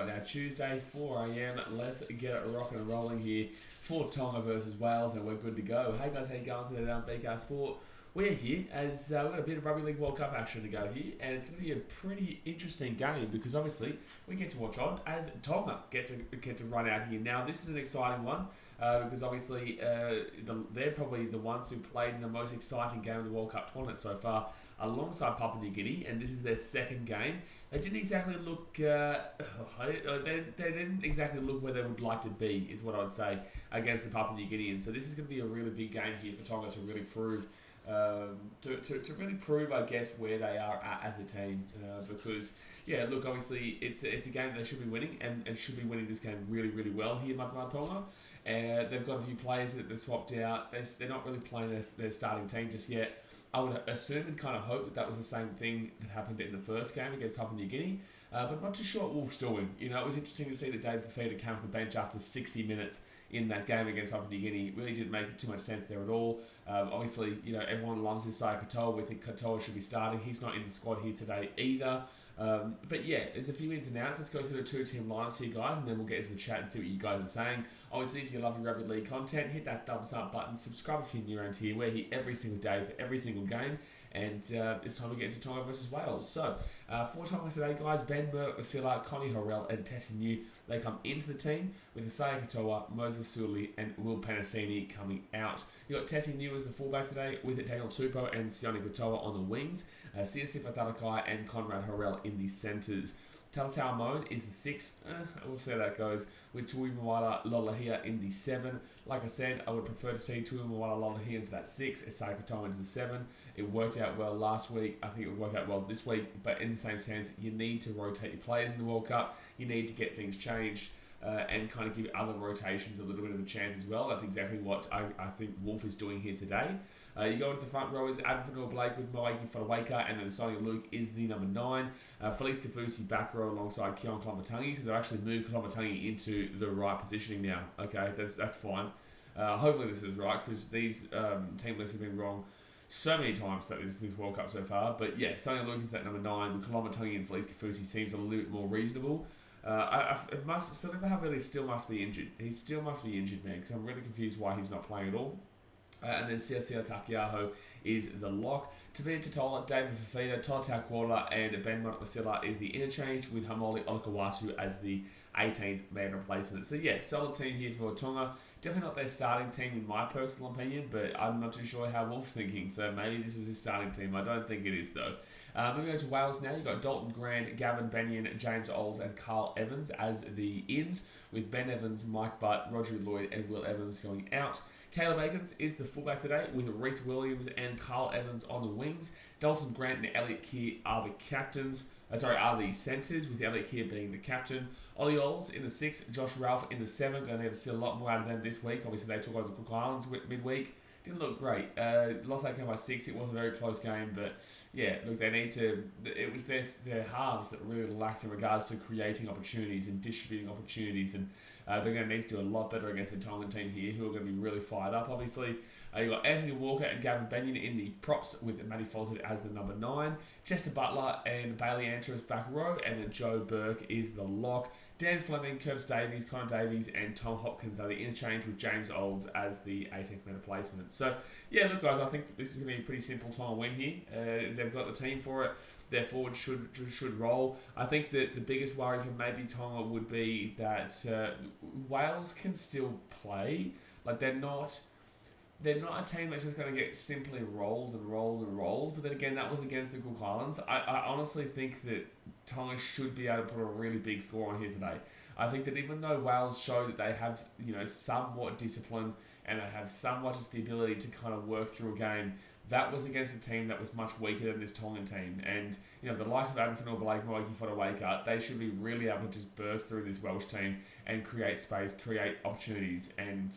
right now. Tuesday, 4 a.m. Let's get it rocking and rolling here for Tonga versus Wales, and we're good to go. Hey guys, how you going today down BK Sport? We're here as we've got a bit of Rugby League World Cup action to go here, and it's going to be a pretty interesting game because obviously we get to watch on as Tonga get to run out here. Now this is an exciting one because obviously they're probably the ones who played in the most exciting game of the World Cup tournament so far, alongside Papua New Guinea, and this is their second game. They didn't exactly look. They didn't exactly look where they would like to be, is what I would say, against the Papua New Guineans. So this is going to be a really big game here for Tonga to really prove. To really prove, I guess, where they are at as a team, because yeah, look, obviously it's a game they should be winning and should be winning this game really, really well here, Mate Ma'a Tonga. They've got a few players that they've swapped out. They're not really playing their starting team just yet. I would assume and kind of hope that was the same thing that happened in the first game against Papua New Guinea, but I'm not too sure what Wolf's doing. You know, it was interesting to see that David Fifita came off the bench after 60 minutes in that game against Papua New Guinea. It really didn't make too much sense there at all. Obviously, you know, everyone loves Isaiah Katoa. We think Katoa should be starting. He's not in the squad here today either. But yeah, there's a few ins and outs. Let's go through the two-team lineups here, guys, and then we'll get into the chat and see what you guys are saying. Obviously, if you love your Rugby League content, hit that thumbs up button. Subscribe if you're new around here. We're here every single day for every single game. And it's time to get into Tonga versus Wales. So, for Tonga today, guys, Ben Murdoch-Masila, Connie Horrell, and Tessie New, they come into the team with Isaiah Katoa, Moses Suli, and Will Panasini coming out. You got Tessie New as the fullback today, with Daniel Tupou and Sione Katoa on the wings, Siasifa Thalakai and Conrad Horrell in the centres. Talatau Moan is the 6. We'll see how that goes, with Tui Mawala Lolahia in the 7. Like I said, I would prefer to see Tui Mawala Lolahia into that 6, Isaiah Katoa into the 7. It worked out well last week. I think it would work out well this week, but in the same sense, you need to rotate your players in the World Cup. You need to get things changed. And kind of give other rotations a little bit of a chance as well. That's exactly what I think Wolf is doing here today. You go into the front row is Adam Fanua-Blake with Moaki Whakaweka, and then Sonny Luke is the number 9. Felix Kafusi back row alongside Keon Klomatangi, so they've actually moved Klomatangi into the right positioning now. Okay, that's fine. Hopefully this is right, because these team lists have been wrong so many times that this World Cup so far. But yeah, Sonny Luke into that number 9 with Klomatangi and Felix Kafusi seems a little bit more reasonable. Still must be injured. He still must be injured, man, because I'm really confused why he's not playing at all. And then Siasia Takiaho is the lock. Tavita Totola, David Fifita, Talatau Kuala, and Ben Murdoch-Masila is the interchange, with Hamoli Olakawatu as the 18th man replacement. So yeah, solid team here for Tonga. Definitely not their starting team in my personal opinion, but I'm not too sure how Wolf's thinking, so maybe this is his starting team. I don't think it is though. Moving on to Wales now, you've got Dalton Grant, Gavin Bennion, James Olds and Carl Evans as the ins, with Ben Evans, Mike Butt, Roger Lloyd and Will Evans going out. Caleb Akins is the fullback today, with Reece Williams and Carl Evans on the wings. Dalton Grant and Elliot Keir are the centres, with Elliot Keir being the captain. Ollie Olds in the 6, Josh Ralph in the 7. Going to need to see a lot more out of them this week. Obviously, they took over the Cook Islands midweek. Didn't look great. Lost that game by 6. It was a very close game, but yeah, look, they need to. It was their halves that really lacked in regards to creating opportunities and distributing opportunities, and they're going to need to do a lot better against the Tongan team here, who are going to be really fired up. Obviously, you've got Anthony Walker and Gavin Bennion in the props, with Matty Fawcett as the number 9. Chester Butler and Bailey Antros back row, and then Joe Burke is the lock. Dan Fleming, Curtis Davies, Connor Davies, and Tom Hopkins are the interchange, with James Olds as the 18th man replacement. So, yeah, look, guys, I think this is going to be a pretty simple Tonga win here. They've got the team for it. Their forward should roll. I think that the biggest worry for maybe Tonga would be that Wales can still play. Like, they're not a team that's just going to get simply rolled. But then again, that was against the Cook Islands. I honestly think that Tonga should be able to put a really big score on here today. I think that even though Wales show that they have, you know, somewhat discipline and they have somewhat just the ability to kind of work through a game, that was against a team that was much weaker than this Tongan team. And, you know, the likes of Adam Fanua-Blake, Moaki Whakaweka, they should be really able to just burst through this Welsh team and create space, create opportunities, and,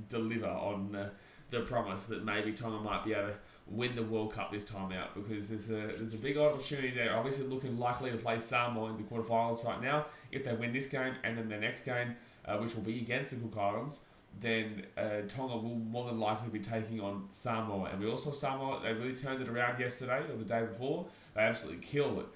deliver on the promise that maybe Tonga might be able to win the World Cup this time out, because there's a big opportunity there. Obviously looking likely to play Samoa in the quarterfinals right now. If they win this game and then the next game, which will be against the Cook Islands, then Tonga will more than likely be taking on Samoa. And we also saw Samoa, they really turned it around yesterday or the day before. They absolutely killed it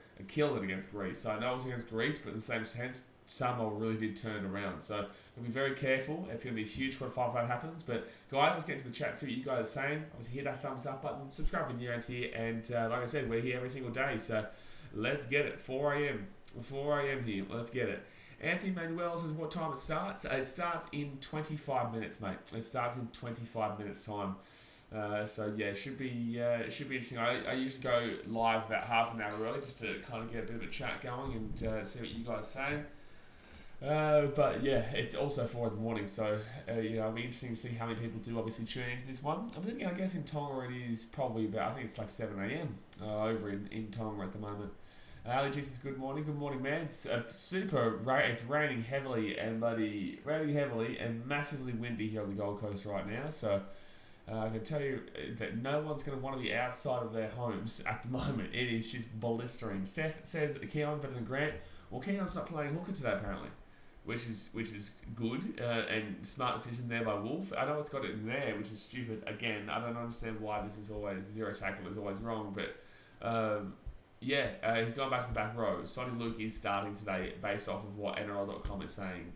against Greece. So I know it was against Greece, but in the same sense, Samoa really did turn it around. So we'll be very careful. It's going to be huge quarterfinal if that happens. But guys, let's get into the chat, see what you guys are saying. Obviously, hit that thumbs up button, subscribe if you're around here. And like I said, we're here every single day. So let's get it. 4 a.m. 4 a.m. here. Let's get it. Anthony Manuel says what time it starts. It starts in 25 minutes, mate. It starts in 25 minutes time. So yeah, it should be interesting. I usually go live about half an hour early just to kind of get a bit of a chat going and see what you guys are saying. But yeah, it's also 4 in the morning, so it'll be interesting to see how many people do obviously tune into this one. I'm thinking, I guess in Tonga it is probably about, I think it's like 7 a.m. Over in Tonga at the moment. Ali G says good morning, man. It's it's raining heavily and massively windy here on the Gold Coast right now. So I can tell you that no one's going to want to be outside of their homes at the moment. It is just blistering. Seth says Keon better than Grant. Well, Keon's not playing hooker today apparently, which is good and smart decision there by Wolf. I know it's got it in there, which is stupid. Again, I don't understand why this is always zero tackle is always wrong, but. He's gone back to the back row. Sonny Luke is starting today based off of what NRL.com is saying.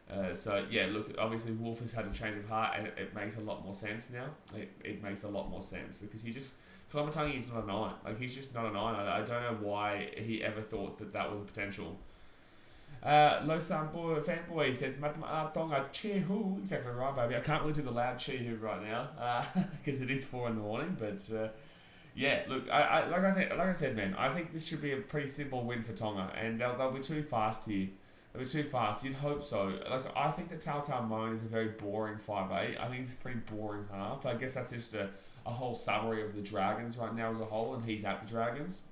Obviously Wolf has had a change of heart and it makes a lot more sense now. It makes a lot more sense because Koloamatangi is not a 9. Like, he's just not a 9. I don't know why he ever thought that was a potential. Losan boy, fanboy says, Mate Ma'a Tonga, cheer who? Exactly right, baby. I can't really do the loud cheer who right now because it is 4 in the morning, but... Yeah, look, like I said, man, I think this should be a pretty simple win for Tonga, and they'll be too fast here. They'll be too fast. You'd hope so. Like, I think that Tautau Moan is a very boring 5'8". I think it's a pretty boring half. I guess that's just a whole summary of the Dragons right now as a whole, and he's at the Dragons.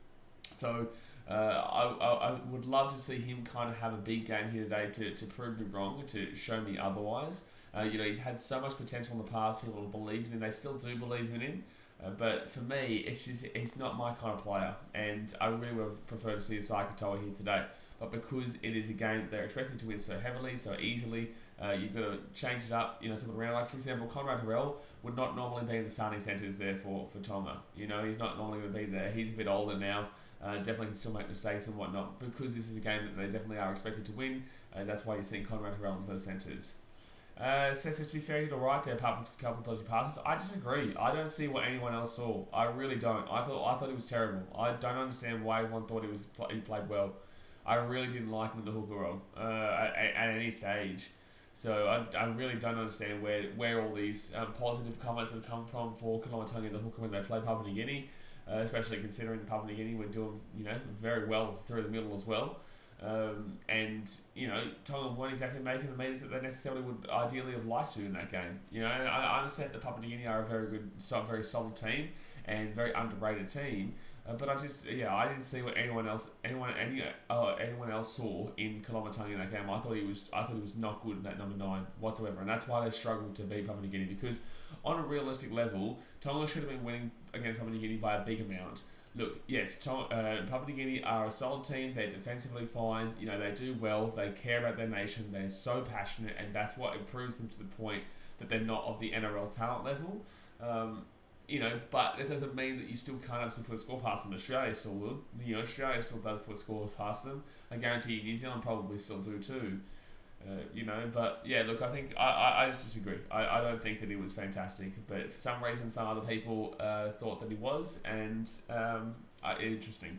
So I would love to see him kind of have a big game here today to prove me wrong, to show me otherwise. He's had so much potential in the past. People have believed in him. They still do believe in him. But for me, he's not my kind of player, and I really would have preferred to see a Katoa here today. But because it is a game that they're expected to win so heavily, so easily, you've got to change it up, something around. Like, for example, Conrad Harrell would not normally be in the starting centres there for Tonga. He's not normally going to be there. He's a bit older now. Definitely can still make mistakes and whatnot. Because this is a game that they definitely are expected to win, that's why you're seeing Conrad Harrell into those centres. Says to be fair, he did alright there, apart from a couple of dodgy passes. I disagree. I don't see what anyone else saw. I really don't. I thought he was terrible. I don't understand why everyone thought he played well. I really didn't like him in the hooker role at any stage. So I really don't understand where all these positive comments have come from for Koloamatangi in the hooker when they play Papua New Guinea, especially considering the Papua New Guinea were doing very well through the middle as well. Tonga weren't exactly making the meters that they necessarily would ideally have liked to in that game. And I understand that Papua New Guinea are a very solid team and very underrated team. But I didn't see what anyone else saw in Koloamatangi in that game. I thought he was not good in that number 9 whatsoever, and that's why they struggled to beat Papua New Guinea. Because on a realistic level, Tonga should have been winning against Papua New Guinea by a big amount. Look, yes, Papua New Guinea are a solid team. They're defensively fine. They do well. They care about their nation. They're so passionate, and that's what improves them to the point that they're not of the NRL talent level. But it doesn't mean that you still can't absolutely put a score past them. Australia still would. Australia still does put scores past them. I guarantee you New Zealand probably still do too. But yeah, look, I think I just disagree. I don't think that he was fantastic, but for some reason, some other people thought that he was, and interesting.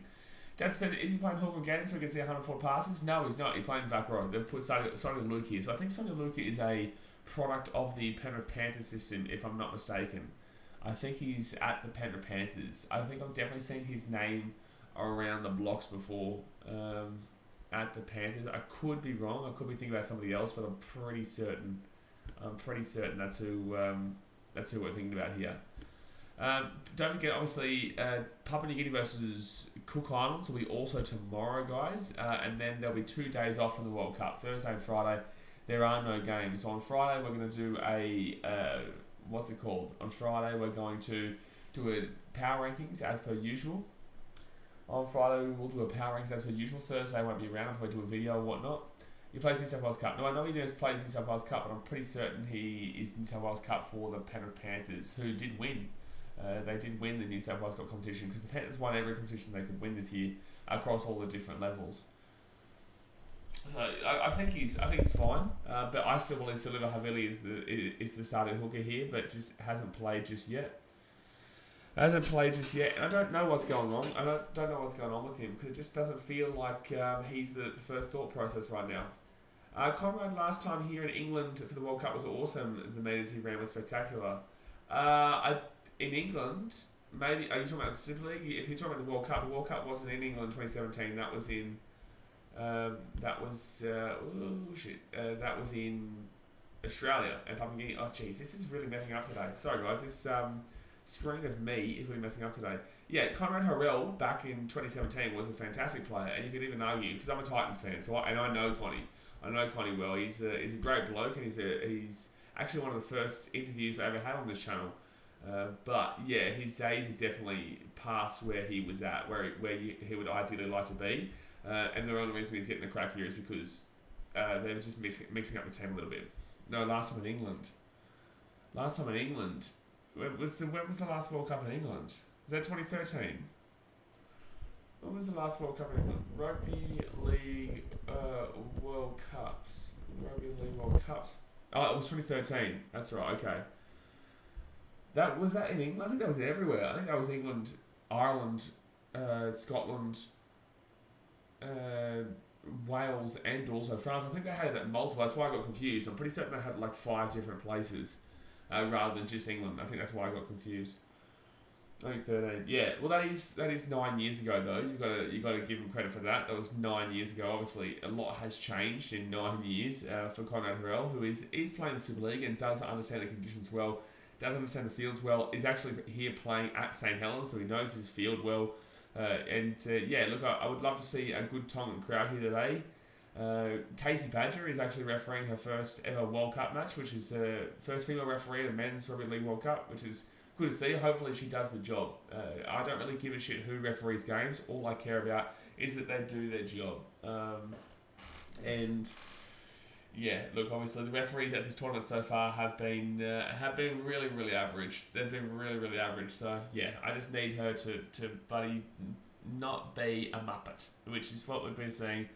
Dad said, is he playing hooker again so we can see 104 passes? No, he's not. He's playing the back row. They've put Sonny Luke here. So I think Sonny Luke is a product of the Penrith Panthers system, if I'm not mistaken. I think he's at the Penrith Panthers. I think I've definitely seen his name around the blocks before. At the Panthers, I could be wrong. I could be thinking about somebody else, but I'm pretty certain that's who we're thinking about here. Don't forget, obviously, Papua New Guinea versus Cook Islands will be also tomorrow, guys, and then there'll be 2 days off from the World Cup. Thursday and Friday, there are no games. So on Friday, we're going to do what's it called? On Friday, we're going to do a power rankings as per usual. On Friday, we'll do a power rankings as per usual. Thursday won't be around if we do a video or whatnot. He plays New South Wales Cup. No, I know he plays New South Wales Cup, but I'm pretty certain he is New South Wales Cup for the Penrith Panthers, who did win. They did win the New South Wales Cup competition because the Panthers won every competition they could win this year across all the different levels. So I think he's fine, but I still believe Siliva Havili is the starting hooker here, but just hasn't played just yet. And I don't know what's going on. I don't know what's going on with him because it just doesn't feel like he's the first thought process right now. Conrad last time here in England for the World Cup was awesome. The meters he ran was spectacular. In England, maybe are you talking about the Super League? If you're talking about the World Cup wasn't in England in 2017. That was in that was in Australia and Papua New Guinea. Oh jeez, this is really messing up today. Sorry guys, this screen of me is really messing up today. Yeah, Conrad Harrell back in 2017 was a fantastic player, and you could even argue because I'm a Titans fan, so I know Connie. I know Connie well. He's a great bloke, and he's actually one of the first interviews I ever had on this channel. But yeah, his days are definitely past where he was at, where he would ideally like to be. And the only reason he's getting the crack here is because they were just mixing up the team a little bit. No, last time in England. When was the last World Cup in England? Was that 2013? When was the last World Cup in England? Rugby League World Cups. Oh, it was 2013. That's right. Okay. Was that in England? I think that was everywhere. I think that was England, Ireland, Scotland, Wales, and also France. I think they had that multiple. That's why I got confused. I'm pretty certain they had like 5 different places rather than just England. I think that's why I got confused. I think 13. Yeah, well that is 9 years ago though. You got to give him credit for that. That was 9 years ago. Obviously, a lot has changed in 9 years for Conrad Harrell, who is playing the Super League and does understand the conditions well. Does understand the fields well, is actually here playing at St Helens, so he knows his field well. Yeah, look, I would love to see a good Tongan crowd here today. Casey Badger is actually refereeing her first ever World Cup match, which is first female referee at a men's Rugby League World Cup, which is good to see. Hopefully she does the job. I don't really give a shit who referees games. All I care about is that they do their job. And yeah, look, obviously the referees at this tournament so far have been really, really average. They've been really, really average. So yeah, I just need her to buddy not be a muppet, which is what we've been saying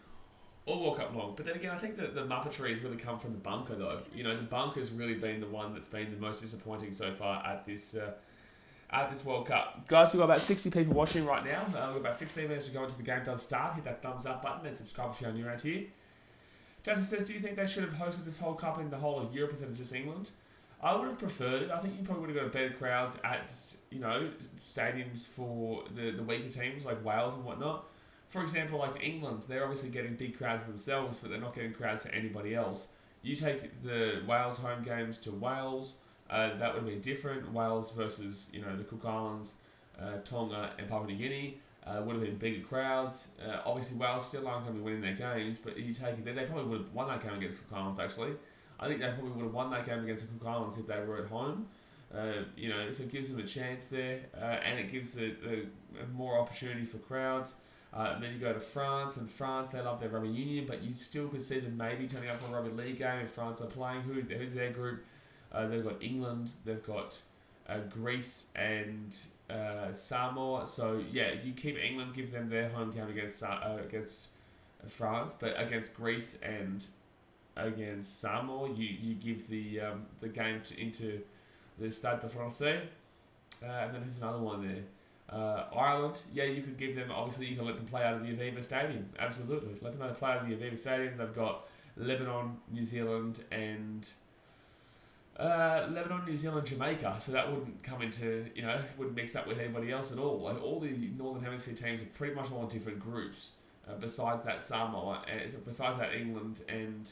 all World Cup long. But then again, I think that the muppetry has really come from the bunker though. You know, the bunker's really been the one that's been the most disappointing so far at this World Cup. Guys, we've got about 60 people watching right now. We've got about 15 minutes to go until the game does start. Hit that thumbs up button and subscribe if you're new around here. Justin says, do you think they should have hosted this whole cup in the whole of Europe instead of just England? I would have preferred it. I think you probably would have got better crowds at, stadiums for the weaker teams like Wales and whatnot. For example, like England, they're obviously getting big crowds for themselves, but they're not getting crowds for anybody else. You take the Wales home games to Wales, that would have been different. Wales versus, the Cook Islands, Tonga and Papua New Guinea. Would have been bigger crowds. Obviously, Wales still aren't going to be winning their games, but you take it, they probably would have won that game against Cook Islands, actually. I think they probably would have won that game against the Cook Islands if they were at home. So it gives them a chance there, and it gives a more opportunity for crowds. And then you go to France, and France, they love their rugby union, but you still could see them maybe turning up for a rugby league game if France are playing. Who's their group? They've got England, they've got Greece and Samoa. So yeah, you keep England, give them their home game against France, but against Greece and against Samoa, you give the game into the Stade de Francais, and then there's another one there. Ireland, yeah, you could give them. Obviously, you can let them play out of the Aviva Stadium. Absolutely, let them play out of the Aviva Stadium. They've got Lebanon, New Zealand, and Jamaica, so that wouldn't come into, wouldn't mix up with anybody else at all. Like all the Northern Hemisphere teams are pretty much all in different groups. Besides that Samoa, besides that England and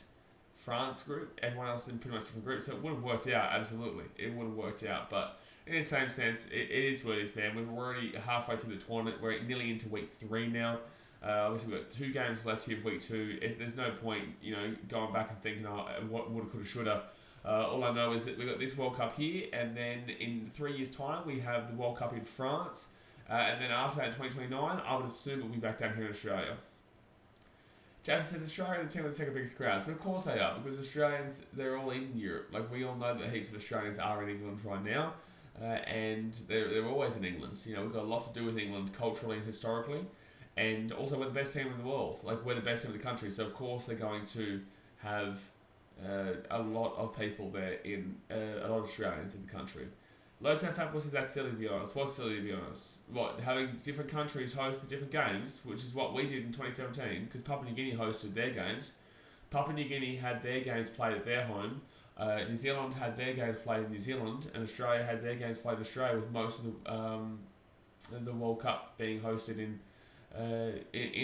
France group, everyone else is in pretty much different groups. So it would have worked out. Absolutely, it would have worked out. But in the same sense, it is what it is, man. We're already halfway through the tournament. We're nearly into week 3 now. Obviously, we've got 2 games left here of week 2. There's no point, going back and thinking, what woulda, coulda, shoulda. All I know is that we've got this World Cup here, and then in 3 years' time, we have the World Cup in France. And then after that, in 2029, I would assume we'll be back down here in Australia. Jason says Australia are the team with the second biggest crowds. But of course they are, because Australians, they're all in Europe. Like, we all know that heaps of Australians are in England right now, and they're always in England. You know, we've got a lot to do with England culturally and historically, and also we're the best team in the world. Like, we're the best team in the country, so of course they're going to have a lot of people there a lot of Australians in the country. Low Sam Fat Boy said that's silly to be honest. What's silly to be honest? What, having different countries host the different games, which is what we did in 2017, because Papua New Guinea hosted their games. Papua New Guinea had their games played at their home. New Zealand had their games played in New Zealand, and Australia had their games played in Australia, with most of the World Cup being hosted in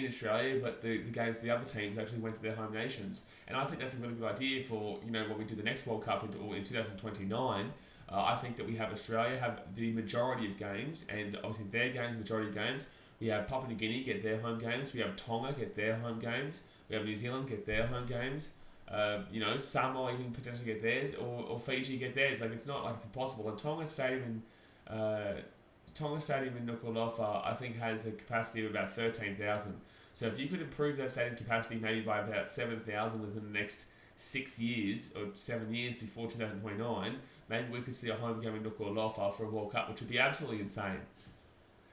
Australia, but the games of the other teams actually went to their home nations. And I think that's a really good idea for, you know, when we do the next World Cup in 2029. I think that we have Australia have the majority of games, and obviously their games, majority of games. We have Papua New Guinea get their home games. We have Tonga get their home games. We have New Zealand get their home games. You know, Samoa even potentially get theirs, or Fiji get theirs. Like, it's not like it's impossible. And Tonga Stadium in Nuku'alofa, I think, has a capacity of about 13,000. So if you could improve that stadium capacity maybe by about 7,000 within the next 6 years or 7 years before 2029, maybe we could see a home game in Nuku'alofa for a World Cup, which would be absolutely insane.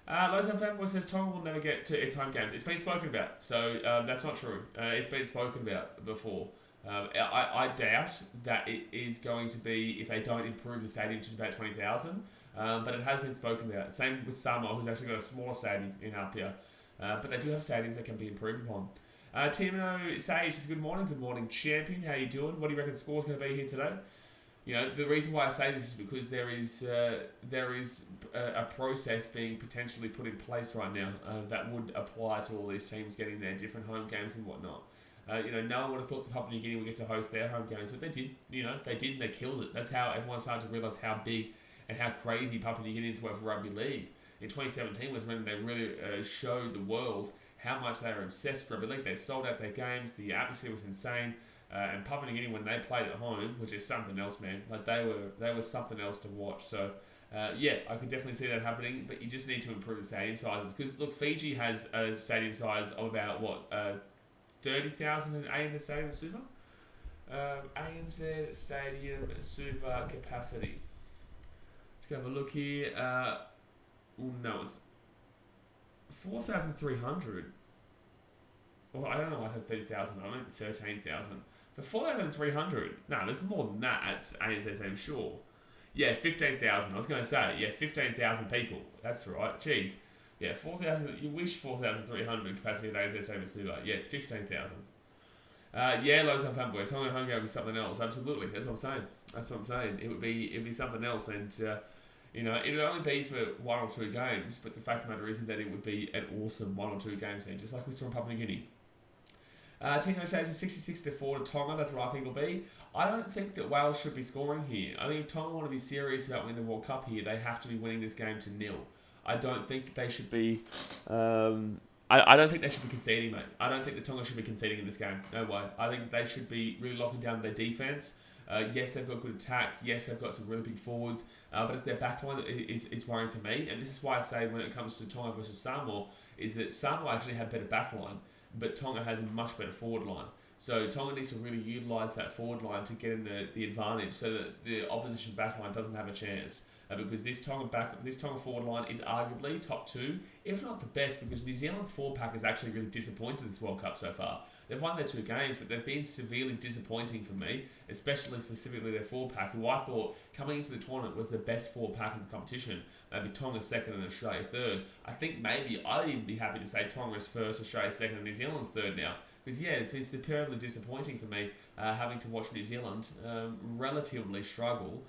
Lozan Fanboy says Tonga will never get to its home games. It's been spoken about, so that's not true. It's been spoken about before. I doubt that it is going to be, if they don't improve the stadium to about 20,000, but it has been spoken about. Same with Samoa, who's actually got a smaller stadium in Apia. But they do have stadiums that can be improved upon. Timo Sage says, good morning champion, how you doing? What do you reckon the score's going to be here today? You know, the reason why I say this is because there is a process being potentially put in place right now that would apply to all these teams getting their different home games and whatnot. You know, no one would have thought that Papua New Guinea would get to host their home games, but they did. You know, they did and they killed it. That's how everyone started to realise how big and how crazy Papua New Guineans were for rugby league. In 2017 was when they really showed the world how much they were obsessed with rugby league. They sold out their games. The atmosphere was insane. And Papua New Guinea, when they played at home, which is something else, man. Like, they were something else to watch. So, yeah, I could definitely see that happening. But you just need to improve the stadium sizes. Because, look, Fiji has a stadium size of about, 30,000 in ANZ Stadium at Suva? ANZ Stadium Suva capacity. Let's go have a look here. No, it's 4,300. Well, I don't know why I had 30,000. I meant 13,000. But 4,300. No, there's more than that at ANZ Stadium, sure. Yeah, 15,000. I was going to say, 15,000 people. That's right. Jeez. Yeah, 4,000. You wish 4,300 capacity at ANZ Stadium Suva. Yeah, it's 15,000. Yeah, loads of fanboy. Tonga home game is something else. Absolutely. That's what I'm saying. It would be something else, and you know, it would only be for 1 or 2 games. But the fact of the matter is that it would be an awesome 1 or 2 games there, just like we saw in Papua New Guinea. Tino says 66-4 to Tonga. That's what I think it'll be. I don't think that Wales should be scoring here. I think if Tonga want to be serious about winning the World Cup here, they have to be winning this game to 0. I don't think they should be. I don't think they should be conceding, mate. I don't think the Tonga should be conceding in this game. No way. I think they should be really locking down their defense. Yes, they've got good attack. Yes, they've got some really big forwards. But if their backline is worrying for me, and this is why I say when it comes to Tonga versus Samoa, is that Samoa actually have better backline, but Tonga has a much better forward line. So Tonga needs to really utilise that forward line to get in the advantage, so that the opposition backline doesn't have a chance. Because this Tonga forward line is arguably top 2, if not the best, because New Zealand's forward pack is actually really disappointed this World Cup so far. They've won their 2 games, but they've been severely disappointing for me, specifically their forward pack, who I thought coming into the tournament was the best forward pack in the competition. Maybe Tonga second and Australia third. I think maybe I'd even be happy to say Tonga's first, Australia second, and New Zealand's third now. Because, yeah, it's been superbly disappointing for me having to watch New Zealand relatively struggle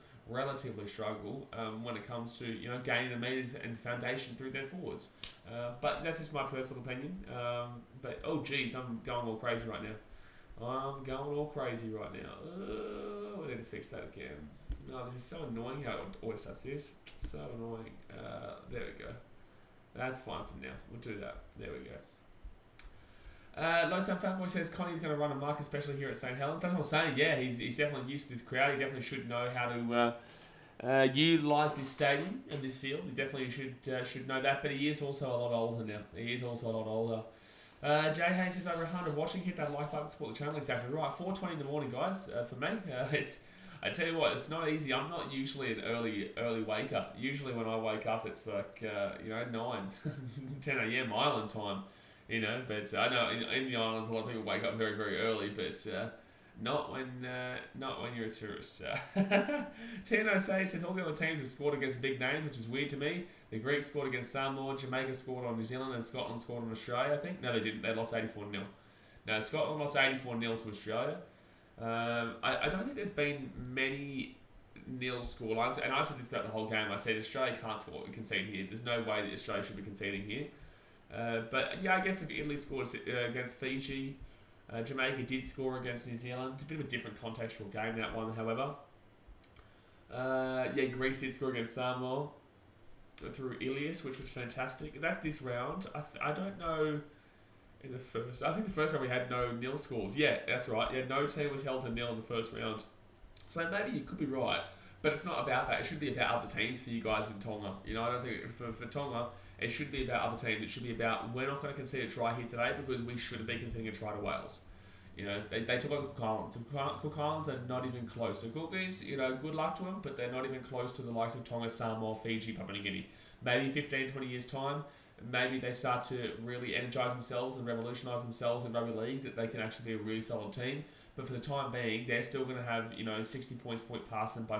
when it comes to, you know, gaining the meters and foundation through their forwards. But that's just my personal opinion. But, oh, geez, I'm going all crazy right now. I need to fix that again. No, this is so annoying how it always does this. So annoying. There we go. That's fine for now. We'll do that. There we go. Low Sound Fanboy says Connie's going to run a mark, especially here at St. Helens. That's what I'm saying. Yeah, he's definitely used to this crowd. He definitely should know how to utilise this stadium and this field. He definitely should know that. But he is also a lot older now. Jay Hayes says over 100 watching. Hit that like button, support the channel. Exactly right. 4:20 in the morning, guys. For me, I tell you what, it's not easy. I'm not usually an early waker. Usually when I wake up, it's like 9, 10 a.m. island time. But I know in the islands a lot of people wake up very, very early, but not when you're a tourist. Tino Sage says all the other teams have scored against big names, which is weird to me. The Greeks scored against Samoa, Jamaica scored on New Zealand, and Scotland scored on Australia, I think. No, they didn't. They lost 84-0. No, Scotland lost 84-0 to Australia. I don't think there's been many nil scorelines, and I said this throughout the whole game. I said Australia can't concede here. There's no way that Australia should be conceding here. But yeah, I guess if Italy scored against Fiji, Jamaica did score against New Zealand. It's a bit of a different contextual game, that one, however. Greece did score against Samoa through Ilias, which was fantastic. That's this round. I don't know. I think the first round we had no nil scores. Yeah, that's right. Yeah, no team was held to nil in the first round. So maybe you could be right, but it's not about that. It should be about other teams for you guys in Tonga. I don't think for Tonga it should be about other teams. It should be about we're not going to concede a try here today because we should have been conceding a try to Wales. They took on the Cook Islands. Cook Islands are not even close. So Cookies, good luck to them, but they're not even close to the likes of Tonga, Samoa, Fiji, Papua New Guinea. Maybe 15, 20 years' time, maybe they start to really energise themselves and revolutionise themselves in rugby league, that they can actually be a really solid team. But for the time being, they're still going to have 60 points point past them by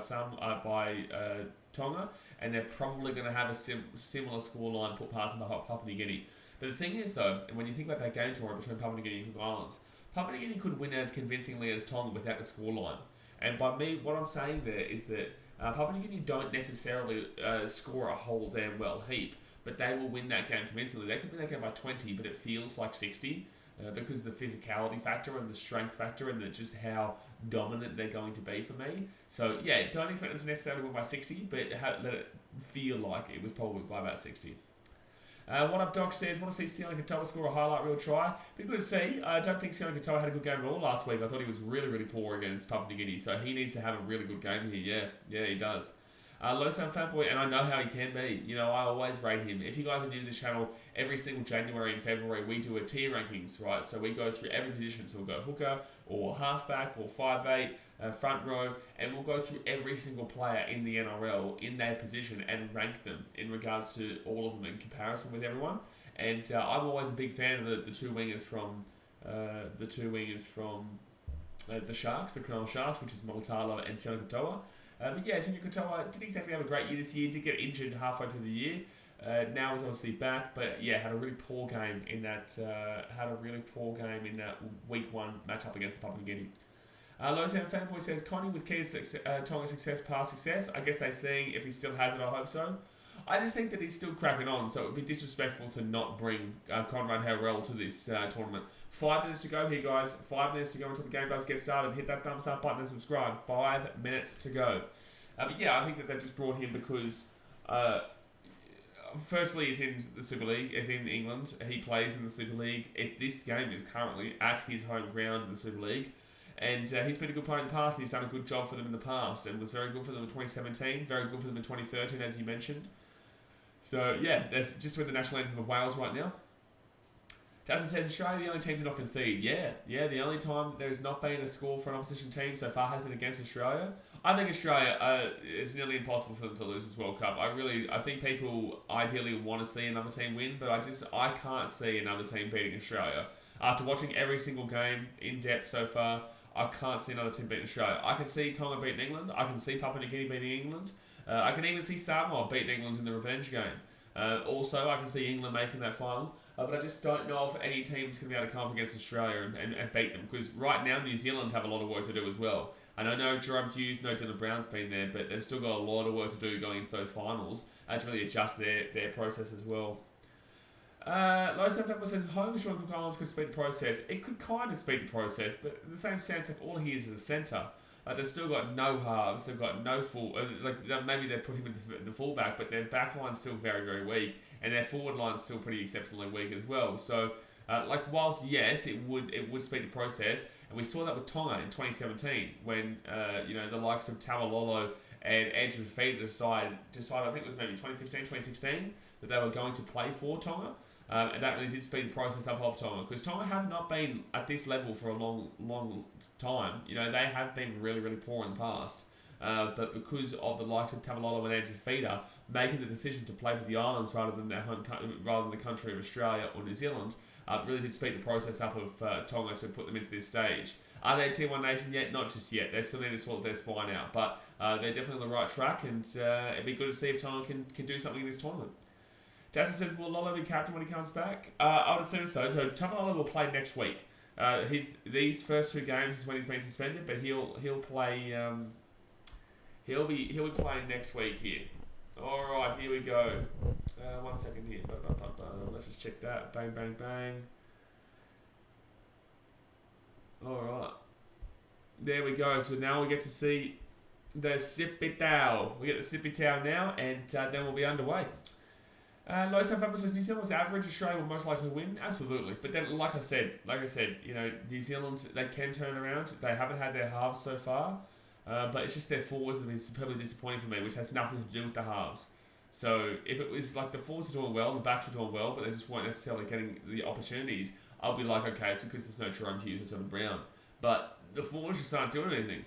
Tonga, and they're probably going to have a similar scoreline put past them by Papua New Guinea. But the thing is, though, when you think about that game tomorrow between Papua New Guinea and Cook Islands, Papua New Guinea could win as convincingly as Tonga without the scoreline. And by me, what I'm saying there is that Papua New Guinea don't necessarily score a whole damn well heap, but they will win that game convincingly. They could win that game by 20, but it feels like 60 because of the physicality factor and the strength factor and just how dominant they're going to be for me. So, yeah, don't expect them to necessarily win by 60, but let it feel like it was probably by about 60. What up, Doc says, want to see Sione Katoa score a highlight reel try? Be good to see. I don't think Sione Katoa had a good game at all last week. I thought he was really, really poor against Papua New Guinea, so he needs to have a really good game here. Yeah, he does. Low Sound Fanboy, and I know how he can be. I always rate him. If you guys are new to this channel, every single January and February we do a tier rankings, right? So we go through every position. So we'll go hooker, or halfback, or 5'8", front row, and we'll go through every single player in the NRL in their position and rank them in regards to all of them in comparison with everyone. And I'm always a big fan of the two wingers from the Sharks, the Cronulla Sharks, which is Molitalo and Sione Katoa. But yeah, Sione Katoa didn't exactly have a great year this year. Did get injured halfway through the year. Now he's obviously back, but yeah, had a really poor game in that. Week 1 matchup against Papua New Guinea. Low Sound Fanboy says Connie was key to Tonga's success past success. I guess they're seeing if he still has it. I hope so. I just think that he's still cracking on, so it would be disrespectful to not bring Conrad Harrell to this tournament. 5 minutes to go here, guys. 5 minutes to go until the game does get started. Hit that thumbs up button and subscribe. 5 minutes to go. But yeah, I think that they've just brought him because, firstly, he's in the Super League. He's in England. He plays in the Super League. This game is currently at his home ground in the Super League. And he's been a good player in the past, and he's done a good job for them in the past, and was very good for them in 2017, very good for them in 2013, as you mentioned. So, yeah, they're just with the national anthem of Wales right now. Jasmine says, Australia the only team to not concede. Yeah, the only time there's not been a score for an opposition team so far has been against Australia. I think Australia, it's nearly impossible for them to lose this World Cup. I think people ideally want to see another team win, but I can't see another team beating Australia. After watching every single game in depth so far, I can't see another team beating Australia. I can see Tonga beating England. I can see Papua New Guinea beating England. I can even see Samoa beating England in the revenge game. Also, I can see England making that final. But I just don't know if any team's going to be able to come up against Australia and beat them. Because right now, New Zealand have a lot of work to do as well. And I know Jerome Hughes, no Dylan Brown's been there, but they've still got a lot of work to do going into those finals to really adjust their process as well. Low Stuff Apple says, home Sean Cook Islands could speed the process. It could kind of speed the process, but in the same sense, like all he is a centre. They've still got no halves. They've got no full. Maybe they put him in the fullback, but their back line's still very, very weak, and their forward line's still pretty exceptionally weak as well. So, whilst yes, it would speed the process, and we saw that with Tonga in 2017 when the likes of Tamalolo and Andrew Feeder decided I think it was maybe 2015, 2016 that they were going to play for Tonga. And that really did speed the process up of Tonga, because Tonga have not been at this level for a long time. They have been really, really poor in the past. But because of the likes of Tamalolo and Andrew Feeder making the decision to play for the islands rather than rather than the country of Australia or New Zealand, really did speed the process up of Tonga to put them into this stage. Are they a Tier 1 nation yet? Not just yet. They still need to sort their spine out. But they're definitely on the right track, and it'd be good to see if Tonga can do something in this tournament. Dasa says, will Lolo be captain when he comes back? I would assume so. So Tamalolo will play next week. These first 2 games is when he's been suspended, but he'll play. He'll be playing next week here. All right, here we go. 1 second here. Let's just check that. Bang, bang, bang. All right. There we go. So now we get to see the Sippy Tau. We get the Sippy Tau now, and then we'll be underway. Low Stuff Apple says New Zealand's average, Australia will most likely win. Absolutely. But then, like I said, New Zealand, they can turn around. They haven't had their halves so far. But it's just their forwards have been superbly disappointing for me, which has nothing to do with the halves. So if it was like the forwards were doing well, the backs were doing well, but they just weren't necessarily getting the opportunities, I'll be like, okay, it's because there's no Jerome Hughes or Tony Brown. But the forwards just aren't doing anything.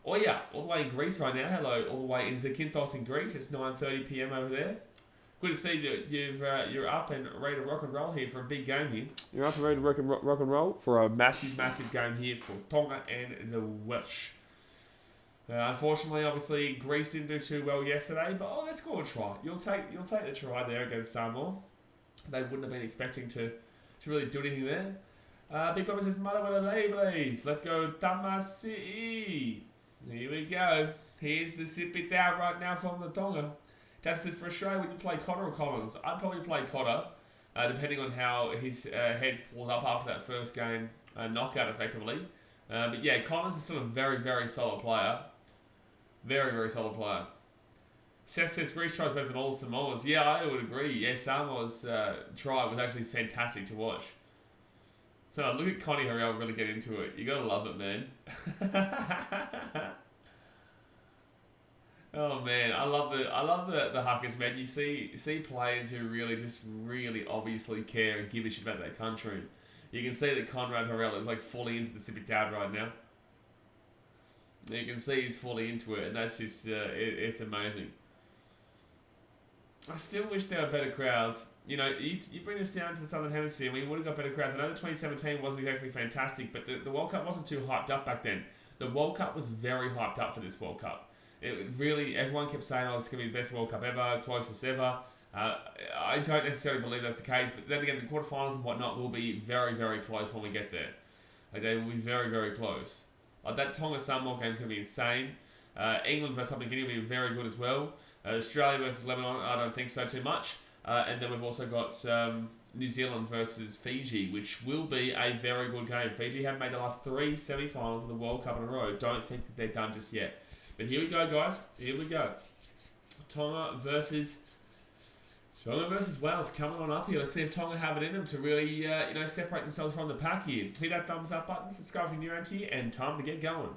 Oh yeah, all the way in Greece right now. Hello, all the way in Zakynthos in Greece. It's 9:30 p.m. over there. Good to see that you're up and ready to rock and roll here for a big game here. You're up and ready to rock and roll for a massive game here for Tonga and the Welsh. Unfortunately, obviously, Greece didn't do too well yesterday, but they scored a try. You'll take the try there against Samoa. They wouldn't have been expecting to really do anything there. Big Bubba says, please. Let's go, Tamasi. Here we go. Here's the Sippy Tau right now from the Tonga. Dad says, for Australia, would you play Cotter or Collins? I'd probably play Cotter, depending on how his head's pulled up after that first game knockout, effectively. But yeah, Collins is still a very, very solid player. Very, very solid player. Seth says Greece tries better than all the Samoas. Yeah, I would agree. Yeah, Samoa's try was actually fantastic to watch. So look at Connie Harrell really get into it. You gotta love it, man. Oh man, I love the Huckers, man. You see players who really obviously care and give a shit about their country. You can see that Conrad Harrell is like fully into the Sippy Tau right now. You can see he's fully into it, and that's just it's amazing. I still wish there were better crowds. You bring us down to the Southern Hemisphere, we would have got better crowds. I know the 2017 wasn't exactly fantastic, but the World Cup wasn't too hyped up back then. The World Cup was very hyped up for this World Cup. It really, everyone kept saying, it's going to be the best World Cup ever, closest ever. I don't necessarily believe that's the case, but then again, the quarterfinals and whatnot will be very, very close when we get there. They will be very, very close. That Tonga Samoa game is going to be insane. England versus Papua New Guinea will be very good as well. Australia versus Lebanon, I don't think so too much. And then we've also got New Zealand versus Fiji, which will be a very good game. Fiji have made the last 3 semi-finals of the World Cup in a row. Don't think that they're done just yet. But here we go, guys. Here we go. Tonga versus Wales coming on up here. Let's see if Tonga have it in them to really, separate themselves from the pack here. Hit that thumbs up button, subscribe if you're new around here, and time to get going.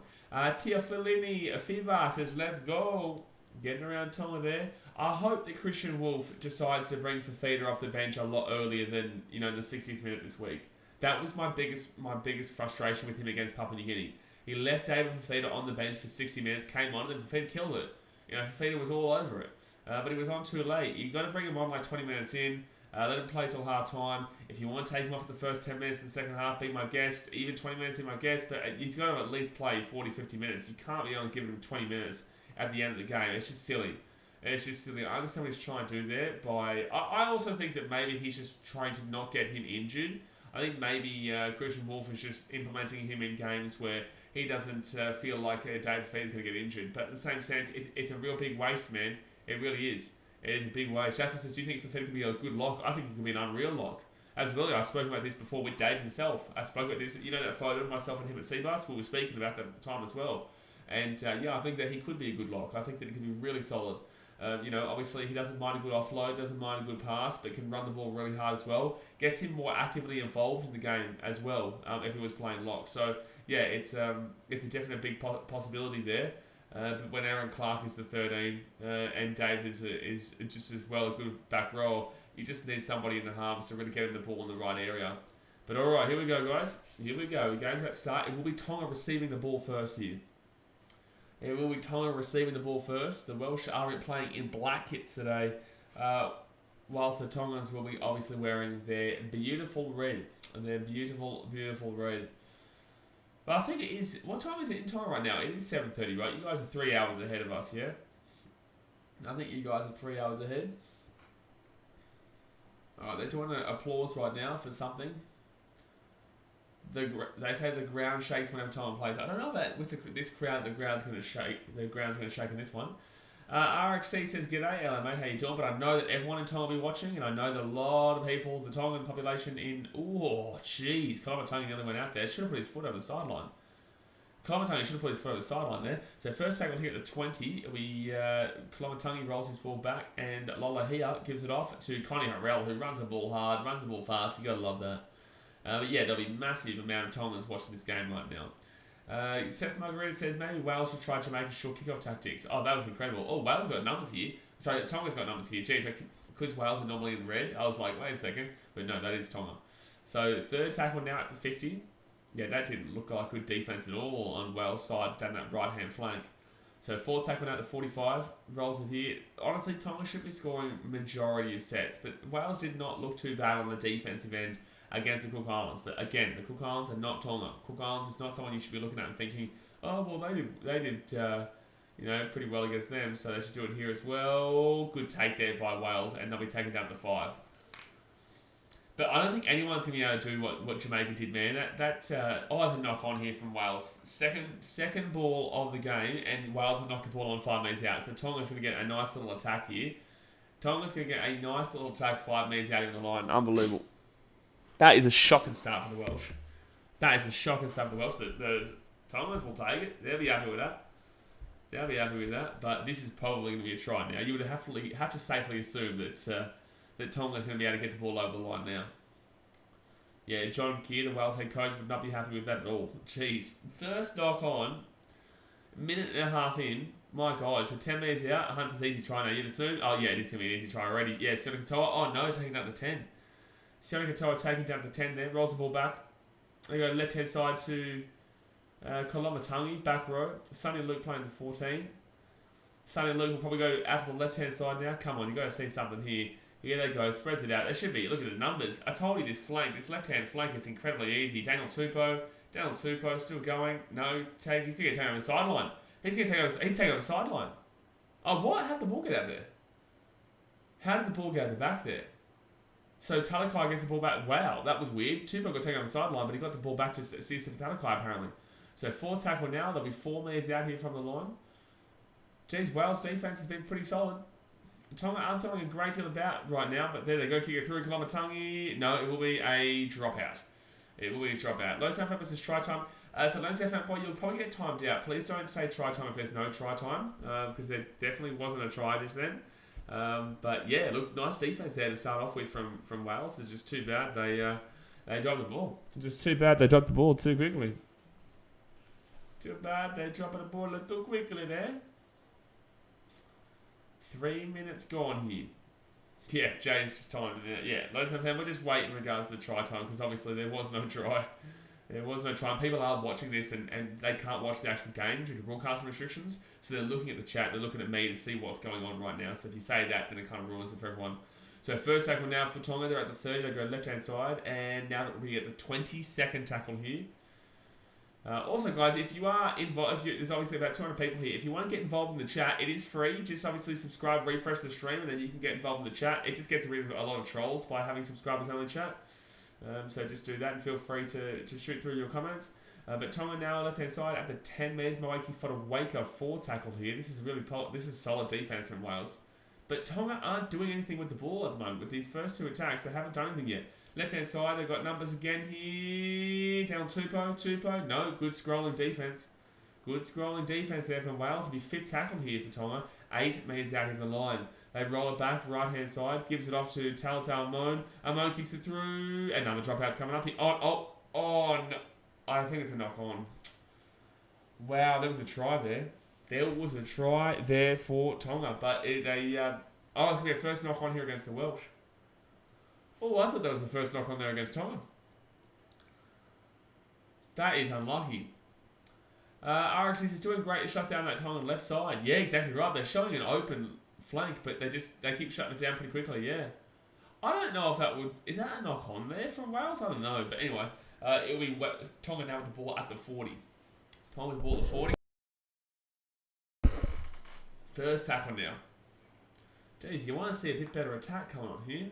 Tia Fellini Fiva says, let's go. Getting around Tonga there. I hope that Christian Wolf decides to bring Fafita off the bench a lot earlier than, the 60th minute this week. That was my biggest frustration with him against Papua New Guinea. He left David Fafita on the bench for 60 minutes, came on, and then Fafita killed it. Fafita was all over it. But he was on too late. You've got to bring him on like 20 minutes in. Let him play till half time. If you want to take him off at the first 10 minutes of the second half, be my guest. Even 20 minutes, be my guest. But he's got to at least play 40, 50 minutes. You can't be only giving him 20 minutes at the end of the game. It's just silly. I understand what he's trying to do there. I also think that maybe he's just trying to not get him injured. I think maybe Christian Wolf is just implementing him in games where he doesn't feel like David Fafita is going to get injured. But in the same sense, it's a real big waste, man. It really is. It is a big waste. Jasper says, do you think Fafita could be a good lock? I think it could be an unreal lock. Absolutely. I spoke about this before with Dave himself. I spoke about this, that photo of myself and him at Seabus? We were speaking about that at the time as well. And I think that he could be a good lock. I think that he could be really solid. Obviously he doesn't mind a good offload, doesn't mind a good pass, but can run the ball really hard as well. Gets him more actively involved in the game as well, if he was playing lock. So, yeah, it's a definite big possibility there. But when Aaron Clark is the 13 and Dave is just as well a good back row, you just need somebody in the halves to really get him the ball in the right area. But all right, here we go, guys. Here we go. We're going to that start. It will be Tonga receiving the ball first here. It will be Tonga receiving the ball first. The Welsh are playing in black kits today, whilst the Tongans will be obviously wearing their beautiful red. And their beautiful, beautiful red. But I think it is... What time is it in Tonga right now? It is 7:30, right? You guys are 3 hours ahead of us, yeah? I think you guys are 3 hours ahead. Alright, they're doing an applause right now for something. They say the ground shakes whenever Tonga plays. I don't know about with this crowd. The ground's going to shake. The ground's going to shake in this one. RXC says, "G'day, hello mate. How you doing?" But I know that everyone in Tonga will be watching, and I know that a lot of people, the Tongan population in Kolomatangi nearly went out there. Should have put his foot over the sideline. Kolomatangi should have put his foot over the sideline there. So first tackle here at the 20. Kolomatangi rolls his ball back, and Lolohea gives it off to Connie Harrell, who runs the ball hard, runs the ball fast. You gotta love that. But yeah, there'll be massive amount of Tongans watching this game right now. Seth Margarita says, maybe Wales should try Jamaica's short kickoff tactics. Oh, that was incredible. Oh, Wales got numbers here. Sorry, Tonga's got numbers here. Jeez, because Wales are normally in red, I was like, wait a second. But no, that is Tonga. So third tackle now at the 50. Yeah, that didn't look like good defence at all on Wales' side down that right-hand flank. So fourth tackle now at the 45. Rolls it here. Honestly, Tonga should be scoring majority of sets. But Wales did not look too bad on the defensive end against the Cook Islands. But again, the Cook Islands are not Tonga. Cook Islands is not someone you should be looking at and thinking, oh, well, they did pretty well against them, so they should do it here as well. Good take there by Wales, and they'll be taken down to 5. But I don't think anyone's going to be able to do what Jamaica did, man. That always a knock on here from Wales. Second ball of the game, and Wales have knocked the ball on 5 metres out. So Tonga's going to get a nice little attack here. Tonga's going to get a nice little attack 5 metres out in the line. Unbelievable. That is a shocking start for the Welsh. That is a shocking start for the Welsh. The Tongans will take it. They'll be happy with that. But this is probably going to be a try now. You would have to safely assume that Tonga's going to be able to get the ball over the line now. Yeah, John Keir, the Wales head coach, would not be happy with that at all. Jeez. First knock on, minute and a half in. My God, so 10 metres out. Hunt's easy try now. You'd assume. Oh, yeah, it is going to be an easy try already. Yeah, Sione Katoa. Oh, no, taking down the 10. Sione Katoa taking down the 10 there. Rolls the ball back. They go left-hand side to Kolomatangi, back row. Sonny Luke playing the 14. Sonny Luke will probably go out to the left-hand side now. Come on, you've got to see something here. Here they go, spreads it out. They should be. Look at the numbers. I told you this left-hand flank is incredibly easy. Daniel Tupou still going. No, he's going to get taken over the sideline. He's taking over the sideline. Oh, what? How did the ball get out there? How did the ball get out the back there? So Talakai gets the ball back. Wow, that was weird. Tupou got taken over the sideline, but he got the ball back to Cesar Talakai apparently. So 4 tackle now. There'll be 4 metres out here from the line. Geez, Wales' defence has been pretty solid. Tonga aren't throwing a great deal about right now, but there they go, kick it through Kolomatangi. No, it will be a dropout. Low snap versus try time. So low snap boy, you'll probably get timed out. Please don't say try time if there's no try time, because there definitely wasn't a try just then. But yeah, look, nice defense there to start off with from Wales. It's just too bad they dropped the ball. Just too bad they dropped the ball too quickly. Too bad they dropped the ball a little quickly there. 3 minutes gone here. Yeah, Jay's just timed it. Yeah, ladies and gentlemen, we'll just wait in regards to the try time because obviously there was no try. There was no try. People are watching this and they can't watch the actual game due to broadcasting restrictions. So they're looking at the chat, they're looking at me to see what's going on right now. So if you say that, then it kind of ruins it for everyone. So first tackle now for Tonga. They're at the 30. They go left-hand side. And now that we'll be at the 22nd tackle here. Also, guys, if you are involved, there's obviously about 200 people here. If you want to get involved in the chat, it is free. Just obviously subscribe, refresh the stream, and then you can get involved in the chat. It just gets rid of a lot of trolls by having subscribers on the chat. So just do that and feel free to shoot through your comments. But Tonga now left-hand side at the 10 metres. Mawaki Fodawaker 4 tackle here. This is solid defence from Wales. But Tonga aren't doing anything with the ball at the moment. With these first 2 attacks, they haven't done anything yet. Left-hand side, they've got numbers again here. Down Tupou. No, good scrolling defence. Good scrolling defence there from Wales. It'll be fit tackle here for Tonga. 8 metres out of the line. They roll it back, right-hand side. Gives it off to Talatau Amon. Amon kicks it through. Another dropout's coming up here. No. I think it's a knock-on. Wow, there was a try there. There was a try there for Tonga, but it's going to be a first knock on here against the Welsh. Oh, I thought that was the first knock on there against Tonga. That is unlucky. RXC is doing great to shut down that Tongan left side. Yeah, exactly right. They're showing an open flank, but they keep shutting it down pretty quickly, yeah. I don't know if that would... Is that a knock on there from Wales? I don't know. But anyway, it'll be Tonga now with the ball at the 40. Tonga with the ball at the 40. First tackle now. Jeez, you want to see a bit better attack coming on here.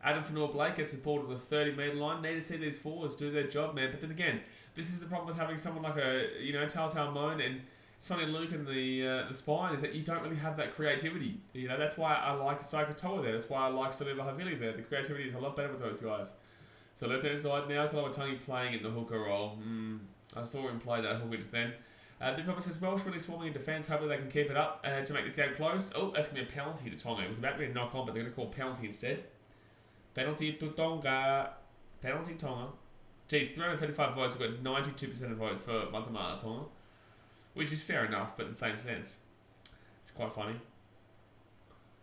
Adam Fanor-Blake gets the ball to the 30-metre line. Need to see these forwards do their job, man. But then again, this is the problem with having someone like Telltale Moan and Sonny Luke in the spine, is that you don't really have that creativity. That's why I like Saikatoa there. That's why I like Saliva Havili there. The creativity is a lot better with those guys. So left-hand side now, Kalawatangi playing in the hooker role. I saw him play that hooker just then. Big Papa says, Welsh really swarming in defence. Hopefully they can keep it up to make this game close. Oh, that's going to be a penalty to Tonga. It was about to be a knock-on, but they're going to call penalty instead. Penalty to Tonga. Penalty Tonga. Geez, 335 votes. We've got 92% of votes for Mate Ma'a Tonga. Which is fair enough, but in the same sense. It's quite funny.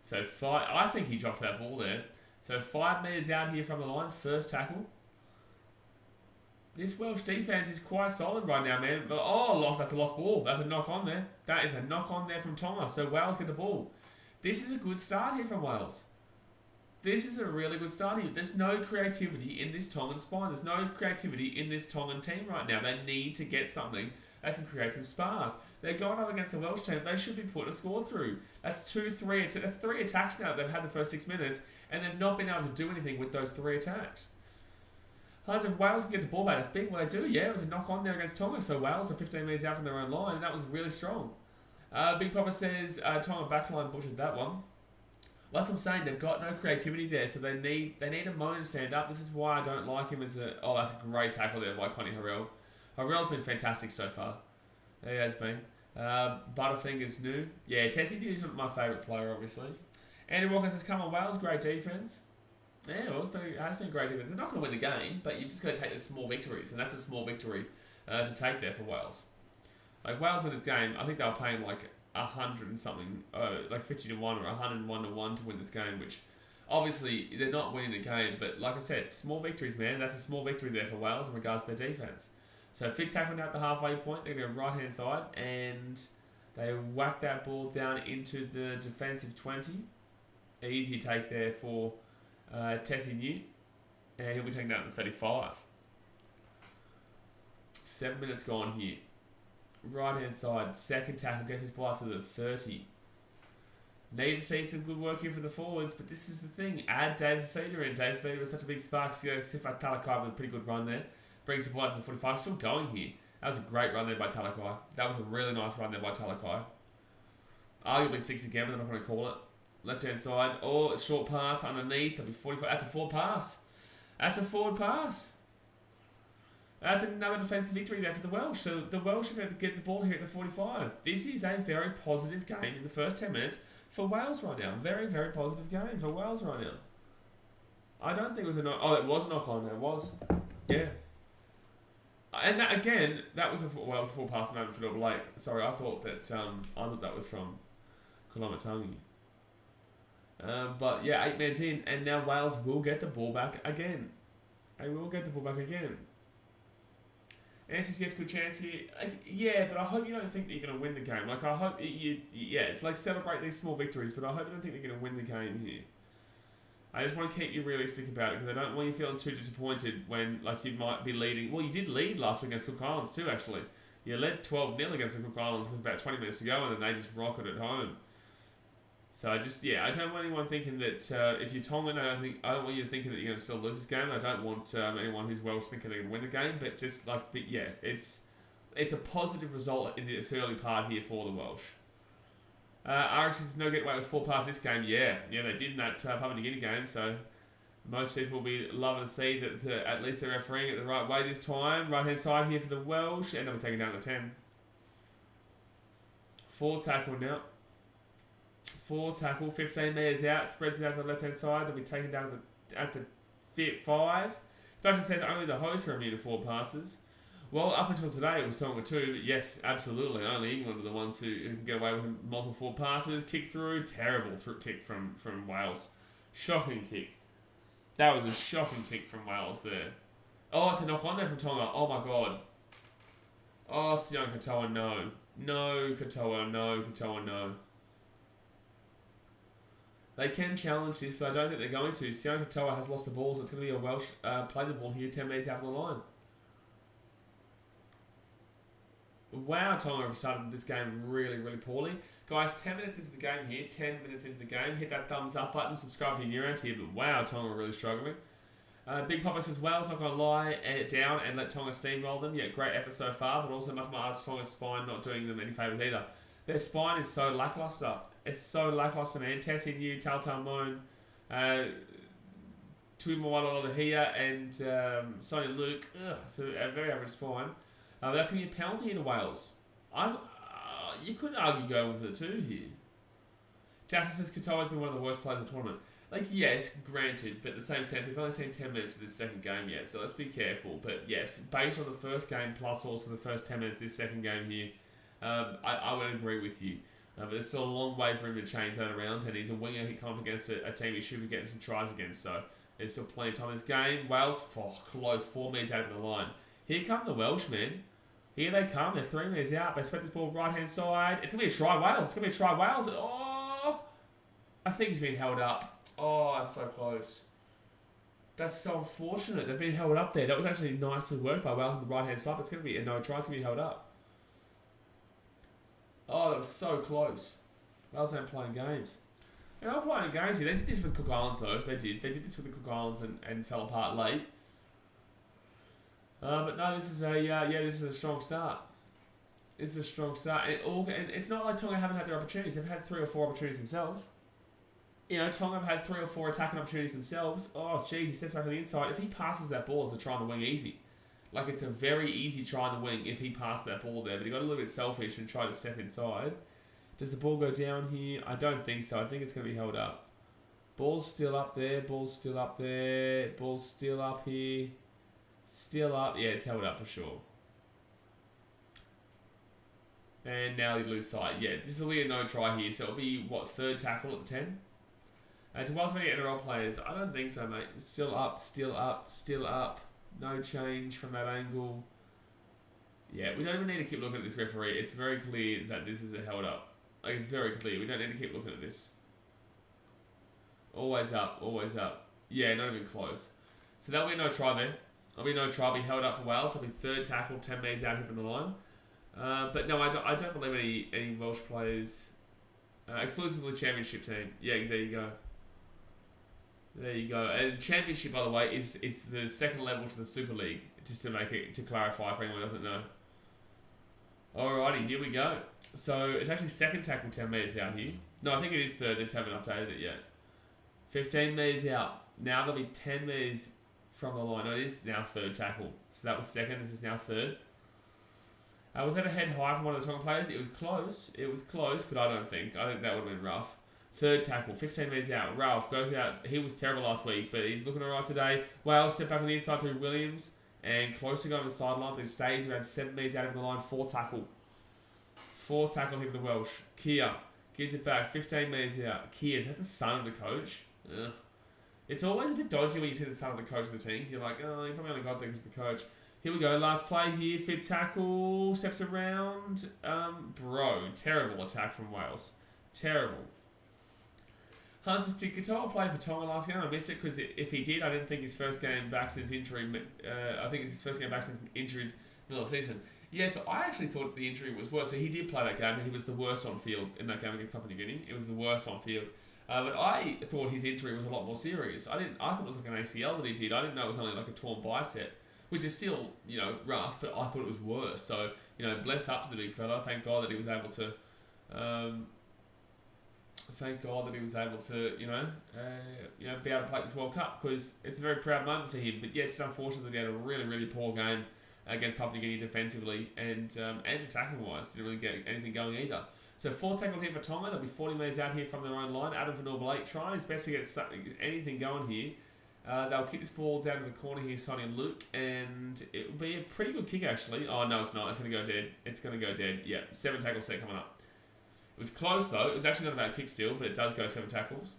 So, I think he dropped that ball there. So, 5 metres out here from the line. First tackle. This Welsh defence is quite solid right now, man. But, that's a lost ball. That's a knock on there. That is a knock on there from Tonga. So, Wales get the ball. This is a good start here from Wales. This is a really good start here. There's no creativity in this Tongan spine. There's no creativity in this Tongan team right now. They need to get something that can create some spark. They're going up against the Welsh team. They should be putting a score through. That's 3 attacks now that they've had the first 6 minutes, and they've not been able to do anything with those 3 attacks. However, if Wales can get the ball back, that's big. Well, they do, yeah. It was a knock on there against Tonga, so Wales are 15 metres out from their own line, and that was really strong. Big Papa says Tonga backline butchered that one. Well, that's what I'm saying. They've got no creativity there, so they need a Moan to stand up. This is why I don't like him as a... Oh, that's a great tackle there by Connie Harrell. Harrell's been fantastic so far. He has been. Butterfinger's new. Yeah, Tessie is my favourite player, obviously. Andy Watkins has come on Wales. Great defence. Yeah, it has been great defence. They're not going to win the game, but you've just got to take the small victories, and that's a small victory to take there for Wales. Like, Wales win this game, I think they were paying like 100 and something, like 50 to 1 or 101 to 1 to win this game, which obviously they're not winning the game, but like I said, small victories, man. That's a small victory there for Wales in regards to their defence. So Fig tackled out the halfway point. They're going to go right hand side, and they whack that ball down into the defensive 20. Easy take there for Tessie New, and he'll be taken down to 35. 7 minutes gone here. Right hand side, second tackle gets his ball up to the 30. Need to see some good work here for the forwards, but this is the thing. Add David Feeder in. David Feeder was such a big spark. Sifat Talakai with a pretty good run there. Brings the ball out to the 45. Still going here. That was a great run there by Talakai. That was a really nice run there by Talakai. Arguably 6 again, but I'm not going to call it. Left hand side. Oh, a short pass underneath. That'll be 45. That's a forward pass. That's a forward pass. That's another defensive victory there for the Welsh. So the Welsh are going to get the ball here at the 45. This is a very positive game in the first 10 minutes for Wales right now. Very, very positive game for Wales right now. I don't think it was a knock. Oh, it was a knock on there. It was. Yeah. And that, again, that was a full pass moment for Blake. Sorry, I thought that was from Kalawatangi. But yeah, 8 minutes in, and now Wales will get the ball back again. They will get the ball back again. Answers yes, good chance here. Yeah, but I hope you don't think that you're going to win the game. Like, I hope it's like celebrate these small victories, but I hope you don't think they're going to win the game here. I just want to keep you realistic about it, because I don't want you feeling too disappointed when, like, you might be leading. Well, you did lead last week against Cook Islands too, actually. You led 12-0 against the Cook Islands with about 20 minutes to go, and then they just rocketed home. So I don't want anyone thinking that if you're Tongan, I don't want you thinking that you're going to still lose this game. I don't want anyone who's Welsh thinking they're going to win the game. But just like, it's a positive result in this early part here for the Welsh. RX is no get away with 4 passes this game. Yeah, they did in that Papua New Guinea game. So most people will be loving to see that at least they're refereeing it the right way this time. Right hand side here for the Welsh, and they'll be taken down to 10. 4 tackle now. 4 tackle, 15 metres out, spreads it out to the left-hand side. They'll be taken down at the 5. It actually says only the hosts are immune to 4 passes. Well, up until today, it was Tonga 2, but yes, absolutely. Only England are the ones who can get away with multiple forward passes, kick through, terrible kick from Wales. Shocking kick. That was a shocking kick from Wales there. Oh, it's a knock on there from Tonga. Oh my god. Oh, Sione Katoa, no. No, Katoa, no, Katoa, no. They can challenge this, but I don't think they're going to. Sione Katoa has lost the ball, so it's going to be a Welsh playing the ball here, 10 metres out of the line. Wow, Tonga have started this game really, really poorly. Guys, 10 minutes into the game here, 10 minutes into the game. Hit that thumbs up button, subscribe if you're new around here, but wow, Tonga are really struggling. Big Papa says, Wales not going to lie down and let Tonga steamroll them. Yeah, great effort so far, but also Mate Ma'a Tonga's spine not doing them any favours either. Their spine is so lacklustre. It's so lacklustre, man. Tessie New, Taltal Moan, Tui Mawala here, and Sonia Luke. So a very average spine. That's going to be a penalty into Wales. You couldn't argue going with the 2 here. Jasper says Katoa's been one of the worst players of the tournament. Like, yes, granted, but in the same sense, we've only seen 10 minutes of this second game yet, so let's be careful. But yes, based on the first game plus also the first 10 minutes of this second game here, I would agree with you. But there's still a long way for him to change that around, and he's a winger. He comes up against a team he should be getting some tries against, so there's still plenty of time in this game. Wales, close, 4 metres out of the line. Here come the Welshmen. Here they come. They're 3 metres out. They expect this ball right-hand side. It's going to be a try Wales. It's going to be a try Wales. Oh! I think he's been held up. Oh, that's so close. That's so unfortunate. They've been held up there. That was actually nicely worked by Wales on the right-hand side. But it's going to be a no try. It's going to be held up. Oh, that was so close. Wales aren't playing games. They're not playing games here. They did this with Cook Islands, though. They did. They did this with the Cook Islands and fell apart late. But no, this is this is a strong start. This is a strong start. And it's not like Tonga haven't had their opportunities. They've had 3 or 4 opportunities themselves. You know, Tonga have had 3 or 4 attacking opportunities themselves. Oh, jeez, he steps back on the inside. If he passes that ball, it's a try on the wing easy. Like, it's a very easy try on the wing if he passed that ball there. But he got a little bit selfish and tried to step inside. Does the ball go down here? I don't think so. I think it's going to be held up. Ball's still up there. Ball's still up there. Ball's still up here. Still up. Yeah, it's held up for sure. And now they lose sight. Yeah, this will be a no try here. So it'll be, what, 3rd tackle at the 10? To Wales many NRL players, I don't think so, mate. Still up, still up, still up. No change from that angle. Yeah, we don't even need to keep looking at this referee. It's very clear that this is a held up. Like, it's very clear. We don't need to keep looking at this. Always up, always up. Yeah, not even close. So that'll be no try there. There'll be no try. It'll be held up for Wales. It'll be 3rd tackle, 10 metres out here from the line. But no, I don't believe any Welsh players. Exclusively Championship team. Yeah, there you go. There you go. And Championship, by the way, is the 2nd level to the Super League. Just to clarify for anyone who doesn't know. Alrighty, here we go. So it's actually 2nd tackle, 10 metres out here. No, I think it is 3rd. They just haven't updated it yet. 15 metres out. Now there'll be 10 metres from the line. No, it is now 3rd tackle. So that was 2nd. This is now 3rd. Was that a head high from one of the Tonga players? It was close. It was close, but I think that would have been rough. 3rd tackle, 15 metres out. Ralph goes out. He was terrible last week, but he's looking alright today. Wales step back on the inside through Williams and close to going to the sideline, but he stays around 7 metres out of the line. 4 tackle. 4 tackle here for the Welsh. Kia gives it back. 15 metres out. Kia, is that the son of the coach? Ugh. It's always a bit dodgy when you see the son of the coach of the teams. You're like, oh, you probably only got there because of the coach. Here we go. Last play here. Fit tackle. Steps around. Terrible attack from Wales. Terrible. Hans says, did Katoa play for Tonga last game? I missed it because if he did, I didn't think his first game back since injury. I think it's his first game back since injured middle of the season. Yeah, so I actually thought the injury was worse. So he did play that game, and he was the worst on field in that game against Papua New Guinea. It was the worst on field. But I thought his injury was a lot more serious. I thought it was like an ACL that he did. I didn't know it was only like a torn bicep, which is still, rough, but I thought it was worse. So, bless up to the big fella. Thank God that he was able to, be able to play this World Cup, because it's a very proud moment for him. But yes, it's unfortunate that he had a really, really poor game against Papua New Guinea defensively and attacking-wise. Didn't really get anything going either. So 4 tackle here for Tonga. They'll be 40 metres out here from their own line. Adam Van Blake trying his best to get anything going here. They'll kick this ball down to the corner here, Sonny and Luke, and it will be a pretty good kick, actually. Oh, no, it's not. It's going to go dead. It's going to go dead. Yeah, 7 tackle set coming up. It was close, though. It was actually not a bad kick still, but it does go 7 tackles.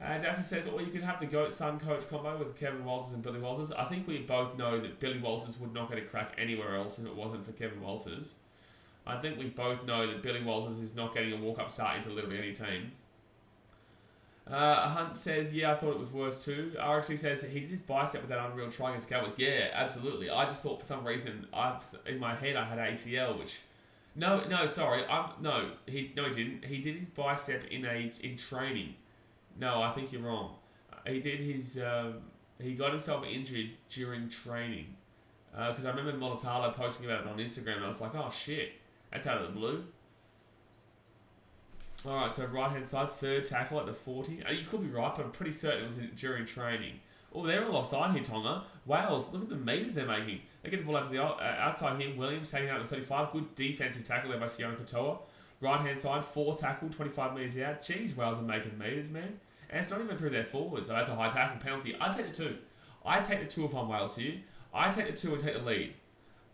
Jackson says, you could have the GOAT-son coach combo with Kevin Walters and Billy Walters. I think we both know that Billy Walters would not get a crack anywhere else if it wasn't for Kevin Walters. I think we both know that Billy Walters is not getting a walk-up start into literally any team. Hunt says, I thought it was worse too. RXC says that he did his bicep with that unreal try against Cowboys. Yeah, absolutely. I just thought for some reason, in my head I had ACL, which... he didn't. He did his bicep in training. No, I think you're wrong. He did his... he got himself injured during training. Because I remember Molatalo posting about it on Instagram and I was like, oh shit, that's out of the blue. Alright, so right-hand side, 3rd tackle at the 40. You could be right, but I'm pretty certain it was during training. Oh, they're all offside here, Tonga. Wales, look at the meters they're making. They get the ball out to the outside here. Williams taking out the 35. Good defensive tackle there by Sione Katoa. Right-hand side, 4 tackle, 25 metres out. Jeez, Wales are making meters, man. And it's not even through their forwards. So that's a high tackle penalty. I'd take the 2. I take the 2 if I'm Wales here. I take the 2 and take the lead.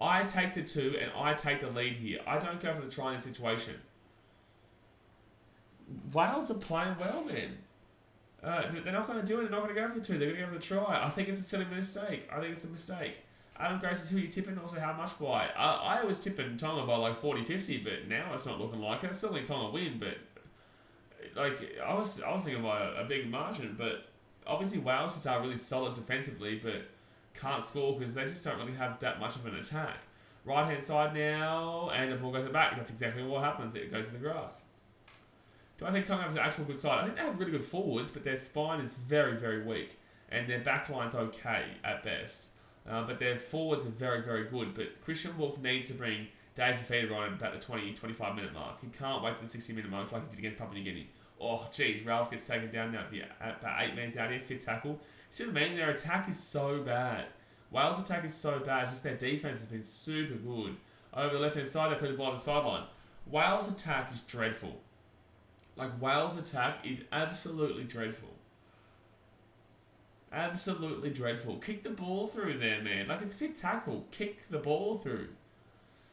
I take the 2 and I take the lead here. I don't go for the try in this situation. Wales are playing well, man. They're not going to do it. They're not going to go for the 2. They're going to go for the try. I think it's a silly mistake. It's a mistake. Adam Grace is who you tipping, also how much by. I was tipping Tonga by like 40-50, but now it's not looking like it. I still think Tonga win, but I was thinking by a big margin. But obviously Wales just are really solid defensively, but can't score because they just don't really have that much of an attack. Right hand side now, and the ball goes back. That's exactly what happens. It goes to the grass. Do I think Tonga has an actual good side? I think they have really good forwards, but their spine is very, very weak. And their backline's okay at best. But their forwards are very, very good. But Christian Wolf needs to bring Dave Fafita on at about the 20-25 minute mark. He can't wait for the 60 minute mark like he did against Papua New Guinea. Oh, geez, Ralph gets taken down now at about 8 minutes out here, 5th tackle. See what I mean? Their attack is so bad. Wales' attack is so bad, just their defense has been super good. Over the left-hand side, they play the ball on the sideline. Wales' attack is dreadful. Wales' attack is absolutely dreadful. Absolutely dreadful. Kick the ball through there, man. It's 5th tackle. Kick the ball through.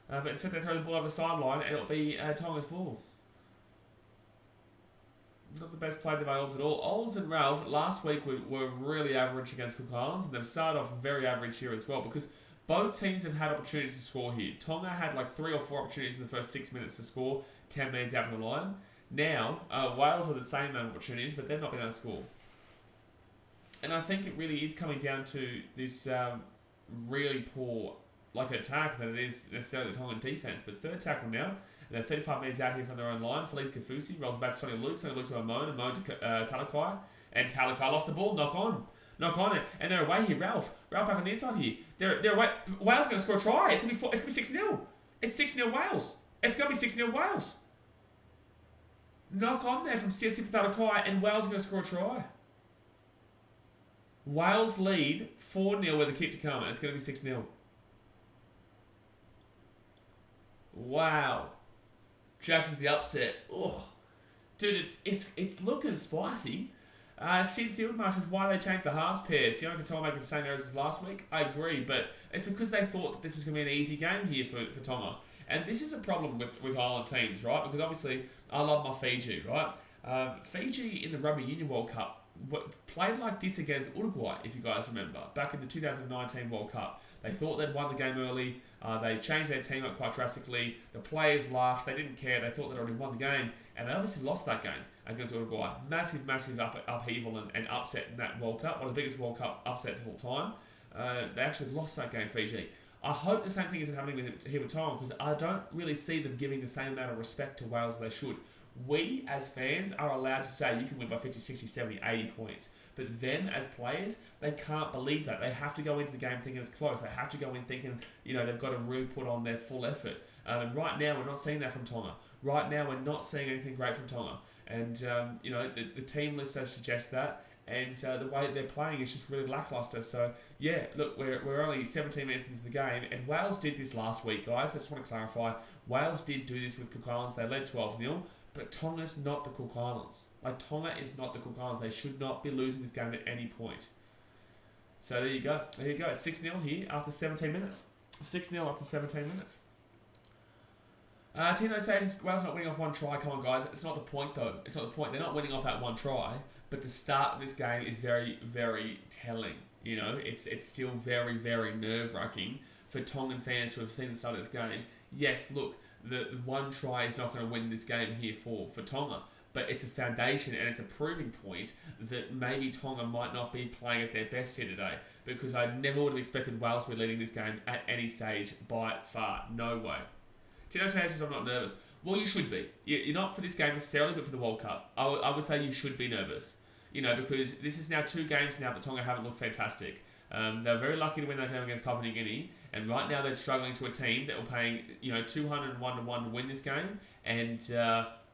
But instead they throw the ball over the sideline and it'll be Tonga's ball. Not the best play to Wales at all. Olds and Ralph last week were really average against Cook Islands, and they've started off very average here as well because both teams have had opportunities to score here. Tonga had 3 or 4 opportunities in the first 6 minutes to score, 10 minutes out from the line. Now, Wales are the same amount of opportunities, but they've not been able to score. And I think it really is coming down to this really poor attack that it is necessarily the Tongan defence. But 3rd tackle now, and they're 35 metres out here from their own line. Felice Kafusi rolls back to Sonny Luke. Sonny Luke to Amon, Amon to Talakai. And Talakai lost the ball, knock on it. And they're away here, Ralph back on the inside here. They're away. Wales are going to score a try. It's going to be 6-0. It's 6-0 Wales. It's going to be 6-0 Wales. Knock on there from CSC for Talakai, and Wales are going to score a try. Wales lead 4-0 with a kick to come, and it's going to be 6-0. Wow. Judges the upset. Oh, dude, it's looking spicy. Sid Fieldmaster says why they changed the halves pair. Sione Katoa making the same errors as last week. I agree, but it's because they thought that this was going to be an easy game here for Tonga. And this is a problem with island teams, right? Because obviously, I love my Fiji, right? Fiji in the Rugby Union World Cup played like this against Uruguay, if you guys remember, back in the 2019 World Cup. They thought they'd won the game early. They changed their team up quite drastically. The players laughed. They didn't care. They thought they'd already won the game. And they obviously lost that game against Uruguay. Massive upheaval and upset in that World Cup. One of the biggest World Cup upsets of all time. They actually lost that game, Fiji. I hope the same thing isn't happening here with Tonga because I don't really see them giving the same amount of respect to Wales as they should. We, as fans, are allowed to say you can win by 50, 60, 70, 80 points. But them, as players, they can't believe that. They have to go into the game thinking it's close. They have to go in thinking, they've got to really put on their full effort. And right now, we're not seeing that from Tonga. Right now, we're not seeing anything great from Tonga. And, the team list does suggest that. And the way they're playing is just really lackluster. So, yeah, look, we're only 17 minutes into the game. And Wales did this last week, guys. I just want to clarify. Wales did do this with Cook Islands. They led 12-0. But Tonga's not the Cook Islands. Tonga is not the Cook Islands. They should not be losing this game at any point. So there you go. There you go. It's 6-0 here after 17 minutes. 6-0 after 17 minutes. Tino says Wales not winning off one try. Come on, guys. It's not the point, though. It's not the point. They're not winning off that one try. But the start of this game is very, very telling. You know, it's still very, very nerve-wracking for Tongan fans to have seen the start of this game. Yes, look, the one try is not going to win this game here for Tonga. But it's a foundation and it's a proving point that maybe Tonga might not be playing at their best here today. Because I never would have expected Wales to be leading this game at any stage by far. No way. Tino says I'm not nervous. Well, you should be. You're not for this game necessarily, but for the World Cup. I would say you should be nervous. You know, because this is now 2 games now that Tonga haven't looked fantastic. They're very lucky to win that game against Papua New Guinea, and right now they're struggling to a team that were paying 201-1 to win this game, and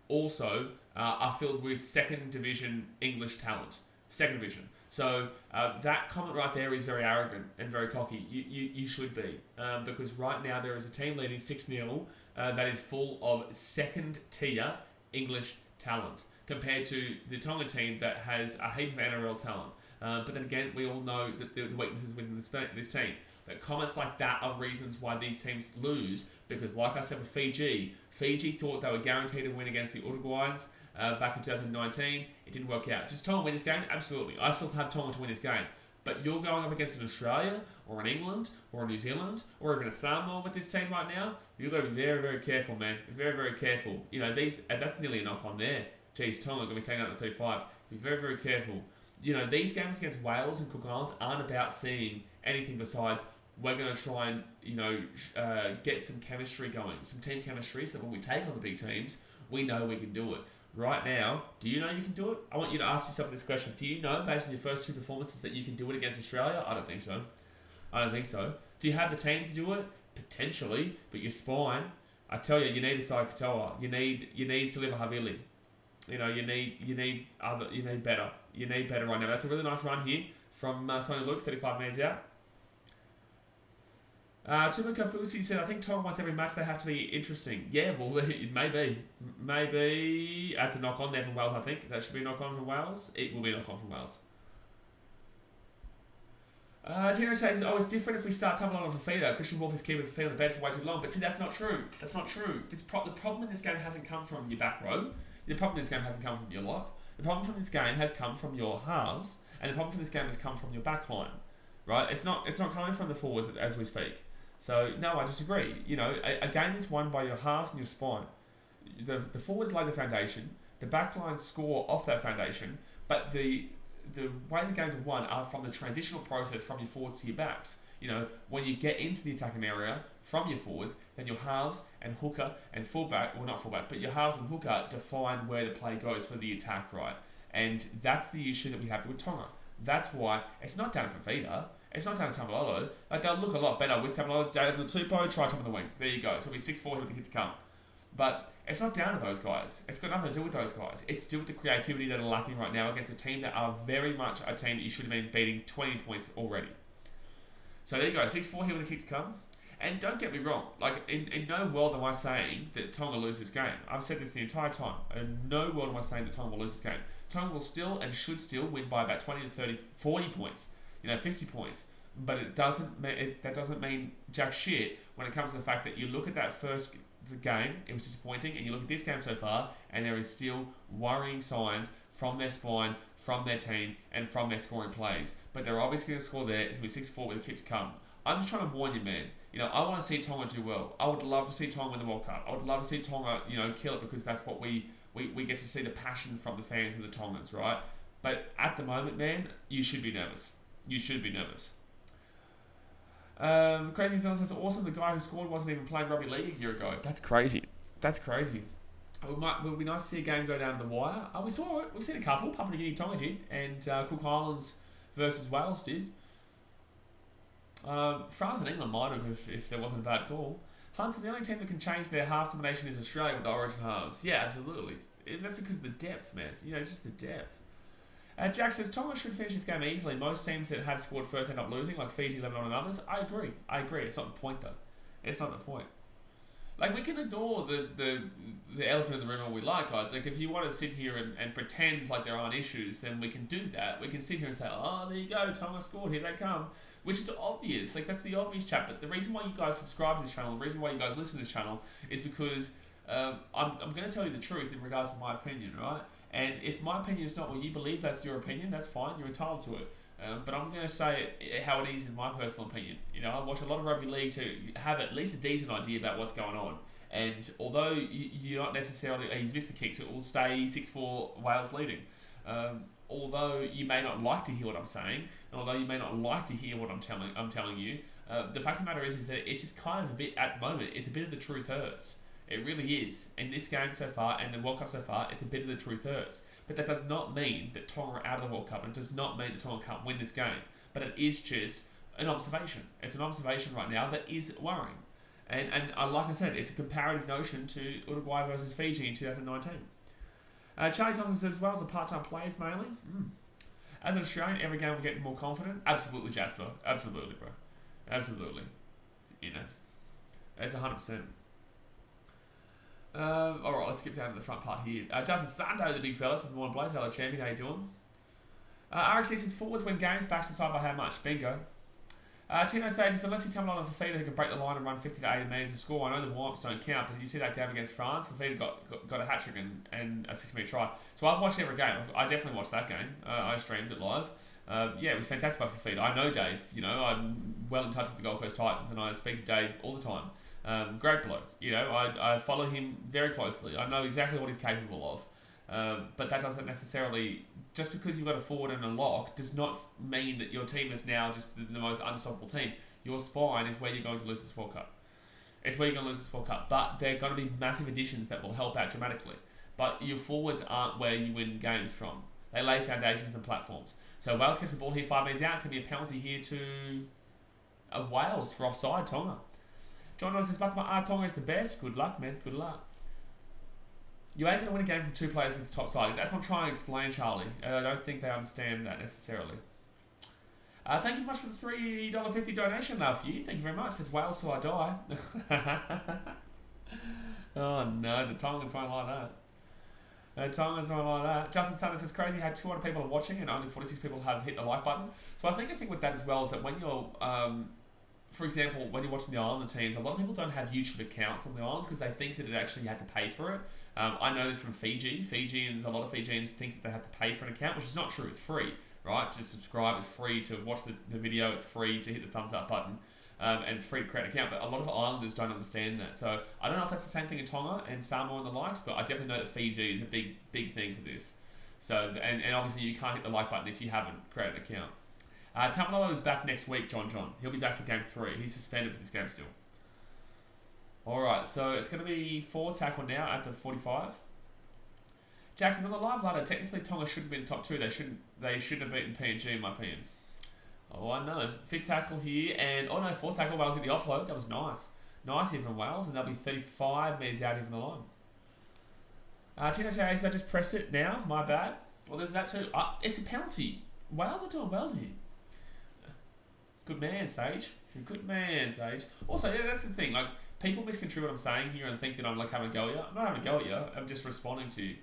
also are filled with second division English talent. Second division. So that comment right there is very arrogant and very cocky. You should be, because right now there is a team leading 6-0 that is full of second tier English talent, compared to the Tonga team that has a heap of NRL talent. But then again, we all know that the weaknesses within this team. But comments like that are reasons why these teams lose, because like I said with Fiji thought they were guaranteed to win against the Uruguayans back in 2019. It didn't work out. Does Tonga win this game? Absolutely. I still have Tonga to win this game. But you're going up against an Australia, or an England, or a New Zealand, or even a Samoa with this team right now. You've got to be very, very careful, man. Very, very careful. You know, that's nearly a knock on there. Geez, Tonga going to be taken out at 35. Be very, very careful. You know, these games against Wales and Cook Islands aren't about seeing anything besides we're going to try and, get some chemistry going, some team chemistry, so when we take on the big teams, we know we can do it. Right now, do you know you can do it? I want you to ask yourself this question. Do you know, based on your first 2 performances, that you can do it against Australia? I don't think so. Do you have the team to do it? Potentially, but your spine, I tell you need a Sai Katoa. You need Siliva Havili. You know, you need better. You need better right now. That's a really nice run here from Sonny Luke, 35 metres out. Timika Fusi said, I think Tonga wants every match they have to be interesting. Yeah, well, it may be. Maybe that's a knock-on there from Wales, I think. That should be a knock-on from Wales. It will be a knock-on from Wales. Tino says, it's different if we start Tamalolo for Fafita. Christian Wolf is keeping Fafita on the bench for way too long. But see, that's not true. That's not true. The problem in this game hasn't come from your back row. The problem in this game hasn't come from your lock. The problem from this game has come from your halves. And the problem from this game has come from your back line. Right? It's not coming from the forward as we speak. So, no, I disagree. You know, a game is won by your halves and your spine. The forwards lay the foundation. The back lines score off that foundation. But the way the games are won are from the transitional process from your forwards to your backs. You know, when you get into the attacking area from your forwards, then your halves and hooker and fullback, well, not fullback, but your halves and hooker define where the play goes for the attack, right? And that's the issue that we have with Tonga. That's why it's not down to Fafita. It's not down to Tamalolo. Like, they'll look a lot better with Tamalolo. David Tupo, try top of the wing. There you go. So it'll be 6-4 here with the hit to come. But it's not down to those guys. It's got nothing to do with those guys. It's to do with the creativity that are lacking right now against a team that are very much a team that you should have been beating 20 points already. So there you go. 6-4 here with the kick to come. And don't get me wrong. Like, in no world am I saying that Tonga lose this game. I've said this the entire time. In no world am I saying that Tonga will lose this game. Tonga will still and should still win by about 20 to 30, 40 points. 50 points. But that doesn't mean jack shit when it comes to the fact that you look at that first game, it was disappointing, and you look at this game so far, and there is still worrying signs from their spine, from their team, and from their scoring plays. But they're obviously going to score there. It's going to be 6-4 with a kick to come. I'm just trying to warn you, man. You know, I want to see Tonga do well. I would love to see Tonga win the World Cup. I would love to see Tonga, kill it, because that's what we get to see, the passion from the fans and the Tongans, right? But at the moment, man, you should be nervous. You should be nervous. Crazy Zealand says, awesome, the guy who scored wasn't even playing rugby league a year ago. That's crazy. It would be nice to see a game go down to the wire. We saw it. We've seen a couple. Papua New Guinea Tonga did, and Cook Islands versus Wales did. France and England might have if there wasn't a bad call. Hunts, the only team that can change their half combination is Australia with the origin halves. Yeah, absolutely. That's because of the depth, man. It's just the depth. Jack says, Tonga should finish this game easily. Most teams that have scored first end up losing, like Fiji, Lebanon and others. I agree. It's not the point, though. It's not the point. Like, we can ignore the elephant in the room all we like, guys. Like, if you want to sit here and pretend like there aren't issues, then we can do that. We can sit here and say, oh, there you go, Tonga scored, here they come. Which is obvious. Like, that's the obvious chat. But the reason why you guys subscribe to this channel, the reason why you guys listen to this channel, is because I'm going to tell you the truth in regards to my opinion, right? And if my opinion is not what you believe, that's your opinion, that's fine, you're entitled to it. But I'm going to say it how it is in my personal opinion. You know, I watch a lot of rugby league to have at least a decent idea about what's going on. And although you're not necessarily, he's missed the kicks, it will stay 6-4 Wales leading. Although you may not like to hear what I'm saying, and although you may not like to hear what I'm telling you, the fact of the matter is that it's just kind of a bit, at the moment, it's a bit of the truth hurts. It really is. In this game so far, and the World Cup so far, it's a bit of the truth hurts. But that does not mean that Tonga are out of the World Cup, and it does not mean that Tonga can't win this game. But it is just an observation. It's an observation right now that is worrying. And like I said, it's a comparative notion to Uruguay versus Fiji in 2019. Charlie Thompson says, Wales are part-time players mainly. As an Australian, every game we're getting more confident. Absolutely, Jasper. Absolutely, bro. Absolutely. You know, it's 100%. Alright, let's skip down to the front part here. Justin Sando, the big fella, says, Morning Blaze, hello champion, how you doing? RXC says, forwards win games, backs decide by how much. Bingo. Tino says, unless you tell me on Fafita who can break the line and run 50 to 80 metres to score, I know the warm-ups don't count, but did you see that game against France? Fafita got a hat-trick and a 6-metre try. So I've watched every game. I definitely watched that game. I streamed it live. Yeah, it was fantastic by Fafita. I know Dave. You know, I'm well in touch with the Gold Coast Titans, and I speak to Dave all the time. Great bloke. You know, I follow him very closely. I know exactly what he's capable of. But that doesn't necessarily, just because you've got a forward and a lock, does not mean that your team is now just the most unstoppable team. Your spine is where you're going to lose this World Cup. It's where you're going to lose this World Cup. But they're going to be massive additions that will help out dramatically. But your forwards aren't where you win games from. They lay foundations and platforms. So Wales catch the ball here 5 metres out. It's going to be a penalty here to Wales for offside, Tonga. John says, Mate Ma'a Tonga is the best. Good luck, man. Good luck. You ain't going to win a game from 2 players against the top side. That's what I'm trying to explain, Charlie. I don't think they understand that necessarily. Thank you very much for the $3.50 donation, love for you. Thank you very much. Says Wales till I die. Oh no, the Tongans won't like that. Justin Sanders says, crazy how 200 people are watching and only 46 people have hit the like button. So I think with that as well is that when you're, for example, when you're watching the Islander teams, a lot of people don't have YouTube accounts on the islands because they think that it actually you have to pay for it. I know this from Fiji. Fijians, a lot of Fijians think that they have to pay for an account, which is not true. It's free, right? To subscribe, it's free to watch the video, it's free to hit the thumbs up button, and it's free to create an account. But a lot of islanders don't understand that. So I don't know if that's the same thing in Tonga and Samoa and the likes, but I definitely know that Fiji is a big thing for this. So, and obviously you can't hit the like button if you haven't created an account. Tamalolo is back next week, John. He'll be back for game 3. He's suspended for this game still. Alright, so it's going to be 4 tackle now at the 45. Jackson's on the live ladder. Technically, Tonga shouldn't be in the top 2. They shouldn't have beaten PNG, in my opinion. Oh, I know. 5th tackle here, and 4th tackle. Wales get the offload. That was nice. Nice here from Wales, and they'll be 35 metres out here from the line. Tino says, I just pressed it now. My bad. Well, there's that too. It's a penalty. Wales are doing well here. Good man, Sage. Good man, Sage. Also, yeah, that's the thing. Like, people misconstrue what I'm saying here and think that I'm like having a go at you. I'm not having a go at you. I'm just responding to you.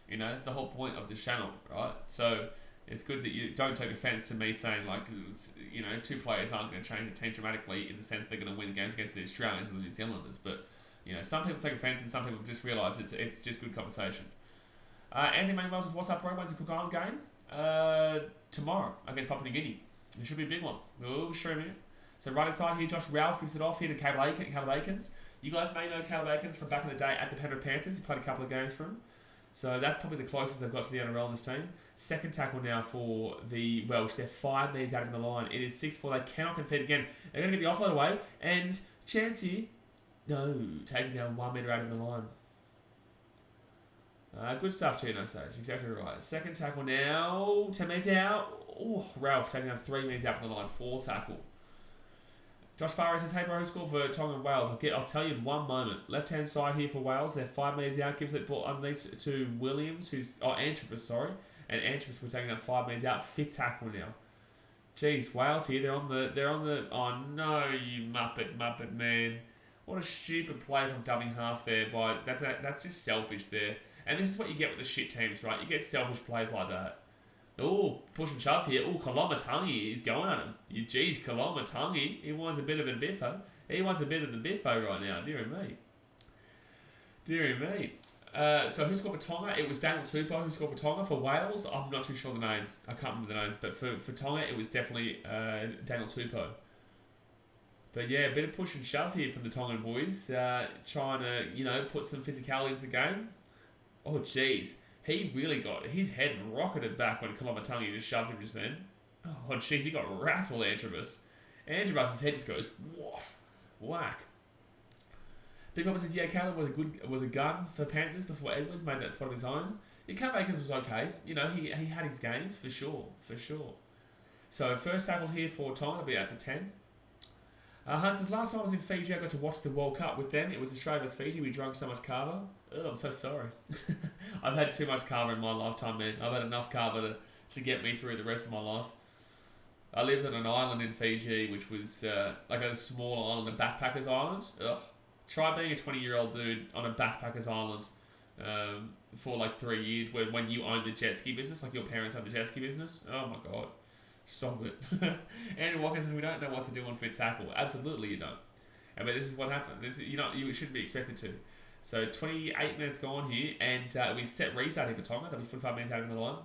You know, that's the whole point of the channel, right? So it's good that you don't take offense to me saying like, you know, 2 players aren't going to change the team dramatically in the sense they're going to win games against the Australians and the New Zealanders. But you know, some people take offense and some people just realise it's just good conversation. Anthony Manuel says, "What's up, bro? When's the Cook Island game? Tomorrow against Papua New Guinea. It should be a big one. We'll stream it." So right inside here, Josh Ralph gives it off here to Caleb Aikens. You guys may know Caleb Aikens from back in the day at the Penrith Panthers. He played a couple of games for him. So that's probably the closest they've got to the NRL in this team. 2nd tackle now for the Welsh. They're 5 metres out of the line. It is 6-4. They cannot concede again. They're going to get the offload away. And chance here. No. Taking down 1 metre out of the line. Good stuff, Tino Sage. Exactly right. 2nd tackle now. 10 metres out. Oh, Ralph taking down 3 metres out from the line. 4 tackle. Josh Farah says, "Hey bro, who scored for Tonga and Wales? I'll tell you in one moment." Left hand side here for Wales. They're 5 metres out. Gives it ball underneath to Williams, Antrobus, sorry. And Antrobus will taking that 5 metres out. 5th tackle now. Jeez, Wales here. They're on the. Oh no, you Muppet man. What a stupid play from dubbing half there. That's just selfish there. And this is what you get with the shit teams, right? You get selfish plays like that. Oh, push and shove here. Oh, Mate Ma'a Tonga is going at him. Geez, Mate Ma'a Tonga, he wants a bit of a biffo. He wants a bit of the biffo right now. Dear me. Dear me. So who scored for Tonga? It was Daniel Tupou who scored for Tonga. For Wales, I'm not too sure the name. I can't remember the name. But for Tonga, it was definitely Daniel Tupou. But yeah, a bit of push and shove here from the Tongan boys. Trying to, put some physicality into the game. Oh, jeez. He really got his head rocketed back when Mate Ma'a Tonga just shoved him just then. Oh, jeez, he got rattled, Antrobus. Antrobus' head just goes, woof, whack. Big Papa says, yeah, Caleb was a gun for Panthers before Edwards made that spot of his own. Yeah, Caleb Akers was okay. He had his games, for sure. So, first tackle here for Tonga, will be at the 10. Hunt says, last time I was in Fiji, I got to watch the World Cup with them. It was Australia vs Fiji. We drank so much kava. Oh, I'm so sorry. I've had too much kava in my lifetime, man. I've had enough kava to get me through the rest of my life. I lived on an island in Fiji, which was like a small island, a backpackers island. Ugh. Try being a 20-year-old dude on a backpackers island for like 3 years when you own the jet ski business, like your parents own the jet ski business. Oh my God. Stop it. Andrew Walker says, we don't know what to do on fit tackle. Absolutely you don't. But this is what happened. You shouldn't be expected to. So 28 minutes gone here, and we set restart here for Tonga. That'll be 45 minutes out of the line.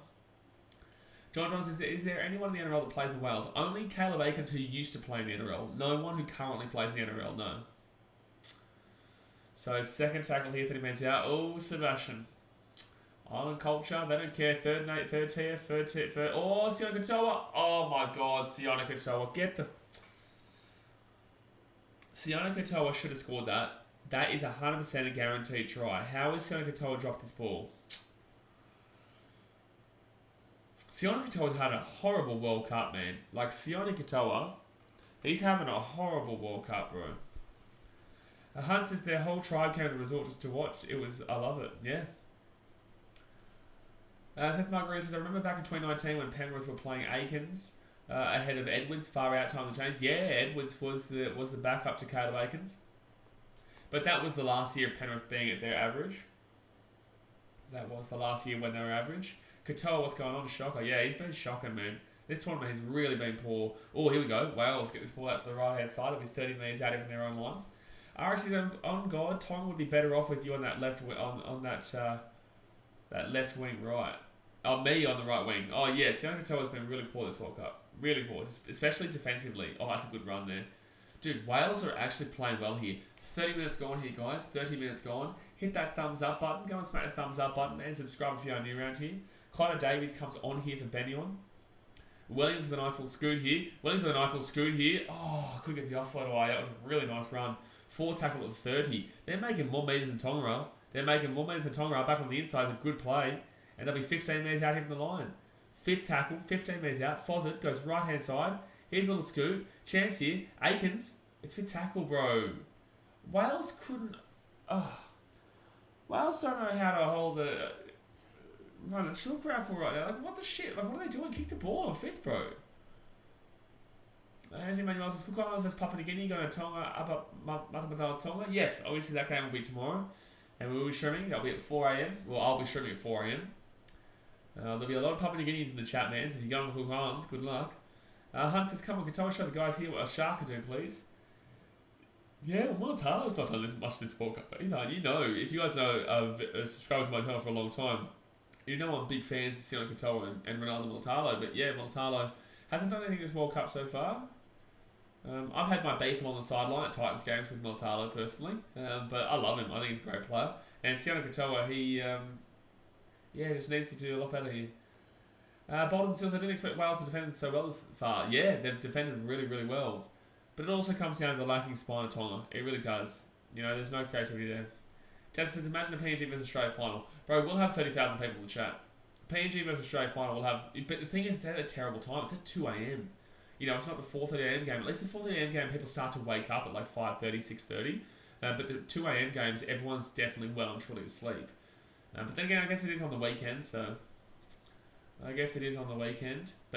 John John says, is there anyone in the NRL that plays the Wales? Only Caleb Akins, who used to play in the NRL. No one who currently plays in the NRL, no. So second tackle here, 30 minutes out. Oh, Sebastian. Island culture, they don't care. Third tier. Oh, Sione Katoa. Oh my God, Sione Katoa. Sione Katoa should have scored that. That is 100% a guaranteed try. How has Sione Katoa dropped this ball? Sione Katoa's had a horrible World Cup, man. Like, Sione Katoa, he's having a horrible World Cup, bro. Hunt says their whole tribe came to resort just to watch. I love it, yeah. Seth Marguerite says, I remember back in 2019 when Penrith were playing Akins ahead of Edwards, far out time to change. Yeah, Edwards was the backup to Caleb Akins. But that was the last year of Penrith being at their average. That was the last year when they were average. Katoa, what's going on? Shocker. Yeah, he's been shocking, man. This tournament has really been poor. Oh, here we go. Wales get this ball out to the right-hand side. It'll be 30 metres out of their own line. Actually, on God, Tonga would be better off with you on that left on that left wing right. Oh, me on the right wing. Oh, yeah. Sione Katoa has been really poor this World Cup. Really poor, especially defensively. Oh, that's a good run there. Dude, Wales are actually playing well here. 30 minutes gone here, guys. 30 minutes gone. Hit that thumbs up button. Go and smack the thumbs up button and subscribe if you're new around here. Connor Davies comes on here for Benyon. Williams with a nice little scoot here. Oh, I couldn't get the offload away. That was a really nice run. 4 tackle of 30. They're making more metres than Tonga. Back on the inside is a good play. And they'll be 15 metres out here from the line. Fit tackle, 15 metres out. Fozzard goes right-hand side. Here's a little scoot. Chance here. Akins. It's fit tackle, bro. Wales couldn't... Wales don't know how to hold a... Run a chook raffle right now. Like, what the shit? Like, what are they doing? Kick the ball on 5th, bro. Anthony Manuel says, Cook Islands vs Papua New Guinea going to Tonga, up Mate Ma'a Tonga. Yes, obviously that game will be tomorrow. And we will be streaming. I'll be at 4 a.m. Well, I'll be streaming at 4 a.m. There'll be a lot of Papua New Guineans in the chat, man. So if you're going to Cook Islands, good luck. Hunt says, come on, Katoa, show the guys here what a shark can do, please. Yeah, well, Mulitalo's not done this much this World Cup either. You know, if you guys know, subscribed to my channel for a long time, you know I'm big fans of Sione Katoa and Ronaldo Mulitalo. But yeah, Mulitalo hasn't done anything this World Cup so far. I've had my beef along the sideline at Titans games with Mulitalo personally, but I love him. I think he's a great player. And Sione Katoa, he just needs to do a lot better here. Bolton says, I didn't expect Wales to defend so well this far. Yeah, they've defended really, really well. But it also comes down to the lacking spine of Tonga. It really does. You know, there's no creativity there. Tess says, imagine a PNG versus Australia final. Bro, we'll have 30,000 people in the chat. PNG versus Australia final will have... But the thing is, it's at a terrible time. It's at 2 a.m. You know, it's not the 4:30 a.m. game. At least the 4:30 a.m. game, people start to wake up at like 5:30, 6:30. But the 2 a.m. games, everyone's definitely well and truly asleep. But then again, I guess it is on the weekend, so... But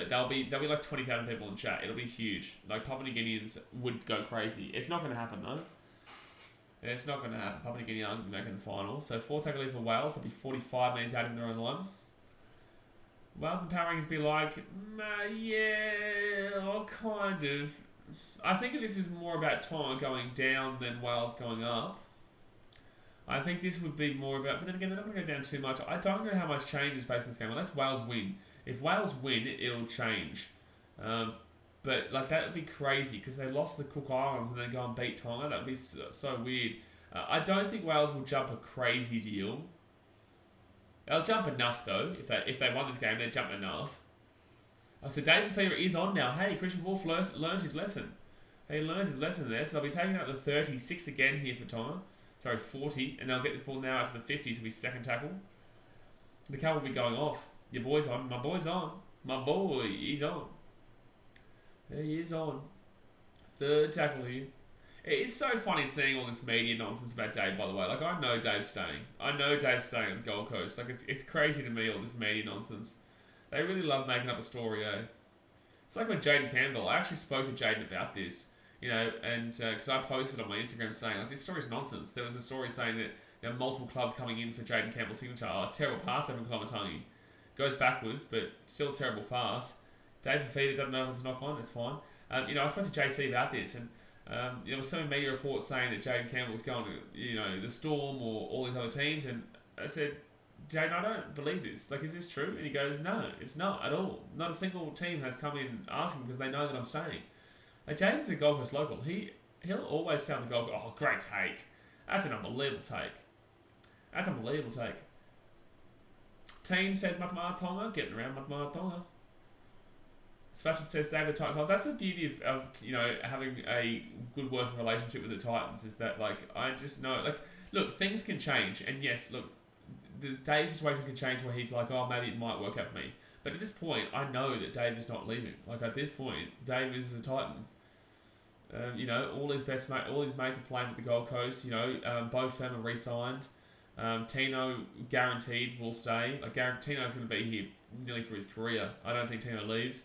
there'll be like 20,000 people in chat. It'll be huge. Like, Papua New Guineans would go crazy. It's not going to happen, though. It's not going to happen. Papua New Guinea aren't making the final. So 4 tackle lead for Wales. They'll be 45 metres out in their own line. Wales and the power rankings be like, kind of. I think this is more about Tonga going down than Wales going up. I think this would be more about, but then again, they're not going to go down too much. I don't know how much changes based on this game. Unless Wales win. If Wales win, it'll change. But like that would be crazy because they lost the Cook Islands and then go and beat Tonga. That would be so weird. I don't think Wales will jump a crazy deal. They'll jump enough though. If they won this game, they'd jump enough. So David Feeder is on now. Hey, Christian Wolf learned his lesson. He learned his lesson there. So they'll be taking out the 36 again here for Tonga. Sorry, 40. And they'll get this ball now out to the 50. So it'll be second tackle. The cover will be going off. Your boy's on. My boy's on. My boy, he's on. He is on. Third tackle here. It is so funny seeing all this media nonsense about Dave, by the way. Like, I know Dave's staying. I know Dave's staying at the Gold Coast. Like, it's crazy to me, all this media nonsense. They really love making up a story, eh? It's like when Jaden Campbell... I actually spoke to Jaden about this, you know, and because I posted on my Instagram saying, like, this story's nonsense. There was a story saying that there are multiple clubs coming in for Jaden Campbell's signature. Oh, terrible pass there from Kolomatangi. Goes backwards, but still terrible pass. Dave Fafita doesn't know if it's a knock on. It's fine. You know, I spoke to JC about this, and there were so many media reports saying that Jaden Campbell was going to, you know, the Storm or all these other teams, and I said, Jaden, I don't believe this. Like, is this true? And he goes, no, it's not at all. Not a single team has come in asking because they know that I'm staying. Like, Jaden's a Gold Coast local. He'll always sound the Gold Coast. Oh, great take. That's an unbelievable take. That's an unbelievable take. Teen says Mate Ma'a Tonga, getting around Mate Ma'a Tonga. Sebastian says David Titans. Oh, that's the beauty of you know having a good working relationship with the Titans is that like I just know like look things can change and yes look the Dave situation can change where he's like oh maybe it might work out for me but at this point I know that Dave is not leaving like at this point Dave is a Titan. You know all his mates are playing with the Gold Coast. You know both of them are re-signed. Tino guaranteed will stay. Like Tino's going to be here nearly for his career. I don't think Tino leaves.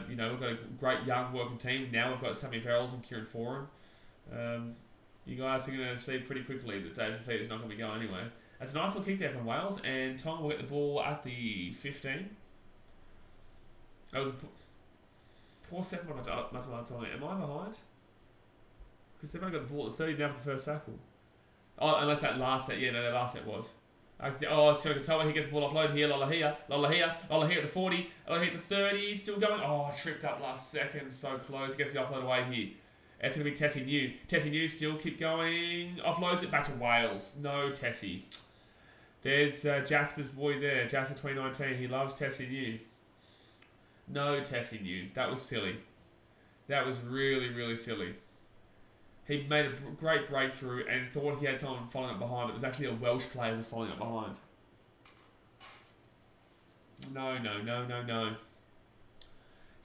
You know, we've got a great young working team. Now we've got Sammy Verrills and Kieran Foran. You guys are going to see pretty quickly that Dave Fafita is not going to be going anywhere. That's a nice little kick there from Wales, and Tonga will get the ball at the 15. That was a poor set from Mate Ma'a Tonga. Am I behind? Because they've only got the ball at the 30 now for the first tackle. Oh, unless that last set. Yeah, no, that last set was. So Katoa, he gets the ball offload here, Lola here at the 40, Lola here at the 30, still going. Oh, tripped up last second, so close, gets the offload away here. It's going to be Tessie New. Tessie New still keep going, offloads it back to Wales. No Tessie. There's Jasper's boy there, Jasper 2019, he loves Tessie New. No Tessie New, that was silly. That was really, really silly. He made a great breakthrough and thought he had someone following up behind. It was actually a Welsh player who was following up behind. No.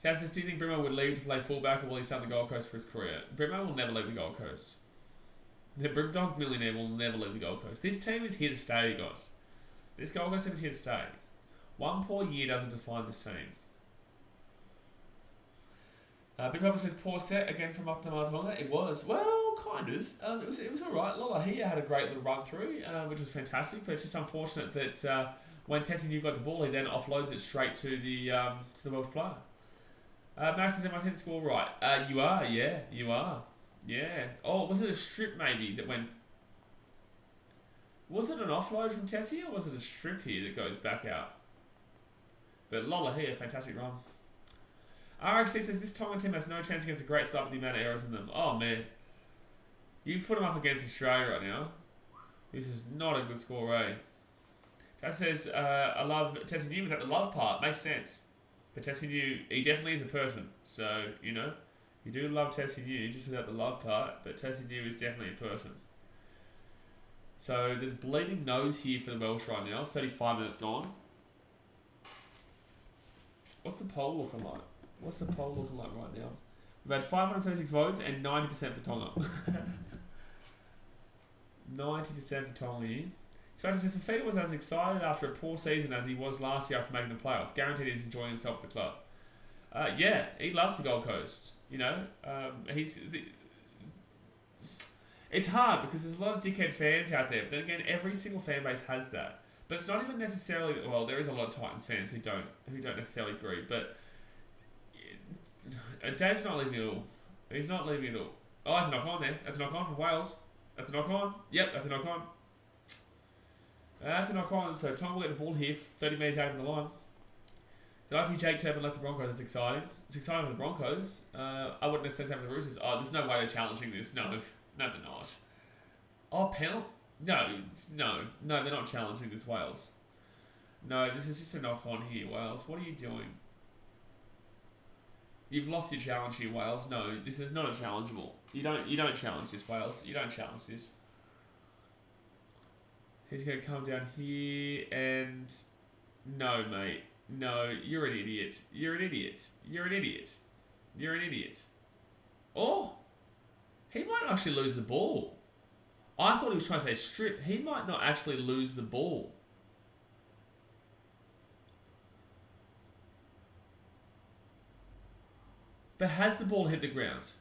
Chad says, do you think Brimo would leave to play fullback or will he stay on the Gold Coast for his career? Brimo will never leave the Gold Coast. The Brimdog millionaire will never leave the Gold Coast. This team is here to stay, guys. This Gold Coast team is here to stay. One poor year doesn't define this team. Big Papa says poor set again from Mate Ma'a Tonga. It was kind of. It was all right. Lola here had a great little run through, which was fantastic. But it's just unfortunate that when Tessie New got the ball, he then offloads it straight to the Welsh player. Max says, "Am I saying the score right?" You are. Yeah, you are. Yeah. Oh, was it a strip maybe that went? Was it an offload from Tessie or was it a strip here that goes back out? But Lola here, fantastic run. RXC says this Tongan team has no chance against a great side with the amount of errors in them. Oh man, you put them up against Australia right now. This is not a good score, eh? That says I love Tessie New without the love part. Makes sense. But Tessie New, he definitely is a person. So you know, you do love Tessie New just without the love part. But Tessie New is definitely a person. So there's bleeding nose here for the Welsh right now. 35 minutes gone. What's the poll looking like? What's the poll looking like right now? We've had 576 votes and 90% for Tonga. 90% for Tonga here. Sebastian says, Fafita was as excited after a poor season as he was last year after making the playoffs. Guaranteed he's enjoying himself at the club. Yeah, he loves the Gold Coast. You know, It's hard because there's a lot of dickhead fans out there. But then again, every single fan base has that. But it's not even necessarily. Well, there is a lot of Titans fans who don't necessarily agree. But Dave's not leaving at all. He's not leaving at all. Oh, that's a knock on there. That's a knock on from Wales. That's a knock on. Yep, that's a knock on. That's a knock on. So Tonga will get the ball here, 30 metres out of the line. So I see Jake Turpin left the Broncos. That's exciting. It's exciting for the Broncos. I wouldn't necessarily have the Roosters. Oh, there's no way they're challenging this. No, they're not. Oh, penalty? No, they're not challenging this, Wales. No, this is just a knock on here, Wales. What are you doing? You've lost your challenge here, Wales. No, this is not a challengeable. You don't challenge this, Wales. You don't challenge this. He's going to come down here and... No, mate. No, you're an idiot. You're an idiot. You're an idiot. You're an idiot. Oh! He might actually lose the ball. I thought he was trying to say strip. He might not actually lose the ball. But has the ball hit the ground?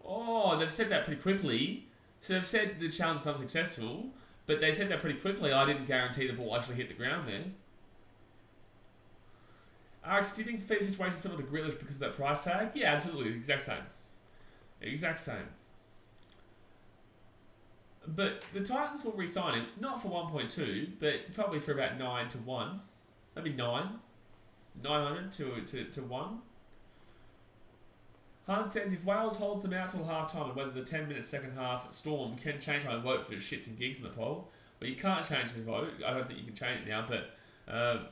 Oh, they've said that pretty quickly. So they've said the challenge is unsuccessful, but they said that pretty quickly. I didn't guarantee the ball actually hit the ground there. Alex, do you think the situation is similar to Grealish because of that price tag? Yeah, absolutely. Exact same. Exact same. But the Titans will re-sign him, not for 1.2, but probably for about 9 to 1. Maybe 900 to 1. Hunt says, if Wales holds them out till half-time and whether the 10-minute second half storm can change my vote for shits and gigs in the poll, but you can't change the vote. I don't think you can change it now, but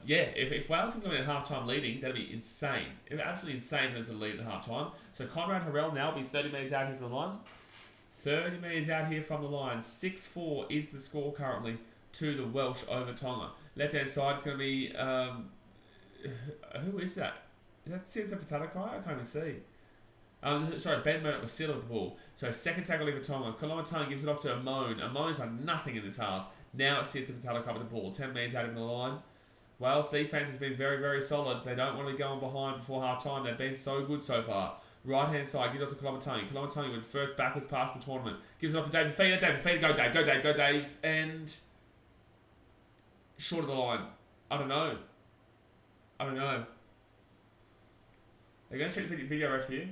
yeah, if Wales can go in at half-time leading, that'd be insane. It'd be absolutely insane for them to lead at half-time. So Conrad Harrell now will be 30 metres out here from the line. 30 metres out here from the line. 6-4 is the score currently to the Welsh over Tonga. Left-hand side is going to be... who is that? Is that Cesar Fatalakai? I can't even see. Sorry, Ben Murdoch was still with the ball. So second tackle for Tonga. Kolomatang gives it off to Amon. Amon's done nothing in this half. Now it's Cesar Fatalakai with the ball. 10 metres out of the line. Wales' defence has been very, very solid. They don't want to be going behind before half-time. They've been so good so far. Right-hand side, gives it off to Kolomatang. Kolomatang with first backwards pass of the tournament. Gives it off to Dave Fafita. Dave Fafita, go Dave, go Dave, go Dave. And short of the line. I don't know. They're going to check the video ref here.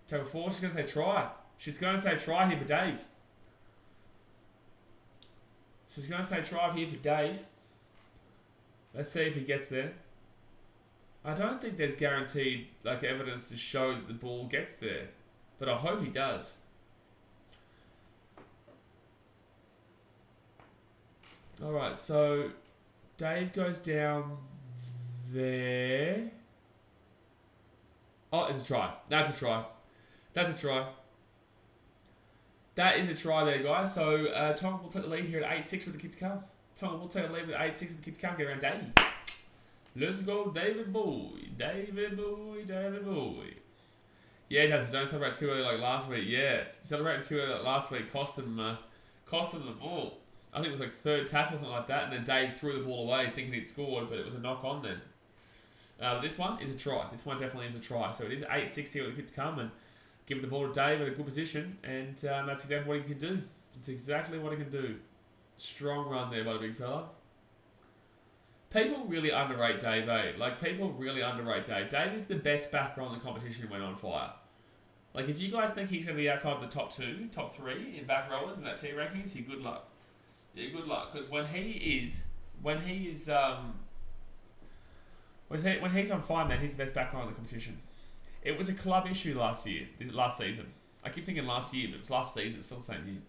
Tackle 4, she's going to say try. She's going to say try here for Dave. She's going to say try here for Dave. Let's see if he gets there. I don't think there's guaranteed evidence to show that the ball gets there. But I hope he does. Alright, so Dave goes down there. Oh, it's a try. That's a try. That's a try. That is a try there, guys. So Tonga will take the lead here at 8-6 with the kick to come. Tonga will take the lead with 8-6 with the kick to come. Get around Davey. Let's go, David Boy. David Boy, David Boy. Yeah, Jasper, don't celebrate too early like last week. Yeah, celebrating too early like last week cost him the ball. I think it was like third tackle or something like that, and then Dave threw the ball away thinking he'd scored, but it was a knock on then. But this one is a try. This one definitely is a try. So it is 8-6 here with the kick to come, and give the ball to Dave in a good position, and that's exactly what he can do. It's exactly what he can do. Strong run there by the big fella. People really underrate Dave, eh? People really underrate Dave. Dave is the best backer on the competition when on fire. If you guys think he's going to be outside the top 2, top 3 in back rowers in that team rankings, good luck. Yeah, good luck. Because when he's on fire, man, he's the best backer on the competition. It was a club issue last season. I keep thinking last year, but it's last season. It's still the same year.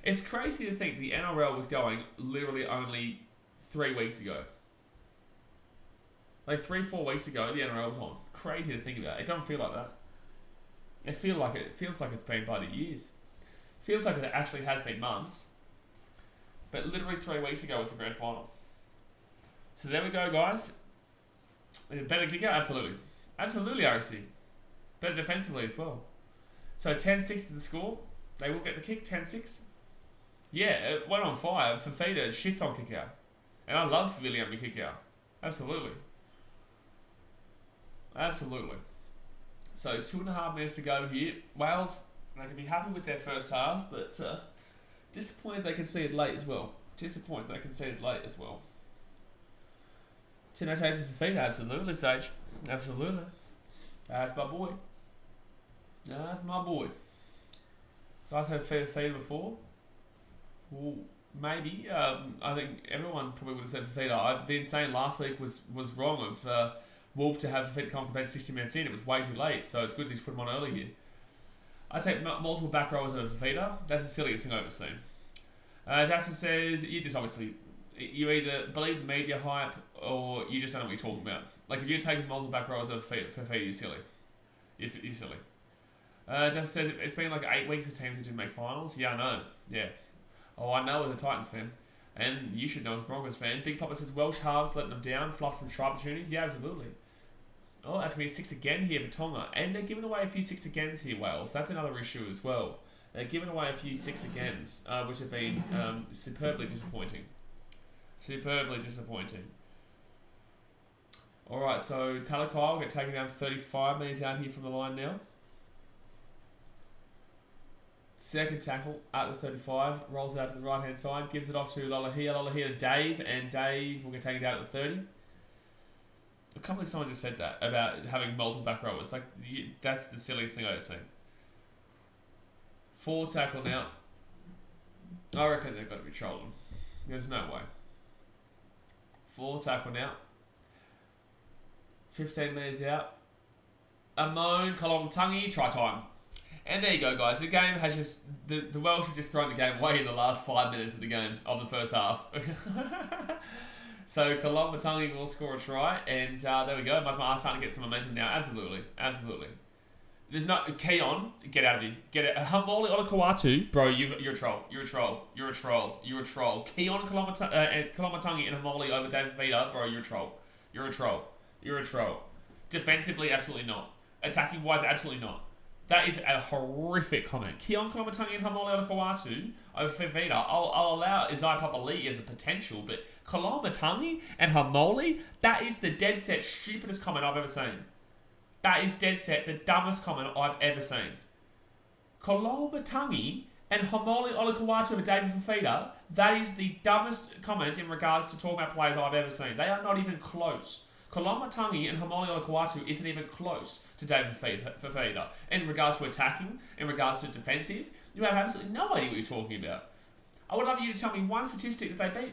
It's crazy to think the NRL was going literally only 3 weeks ago. 3-4 weeks ago, the NRL was on. Crazy to think about. It doesn't feel like that. It feels like it's been bloody years. It feels like it actually has been months. But literally 3 weeks ago was the grand final. So there we go, guys. Better kicker? Absolutely. Absolutely, RC. Better defensively as well. So 10-6 is the score. They will get the kick, 10-6. Yeah, it went on fire. Fafita shits on kick out. And I love William to kick out. Absolutely. Absolutely. So 2.5 minutes to go here. Wales, they can be happy with their first half, but disappointed they conceded late as well. 10 notations for feet, absolutely, Sage. Absolutely. That's my boy. So I had Fafita before. Well, maybe. I think everyone probably would have said Fafita. I've been saying last week was wrong of Wolf to have Fafita come off the bench 60 minutes in. It was way too late, so it's good to just put him on early here. I take multiple back rowers over Fafita. That's the silliest thing I've ever seen. Jackson says, you just obviously, you either believe the media hype or you just don't know what you're talking about. Like, if you're taking multiple back rowers over Fafita, you're silly. You're silly. Jackson says, it's been like 8 weeks for teams that didn't make finals. Yeah, I know. Yeah. Oh, I know as a Titans fan. And you should know as a Broncos fan. Big Papa says, Welsh halves letting them down, fluff some try opportunities. Yeah, absolutely. Oh, that's going to be a 6 again here for Tonga. And they're giving away a few 6 agains here, Wales. That's another issue as well. They're giving away a few 6 agains, which have been superbly disappointing. Alright, so Talakai will get taken down 35 metres out here from the line now. Second tackle at the 35, rolls out to the right hand side, gives it off to Lolohea to Dave, and Dave will get taken down at the 30. I can't believe someone just said that about having multiple back rowers. Like, that's the silliest thing I've ever seen. 4 tackle now. I reckon they've got to be trolling. There's no way. 4 tackle now. 15 metres out. Amon Kalongtangi, try time. And there you go, guys. The game has just... The Welsh have just thrown the game away in the last 5 minutes of the game, of the first half. So Kalongtangi will score a try, and there we go. Mate Ma'a starting to get some momentum now. Absolutely. There's not... Keon, get out of here. Get it. Hamoli Olakawatu, bro, you're a troll. You're a troll. Keon Kalongtangi and Hamoli over David Fafita, bro, you're a troll. Defensively, absolutely not. Attacking wise, absolutely not. That is a horrific comment. Keon Kalongtangi and Hamoli Olakawatu over Fafita. I'll allow Isaiah Papali'i as a potential, but Kalongtangi and Hamoli, that is the dead set stupidest comment I've ever seen. That is dead set the dumbest comment I've ever seen. Kalongtangi and Hamoli Olakawatu over David Fafita, that is the dumbest comment in regards to talking about players I've ever seen. They are not even close. Kalongtangi and Hamoli Olakawatu isn't even close to David Fafita. In regards to attacking, in regards to defensive, you have absolutely no idea what you're talking about. I would love you to tell me one statistic that they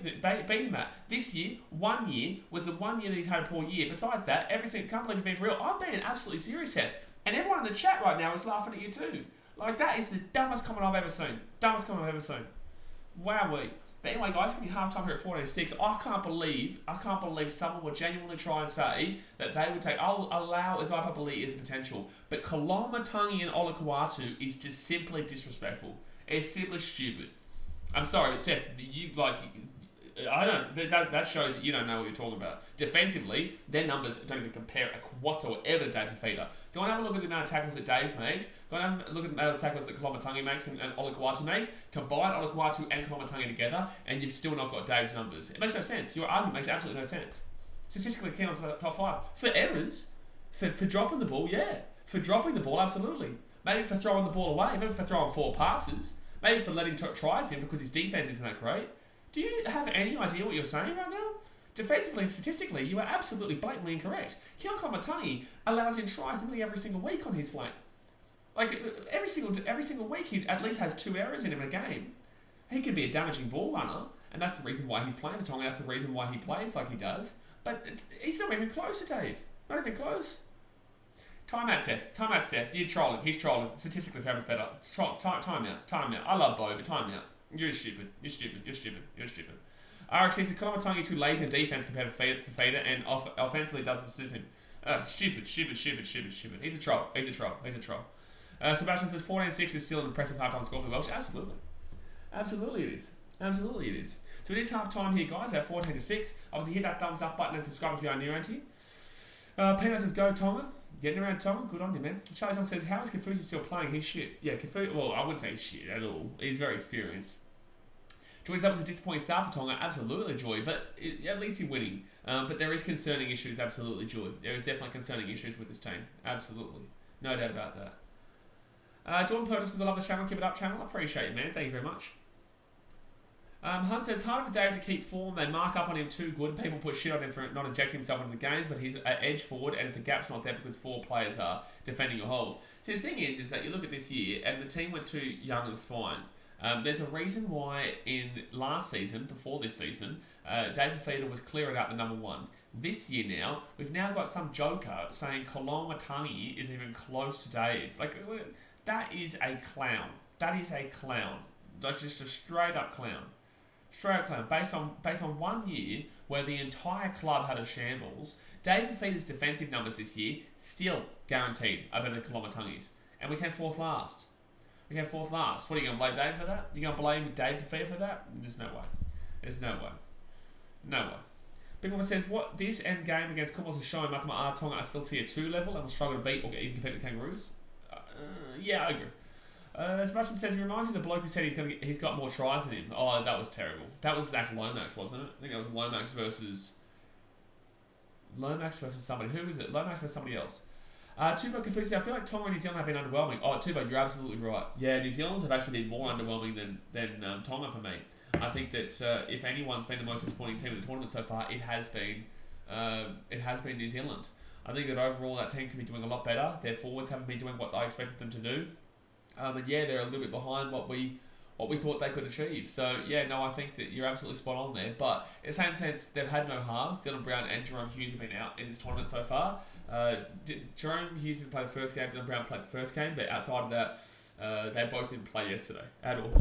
beat him at. This year, 1 year, was the 1 year that he's had a poor year. Besides that, can't believe you're being for real. I'm being absolutely serious here. And everyone in the chat right now is laughing at you too. Like, that is the dumbest comment I've ever seen. Wowee. But anyway, guys, it's going to be half-time here at 14-6. I can't believe someone would genuinely try and say that they would take... I'll allow Isaiah Papali'i as a potential. But Kalongtangi and Olakawatu is just simply disrespectful. It's simply stupid. I'm sorry, Seth, that shows that you don't know what you're talking about. Defensively, their numbers don't even compare whatsoever to Dave Fafita. Go and have a look at the amount of tackles that Dave makes. Go and have a look at the amount of tackles that Kalongtangi makes and Olakawatu makes. Combine Olakawatu and Kalongtangi together, and you've still not got Dave's numbers. It makes no sense. Your argument makes absolutely no sense. Statistically, Keon's top 5. For errors, for dropping the ball, yeah. For dropping the ball, absolutely. Maybe for throwing the ball away. Maybe for throwing 4 passes. Maybe for letting tries in because his defense isn't that great. Do you have any idea what you're saying right now? Defensively and statistically, you are absolutely blatantly incorrect. Keon Kalongtangi allows in tries nearly every single week on his flank. Like, every single week he at least has 2 errors in him a game. He could be a damaging ball runner, and that's the reason why he's playing for Tonga. That's the reason why he plays like he does. But he's not even close to Dave. Not even close. Time out, Seth. You're trolling. He's trolling. Statistically, Favorite's better. Time out. I love Bo, but time out. You're stupid. RXC said Kalongtangi too lazy in defense compared to Fafita, and offensively doesn't suit him. Stupid. He's a troll. Sebastian says 14-6 is still an impressive half-time score for the Welsh. Absolutely it is. So it is half-time here, guys, at 14-6. Obviously, hit that thumbs up button and subscribe if you are new around here. Peanut says, go Tonga. Getting around Tonga, good on you, man. Charlie Tom says, how is Kafusi still playing? He's shit. Yeah, Kafusi, well, I wouldn't say he's shit at all. He's very experienced. Joy, that was a disappointing start for Tonga. Absolutely, Joy. But at least you're winning. But there is concerning issues, absolutely, Joy. There is definitely concerning issues with this team. Absolutely. No doubt about that. Jordan Purchase says, I love the channel. Keep it up, channel. I appreciate it, man. Thank you very much. Hunt says, harder for Dave to keep form. They mark up on him too good. People put shit on him for not injecting himself into the games, but he's an edge forward, and if the gap's not there because 4 players are defending your holes. So the thing is that you look at this year, and the team went too young and spine. There's a reason why in last season, before this season, Dave Fafita was clearing out the number 1. This year now, we've now got some joker saying Koloamatangi is even close to Dave. Like, that is a clown. That is a clown. That's just a straight up clown. Straight up clown. Based on 1 year where the entire club had a shambles, Dave Fafita's defensive numbers this year still guaranteed are better than Koloamatangi's. And we came 4th last. What are you going to blame Dave for that? You're going to blame Dave Fafita for that? There's no way. No way. Big Mama says, what this end game against Commonwealth is showing Mate Ma'a Tonga are still tier 2 level and will struggle to beat or even compete with Kangaroos. Yeah, I agree. Sebastian says, he reminds me of the bloke who said he's got more tries than him. Oh, that was terrible. That was Zach Lomax, wasn't it? I think that was Lomax versus somebody. Who is it? Lomax versus somebody else. Tubo Kafusi, I feel like Tonga and New Zealand have been underwhelming. Oh, Tubo, you're absolutely right. Yeah, New Zealand have actually been more underwhelming than Tonga for me. I think that if anyone's been the most disappointing team in the tournament so far, it has been New Zealand. I think that overall that team can be doing a lot better. Their forwards haven't been doing what I expected them to do. And yeah, they're a little bit behind what we thought they could achieve. So yeah, no, I think that you're absolutely spot on there. But in the same sense, they've had no halves. Dylan Brown and Jerome Hughes have been out in this tournament so far. Jerome Hughes didn't play the first game. Dylan Brown played the first game, but outside of that, they both didn't play yesterday at all.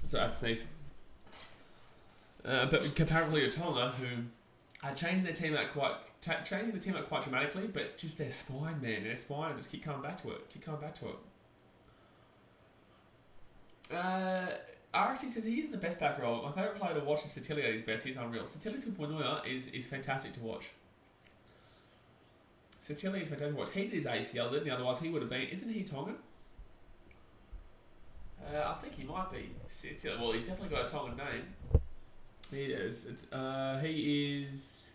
So that's sneeze. But comparatively to Tonga, who are changing the team out quite dramatically, but just their spine, man, just keep coming back to it. RC says he isn't the best back row. My favourite player to watch is Satilli at his best. He's unreal. Satilli Tupunuia is fantastic to watch. He did his ACL, didn't he? Otherwise he would have been. Isn't he Tongan? I think he might be. Well, he's definitely got a Tongan name. He is. He is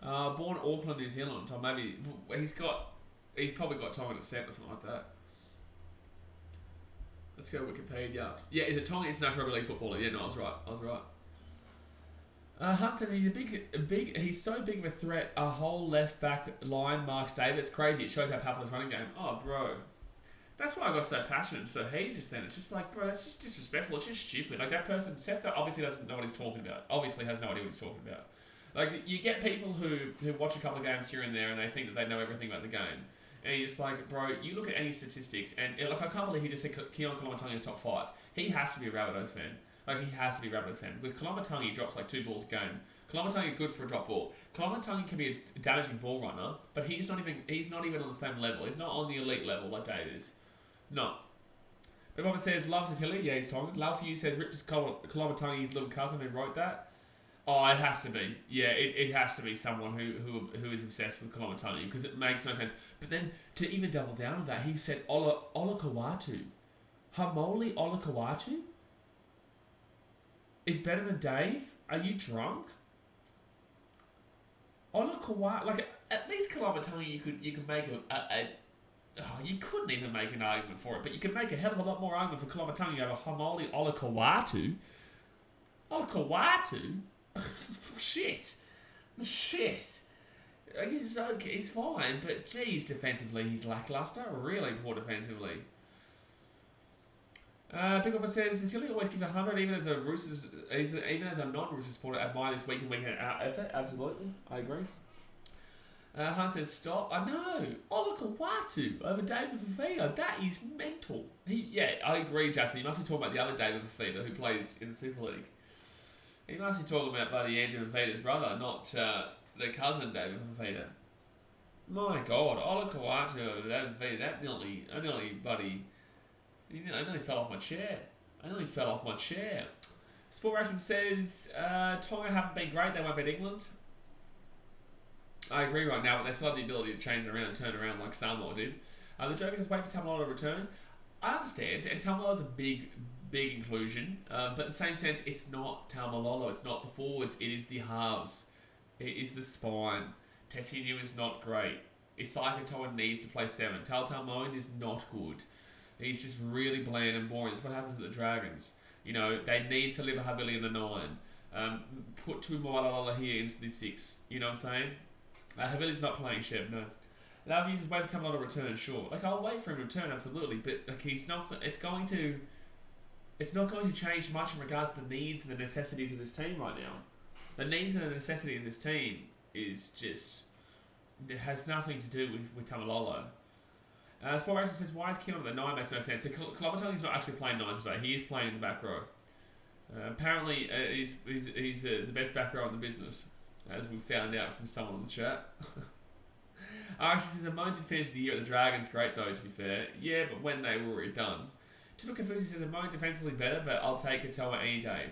born Auckland, New Zealand. Or maybe he's probably got Tongan descent or something like that. Let's go Wikipedia. Yeah, he's a Tongan international rugby league footballer. Yeah, no, I was right. Hunt says he's so big of a threat. A whole left back line marks David. It's crazy. It shows how powerful his running game. Oh, bro. That's why I got so passionate. So he just then, it's just like, bro, that's just disrespectful. It's just stupid. Like that person, Seth, obviously doesn't know what he's talking about. Obviously has no idea what he's talking about. Like you get people who watch a couple of games here and there and they think that they know everything about the game. And you're just like, bro, you look at any statistics and like I can't believe he just said Keon Koloamatangi is top 5. He has to be a Rabbitohs fan. Like he has to be a Rabbitohs fan because Koloamatangi drops like 2 balls a game. Koloamatangi is good for a drop ball. Koloamatangi can be a damaging ball runner, but he's not even on the same level. He's not on the elite level like Dave is. No. But Bobby says, love Satilli. Yeah, he's Tongan. Love for you says, Richard Koloamatangi's little cousin who wrote that. Oh, it has to be. Yeah, it has to be someone who is obsessed with Koloamatangi because it makes no sense. But then to even double down on that, he said Olakau'atu. Haumole Olakau'atu is better than Dave? Are you drunk? Olakau'atu, like at least Koloamatangi you could make you couldn't even make an argument for it, but you could make a hell of a lot more argument for Koloamatangi over Haumole Olakau'atu. Olakau'atu? Shit. Like, he's fine, but geez, defensively he's lackluster. Really poor defensively. Big Upper says Satilli always gives 100, even as a non-Roosters supporter. Admire this week in week out effort. Absolutely, I agree. Hunt says stop. I know Olakau'atu over David Fafita. That is mental. I agree, Justin. You must be talking about the other David Fafita who plays in the Super League. He must be talking about bloody Andrew Fafita's brother, not the cousin David Fafita. My God, Olakau'atu over David Fafita. I nearly fell off my chair. Sport Racing says Tonga haven't been great. They won't beat England. I agree right now, but they still have the ability to change it around and turn it around like Samoa did. The Jokers just wait for Taumalolo to return. I understand, and Taumalolo's a big inclusion, but in the same sense, it's not Taumalolo, it's not the forwards, it is the halves, it is the spine. Tessinu is not great. Isai Katoa needs to play 7. Telltale Moen is not good. He's just really bland and boring. That's what happens at the Dragons. You know, they need to leave a Havili in the 9. Put Tuimalala here into the 6. You know what I'm saying? Havili's not playing Chev, no. Now he's just wait for Tamalolo to return, sure. Like, I'll wait for him to return, absolutely. But like, he's not. It's not going to change much in regards to the needs and the necessities of this team right now. The needs and the necessity of this team is just, it has nothing to do with Tamalolo. Sport Reaction says, why is Keon at the 9? Makes no sense. So Kolomatangi's not actually playing 9 today. He is playing in the back row. Apparently, he's the best back row in the business, as we found out from someone on the chat. Actually says, Amon did finish the year at the Dragons. Great though, to be fair. Yeah, but when they were already done. Timo Kafusi says, Amon defensively better, but I'll take Katoa any day.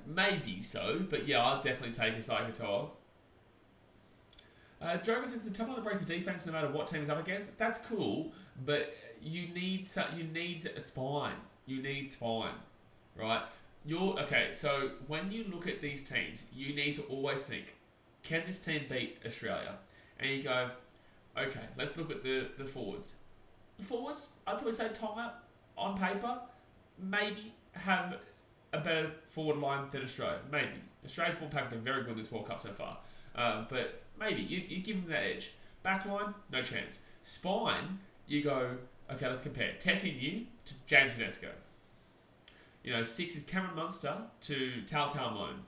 Maybe so, but yeah, I'll definitely take Isai Katoa. Joker says the top line breaks the defense no matter what team is up against. That's cool, but you need a spine. You need spine, right? Okay. So when you look at these teams, you need to always think, can this team beat Australia? And you go, okay, let's look at the forwards. The forwards, I'd probably say Tonga, on paper, maybe have a better forward line than Australia. Maybe. Australia's forward pack have been very good this World Cup so far. But maybe. You give them that edge. Backline, no chance. Spine, you go, okay, let's compare. Tessie New to James Tedesco. 6 is Cameron Munster to Telltale Moen.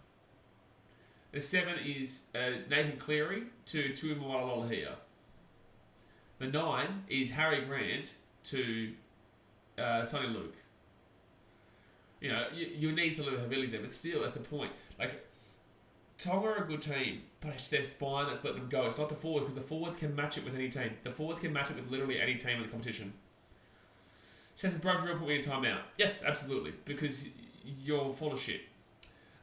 The 7 is Nathan Cleary to Tuimalala. The 9 is Harry Grant to Sonny Luke. You need to live Havili there, but still, that's the point. Like, Tonga are a good team, but it's their spine that's letting them go. It's not the forwards, because the forwards can match it with any team. The forwards can match it with literally any team in the competition. Says his brother put me in timeout. Yes, absolutely, because you're full of shit.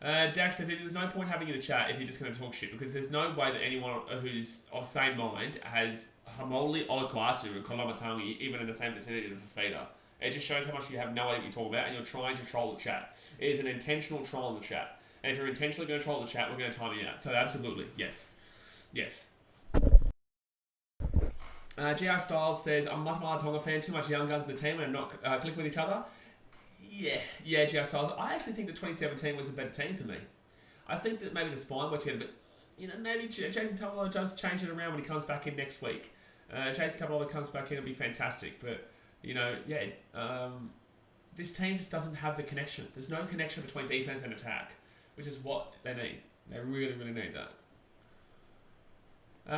Dax says there's no point having you in the chat if you're just going to talk shit, because there's no way that anyone who's of sane mind has Hamoli Olakwatu and Kolomatangi even in the same vicinity of Fafita. It just shows how much you have no idea what you're talking about, and you're trying to troll the chat. It is an intentional troll in the chat. And if you're intentionally going to troll the chat, we're going to time you out. So absolutely, yes. Yes. GR Styles says, I'm a Mate Ma'a Tonga fan, too much young guns in the team and not clicking with each other. Yeah, GR Styles. I actually think that 2017 was a better team for me. I think that maybe the spine were together, but maybe Jason Tamalolo does change it around when he comes back in next week. Jason Tamalolo comes back in, it'll be fantastic. But, this team just doesn't have the connection. There's no connection between defense and attack, which is what they need. They really, really need that.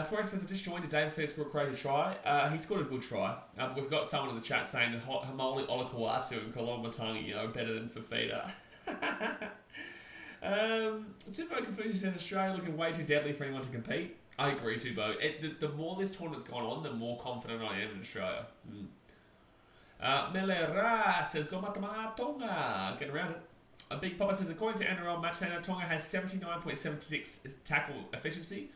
Sporting says, I just joined today. Fair scored a crazy try. He scored a good try. We've got someone in the chat saying that Hamoli Olakwatu and Kolomatangi are better than Fafita. Tivo Kafusi says, Australia looking way too deadly for anyone to compete. I agree too, Bo. The more this tournament's gone on, the more confident I am in Australia. Melera says, go Mate Ma'a Tonga. Getting around it. Big Papa says, according to NRL, Mate Ma'a Tonga has 79.76 tackle efficiency.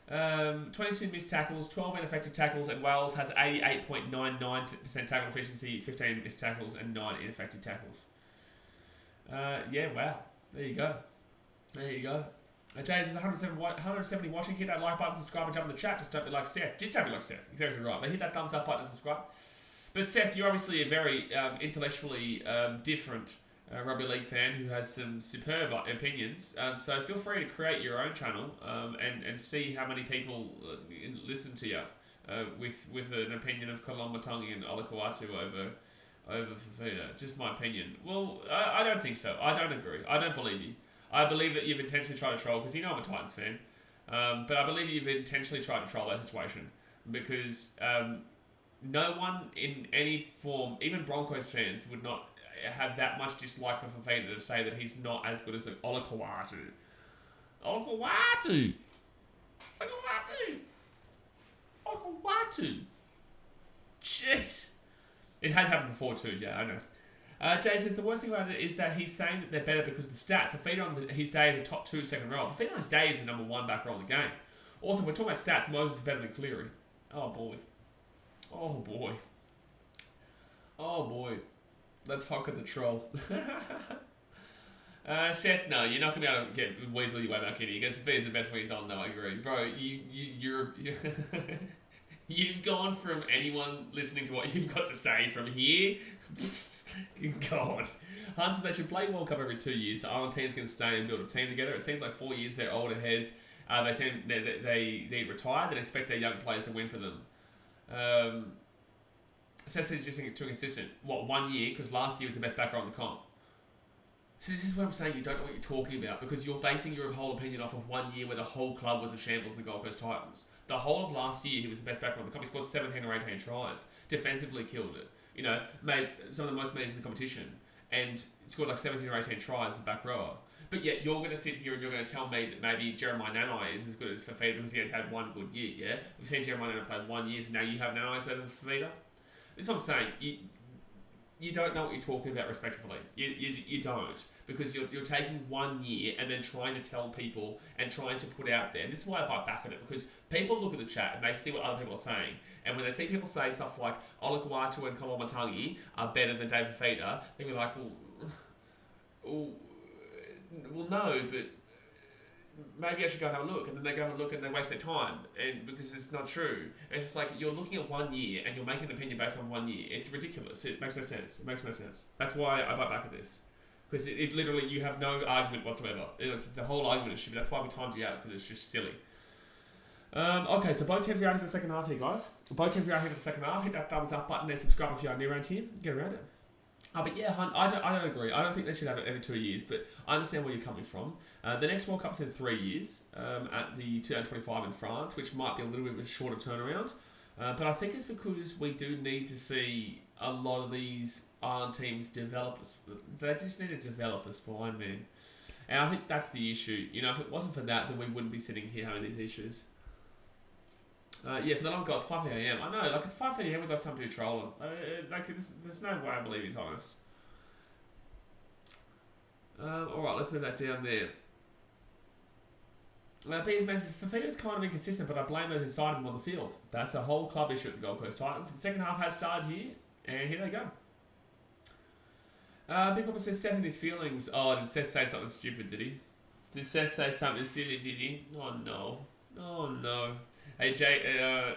22 missed tackles, 12 ineffective tackles, and Wales has 88.99% tackle efficiency, 15 missed tackles, and 9 ineffective tackles. Wow. There you go. Jay says 170 watching. Hit that like button, subscribe, and jump in the chat. Just don't be like Seth. Exactly right. But hit that thumbs up button and subscribe. But Seth, you're obviously a very intellectually different rugby league fan who has some superb opinions. So feel free to create your own channel and see how many people listen to you with an opinion of Kolomatangi and Olakwatu over Fafita. Just my opinion. Well, I don't think so. I don't agree. I don't believe you. I believe that you've intentionally tried to troll, because I'm a Titans fan. But I believe you've intentionally tried to troll that situation, because no one in any form, even Broncos fans, would not have that much dislike for Fafita to say that he's not as good as Olakwatu. Jeez. It has happened before too, yeah, I know. Jay says the worst thing about it is that he's saying that they're better because of the stats. Fafita on his day is a top 2 second row. Fafita on his day is the number 1 back row in the game. Also, if we're talking about stats, Moses is better than Cleary. Oh boy. Let's hock at the troll. Seth, no, you're not going to be able to get Weasel your way back in here. He goes, Fafita's the best when he's on, though, I agree. Bro, you're you've gone from anyone listening to what you've got to say from here. God. Hunt said they should play World Cup every 2 years so Island teams can stay and build a team together. It seems like 4 years they're older heads. They need to retire. They expect their young players to win for them. Seth says just too consistent. What, 1 year? Because last year was the best back row in the comp. So this is what I'm saying, you don't know what you're talking about because you're basing your whole opinion off of 1 year where the whole club was a shambles in the Gold Coast Titans. The whole of last year, he was the best back row in the comp. He scored 17 or 18 tries. Defensively killed it. You know, made some of the most metres in the competition and scored like 17 or 18 tries as a back rower. But yet you're going to sit here and you're going to tell me that maybe Jeremiah Nanai is as good as Fafita because he has had one good year, yeah? We've seen Jeremiah Nanai play 1 year, so now you have Nanai is better than Fafita? This is what I'm saying. You don't know what you're talking about respectively. You don't. Because you're taking 1 year and then trying to tell people and trying to put out there. And this is why I bite back at it. Because people look at the chat and they see what other people are saying. And when they see people say stuff like, Olakuatu and Kolomatangi are better than Dave Fafita, they'll be like, well, no, but maybe I should go and have a look. And then they go and look and they waste their time. And because it's not true. It's just like you're looking at 1 year and you're making an opinion based on 1 year. It's ridiculous. It makes no sense. That's why I bite back at this. Because it literally, you have no argument whatsoever. The whole argument is stupid. That's why we timed you out, because it's just silly. Okay, so both teams are out here for the second half here, guys. Both teams are out here for the second half. Hit that thumbs up button and subscribe if you are new around here. Get around it. But yeah, Hunt, I don't agree. I don't think they should have it every 2 years, but I understand where you're coming from. The next World Cup's in 3 years at the 2025 in France, which might be a little bit of a shorter turnaround. But I think it's because we do need to see a lot of these Ireland teams develop. They just need to develop a spine, man. And I think that's the issue. You know, if it wasn't for that, then we wouldn't be sitting here having these issues. Yeah, for the love of God, it's 5:30 a.m. I know, like, it's 5:30 a.m. We've got some people trolling. Like, there's no way I believe he's honest. Alright, let's move that down there. Peter's message, Fafita's kind of inconsistent, but I blame those inside of him on the field. That's a whole club issue at the Gold Coast Titans. The second half has started here, and here they go. Big Papa says Seth and his feelings. Oh, did Seth say something stupid, did he? Did Seth say something silly, did he? Oh, no. Hey, Jay,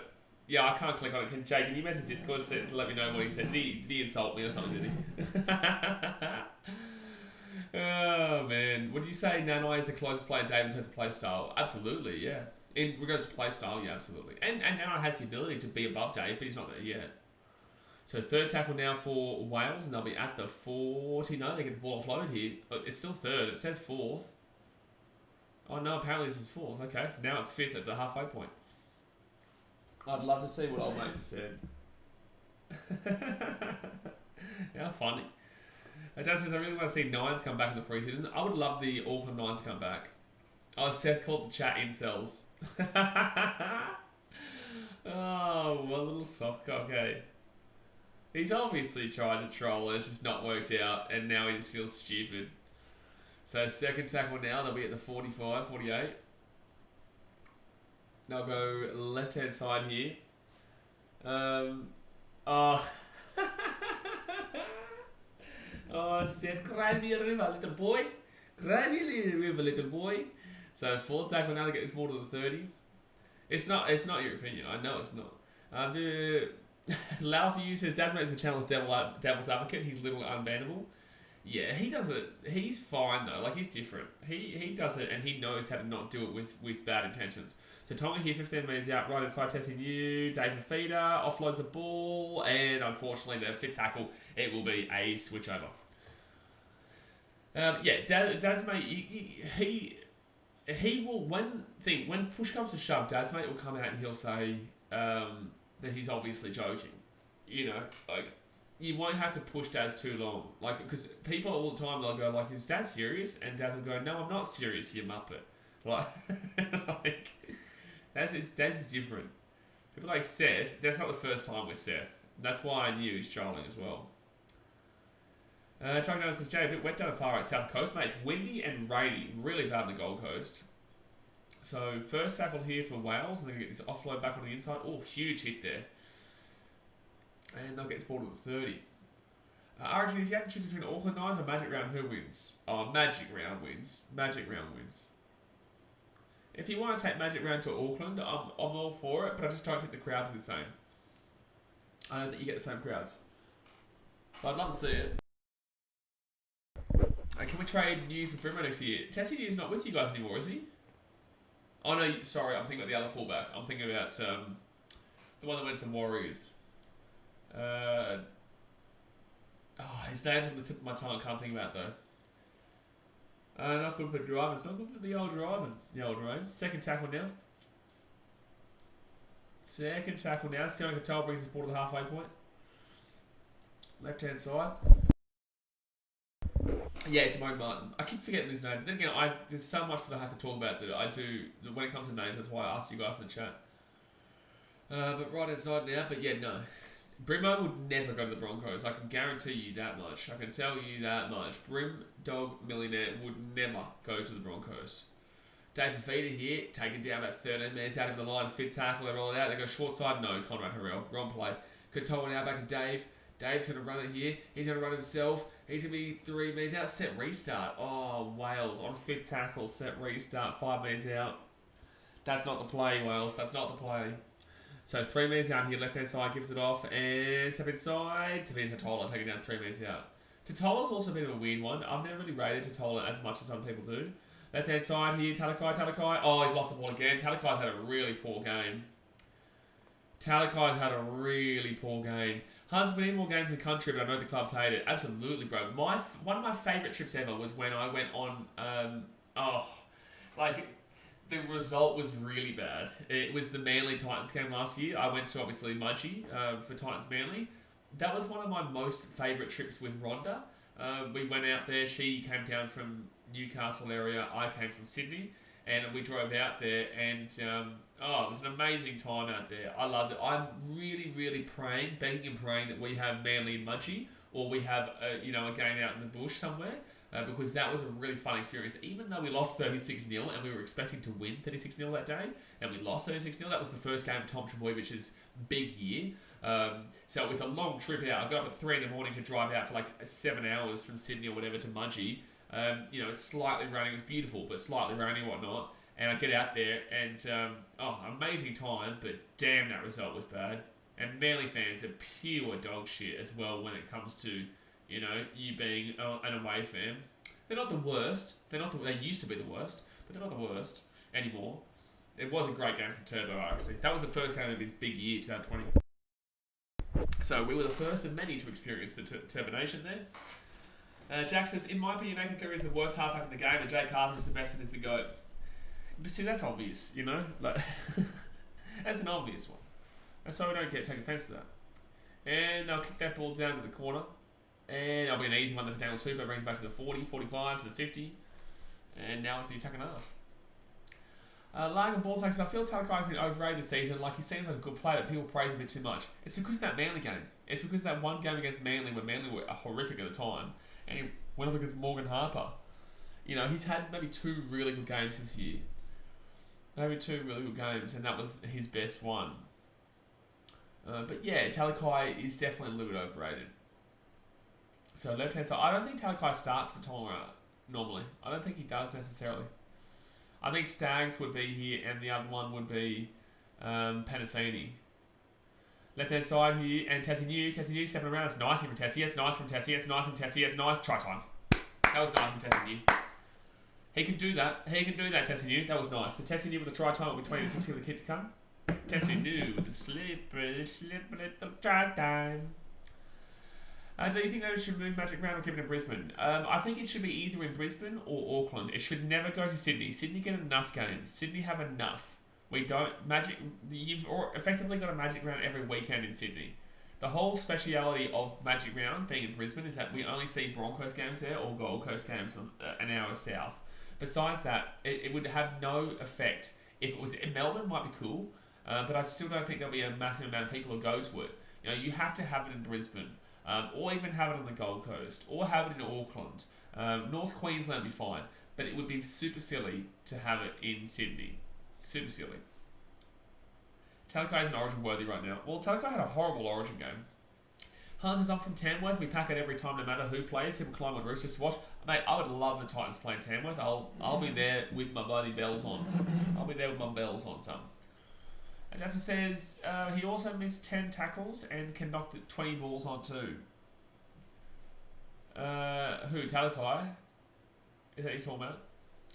yeah, I can't click on it. Jay, can you message Discord to let me know what he said? Did he insult me or something, did he? Oh, man. Would you say Nanai is the closest player to Dave in terms of play style? Absolutely, yeah. In regards to play style, yeah, absolutely. And Nanai has the ability to be above Dave, but he's not there yet. So third tackle now for Wales, and they'll be at the 40. No, they get the ball offloaded here. It's still third. It says fourth. Oh, no, apparently this is fourth. Okay, now it's fifth at the halfway point. I'd love to see what old mate just said. How funny. Dad says, I really want to see Nines come back in the preseason. I would love the Auckland Nines to come back. Oh, Seth called the chat incels. Oh, one little soft cock, okay. He's obviously tried to troll and it's just not worked out, and now he just feels stupid. So second tackle now, they'll be at the 45, 48. They'll go left-hand side here. Oh, Seth, cry me a river, little boy. Cry me a river, little boy. So fourth tackle now to get this ball to the 30. It's not your opinion. I know it's not. Lau for you says Dasmate is the channel's devil's advocate. He's little unbannable. Yeah, he does it. He's fine though. Like, he's different. He does it and he knows how to not do it with bad intentions. So Tonga here, 15 metres out, right inside testing you. Dave Fafita offloads the ball, and unfortunately the fifth tackle, it will be a switch over. Yeah, Dasmate, he will, when push comes to shove, Dasmate will come out and he'll say that he's obviously joking. You know, like, you won't have to push Daz too long. Like, because people all the time, they'll go like, is Daz serious? And Daz will go, no, I'm not serious, you muppet. Like, like Daz is different. People like Seth, that's not the first time with Seth. That's why I knew he's trolling as well. Chuck down says, Jay, a bit wet down the far right south coast, mate. It's windy and rainy. Really bad on the Gold Coast. So, first tackle here for Wales, and then get this offload back on the inside. Oh, huge hit there. And they'll get this ball to the 30. I reckon if you had to choose between Auckland Knights or Magic Round, who wins? Oh, Magic Round wins. Magic Round wins. If you want to take Magic Round to Auckland, I'm all for it, but I just don't think the crowds are the same. I don't think you get the same crowds. But I'd love to see it. Can we trade News for Brimo next year? Tessie News not with you guys anymore, is he? Oh no, sorry, I'm thinking about the other fullback. I'm thinking about the one that went to the Warriors. His name's on the tip of my tongue. I can't think about it though. Not good for driving. It's not good for the old driving. The old road. Second tackle now. Sione Katoa brings his ball to the halfway point. Left hand side. Yeah, Timon Martin. I keep forgetting his name. But then again, there's so much that I have to talk about that I do when it comes to names. That's why I asked you guys in the chat. But right inside now. But yeah, no. Brimo would never go to the Broncos. I can guarantee you that much. I can tell you that much. Brim Dog Millionaire would never go to the Broncos. Dave Fafita here, taken down about 13 minutes out of the line. Fit tackle, they roll it out. They go short side. No, Conrad Harrell. Wrong play. Katoa now back to Dave. Dave's going to run it here. He's going to run himself. He's going to be 3 minutes out. Set restart. Oh, Wales on fit tackle. Set restart. 5 minutes out. That's not the play, Wales. That's not the play. So 3 minutes out here. Left-hand side gives it off. And step inside. Tavita Totola taking down 3 minutes out. Totola's also a bit of a weird one. I've never really rated Totola as much as some people do. Left-hand side here. Talakai. Oh, he's lost the ball again. Talakai's had a really poor game. Hunt's been in more games in the country, but I know the clubs hate it. Absolutely, bro. One of my favourite trips ever was when I went on... the result was really bad. It was the Manly Titans game last year. I went to, obviously, Mudgee for Titans Manly. That was one of my most favourite trips with Rhonda. We went out there. She came down from Newcastle area. I came from Sydney. And we drove out there, and it was an amazing time out there. I loved it. I'm really, really begging and praying that we have Manly and Mudgee, or we have a game out in the bush somewhere, because that was a really fun experience. Even though we lost 36-0, and we were expecting to win 36-0 that day, and we lost 36-0, that was the first game for Tom Trebojevich's big year. So it was a long trip out. I got up at 3 in the morning to drive out for like 7 hours from Sydney or whatever to Mudgee. It's slightly raining. It was beautiful, but slightly raining and whatnot. And I get out there and, amazing time, but damn, that result was bad. And Manly fans are pure dog shit as well when it comes to, you being an away fan. They're not the worst. They used to be the worst, but they're not the worst anymore. It was a great game from Turbo, actually. That was the first game of his big year, 2020. So we were the first of many to experience the Turbo Nation there. Jack says, in my opinion, Nathan Cleary is the worst halfback in the game, and Jake Carter is the best and is the GOAT. But see, that's obvious, Like, that's an obvious one. That's why we don't take offence to that. And they'll kick that ball down to the corner. And that'll be an easy one for Daniel Tupou. Brings it back to the 40, 45, to the 50. And now into the attacking half. Largan Ball says, I feel Talakai's been overrated this season. Like, he seems like a good player, but people praise him a bit too much. It's because of that Manly game. It's because of that one game against Manly where Manly were horrific at the time. And he went up against Morgan Harper. He's had maybe 2 really good games this year. Maybe 2 really good games, and that was his best one. But yeah, Talakai is definitely a little bit overrated. So left-hand side, I don't think Talakai starts for Tonga normally. I don't think he does necessarily. I think Staggs would be here, and the other one would be Panasini. Left-hand side here, and Tessie New stepping around. It's nice here from Tessie. It's nice from Tessie. It's nice. Try time. That was nice from Tessie New. He can do that, Tessie New. That was nice. So Tessie New with a try time will be 20 to 60 with the kid to come. Tessie New with the slippery little try time. Do you think they should move Magic Round or keep it in Brisbane? I think it should be either in Brisbane or Auckland. It should never go to Sydney. Sydney get enough games. Sydney have enough. You've effectively got a Magic Round every weekend in Sydney. The whole speciality of Magic Round being in Brisbane is that we only see Broncos games there or Gold Coast games an hour south. Besides that, it would have no effect. If it was in Melbourne, might be cool, but I still don't think there'll be a massive amount of people who go to it. You have to have it in Brisbane, or even have it on the Gold Coast, or have it in Auckland. North Queensland would be fine, but it would be super silly to have it in Sydney. Super silly. Talakai is an Origin worthy right now. Well, Talakai had a horrible Origin game. Hans says, I'm from Tamworth. We pack it every time, no matter who plays. People climb on roofs just to watch. Mate, I would love the Titans playing Tamworth. I'll be there with my bloody bells on. I'll be there with my bells on, son. And Jasper says, he also missed 10 tackles and can knock 20 balls on too. Who? Talakai? Is that you talking about?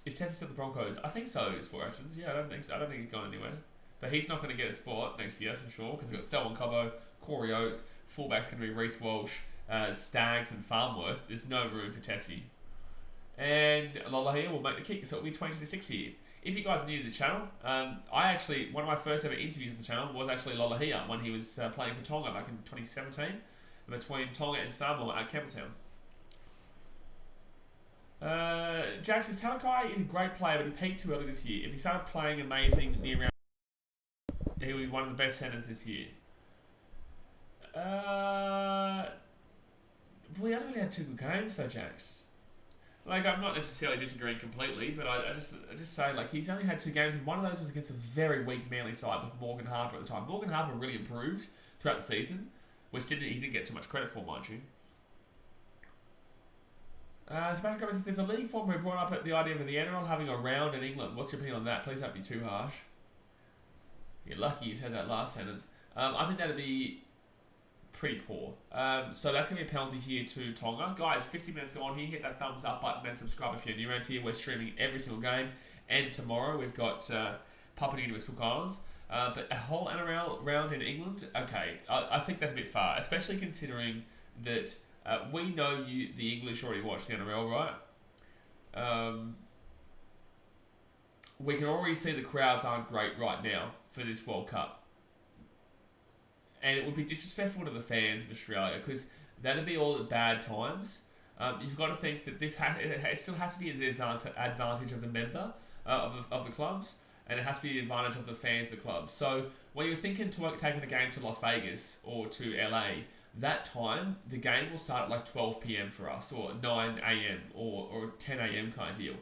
Is Tessie to the Broncos? I think so, Sport Actions. Yeah, I don't think so. I don't think he's gone anywhere. But he's not going to get a spot next year, that's for sure, because they've got Selwyn Cobbo, Corey Oates, fullback's going to be Reece Walsh, Staggs and Farmworth. There's no room for Tessie. And Lolohea will make the kick, so it'll be 20-6 here. If you guys are new to the channel, one of my first ever interviews on the channel was actually Lolohea when he was playing for Tonga back in 2017, between Tonga and Samoa at Campbelltown. Jack says, Talakai is a great player, but he peaked too early this year. If he started playing amazing near round, he would be one of the best centres this year. We haven't really had 2 good games though, Jax. Like, I'm not necessarily disagreeing completely, but I just say, like, he's only had 2 games, and one of those was against a very weak Manly side with Morgan Harper at the time. Morgan Harper really improved throughout the season, which he didn't get too much credit for, mind you. Sebastian Gomez says, there's a league form who brought up at the idea of the NRL having a round in England. What's your opinion on that? Please don't be too harsh. You're lucky you said that last sentence. I think that'd be pretty poor. So that's going to be a penalty here to Tonga. Guys, 50 minutes gone here. Hit that thumbs up button and subscribe if you're new around here. We're streaming every single game. And tomorrow we've got Papua New Guinea vs Cook Islands. But a whole NRL round in England? Okay, I think that's a bit far. Especially considering that we know the English already watch the NRL, right? We can already see the crowds aren't great right now for this World Cup. And it would be disrespectful to the fans of Australia because that'd be all at bad times. You've got to think that it still has to be the advantage of the member of the clubs, and it has to be the advantage of the fans of the clubs. So when you're thinking to taking a game to Las Vegas or to LA, that time the game will start at like 12 p.m. for us, or 9 a.m. or 10 a.m. kind of deal.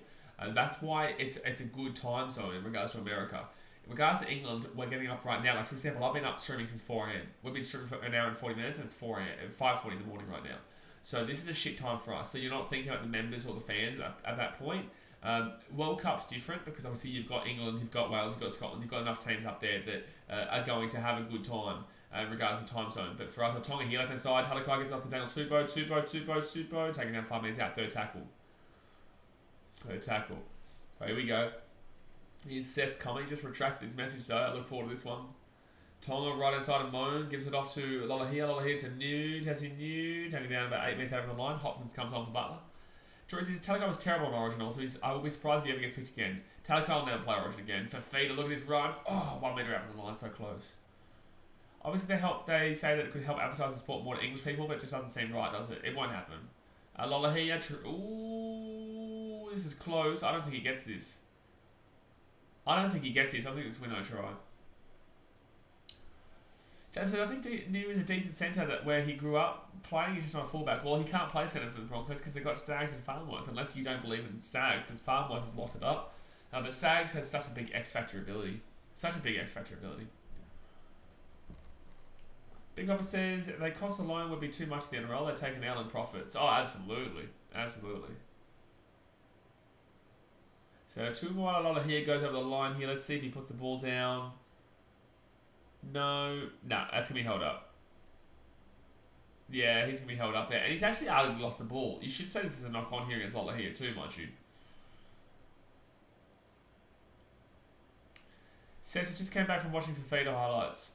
That's why it's a good time zone in regards to America. In regards to England, we're getting up right now. Like, for example, I've been up streaming since 4 a.m. We've been streaming for an hour and 40 minutes, and it's 4 a.m. 5:40 in the morning right now. So this is a shit time for us. So you're not thinking about the members or the fans at that point. World Cup's different because obviously you've got England, you've got Wales, you've got Scotland, you've got enough teams up there that are going to have a good time in regards to the time zone. But for us, Tonga here, left hand side, Talakai gets up to Daniel Tupou, taking down 5 minutes out, third tackle. Oh, here we go. His set's coming. He just retracted his message though. I look forward to this one. Tonga right inside of Moan. Gives it off to Lolohea to New. Tessie New. Taking down about 8 minutes out of the line. Hopkins comes on for Butler. Jory says, Talakai was terrible on Origin also. I will be surprised if he ever gets picked again. Talakai will never play Origin again. For Feeder, look at this run. Oh, 1 metre out from the line. So close. Obviously they say that it could help advertise the sport more to English people, but it just doesn't seem right, does it? It won't happen. Lolohea. Ooh, this is close. I don't think he gets this. I think this is winner try. Jason, I think New is a decent centre where he grew up playing. He's just not a fullback. Well, he can't play centre for the Broncos because they've got Staggs and Farmworth, unless you don't believe in Staggs, because Farmworth has locked it up. But Staggs has such a big X-Factor ability. Big Papa says, they cost alone would be too much for the NRL. They're taking out in profits. Oh, absolutely. So Tuamua here goes over the line here. Let's see if he puts the ball down. No, that's going to be held up. Yeah, he's going to be held up there. And he's actually arguably lost the ball. You should say this is a knock-on here against Lolohea too, mind you. Says it just came back from watching Fafita highlights.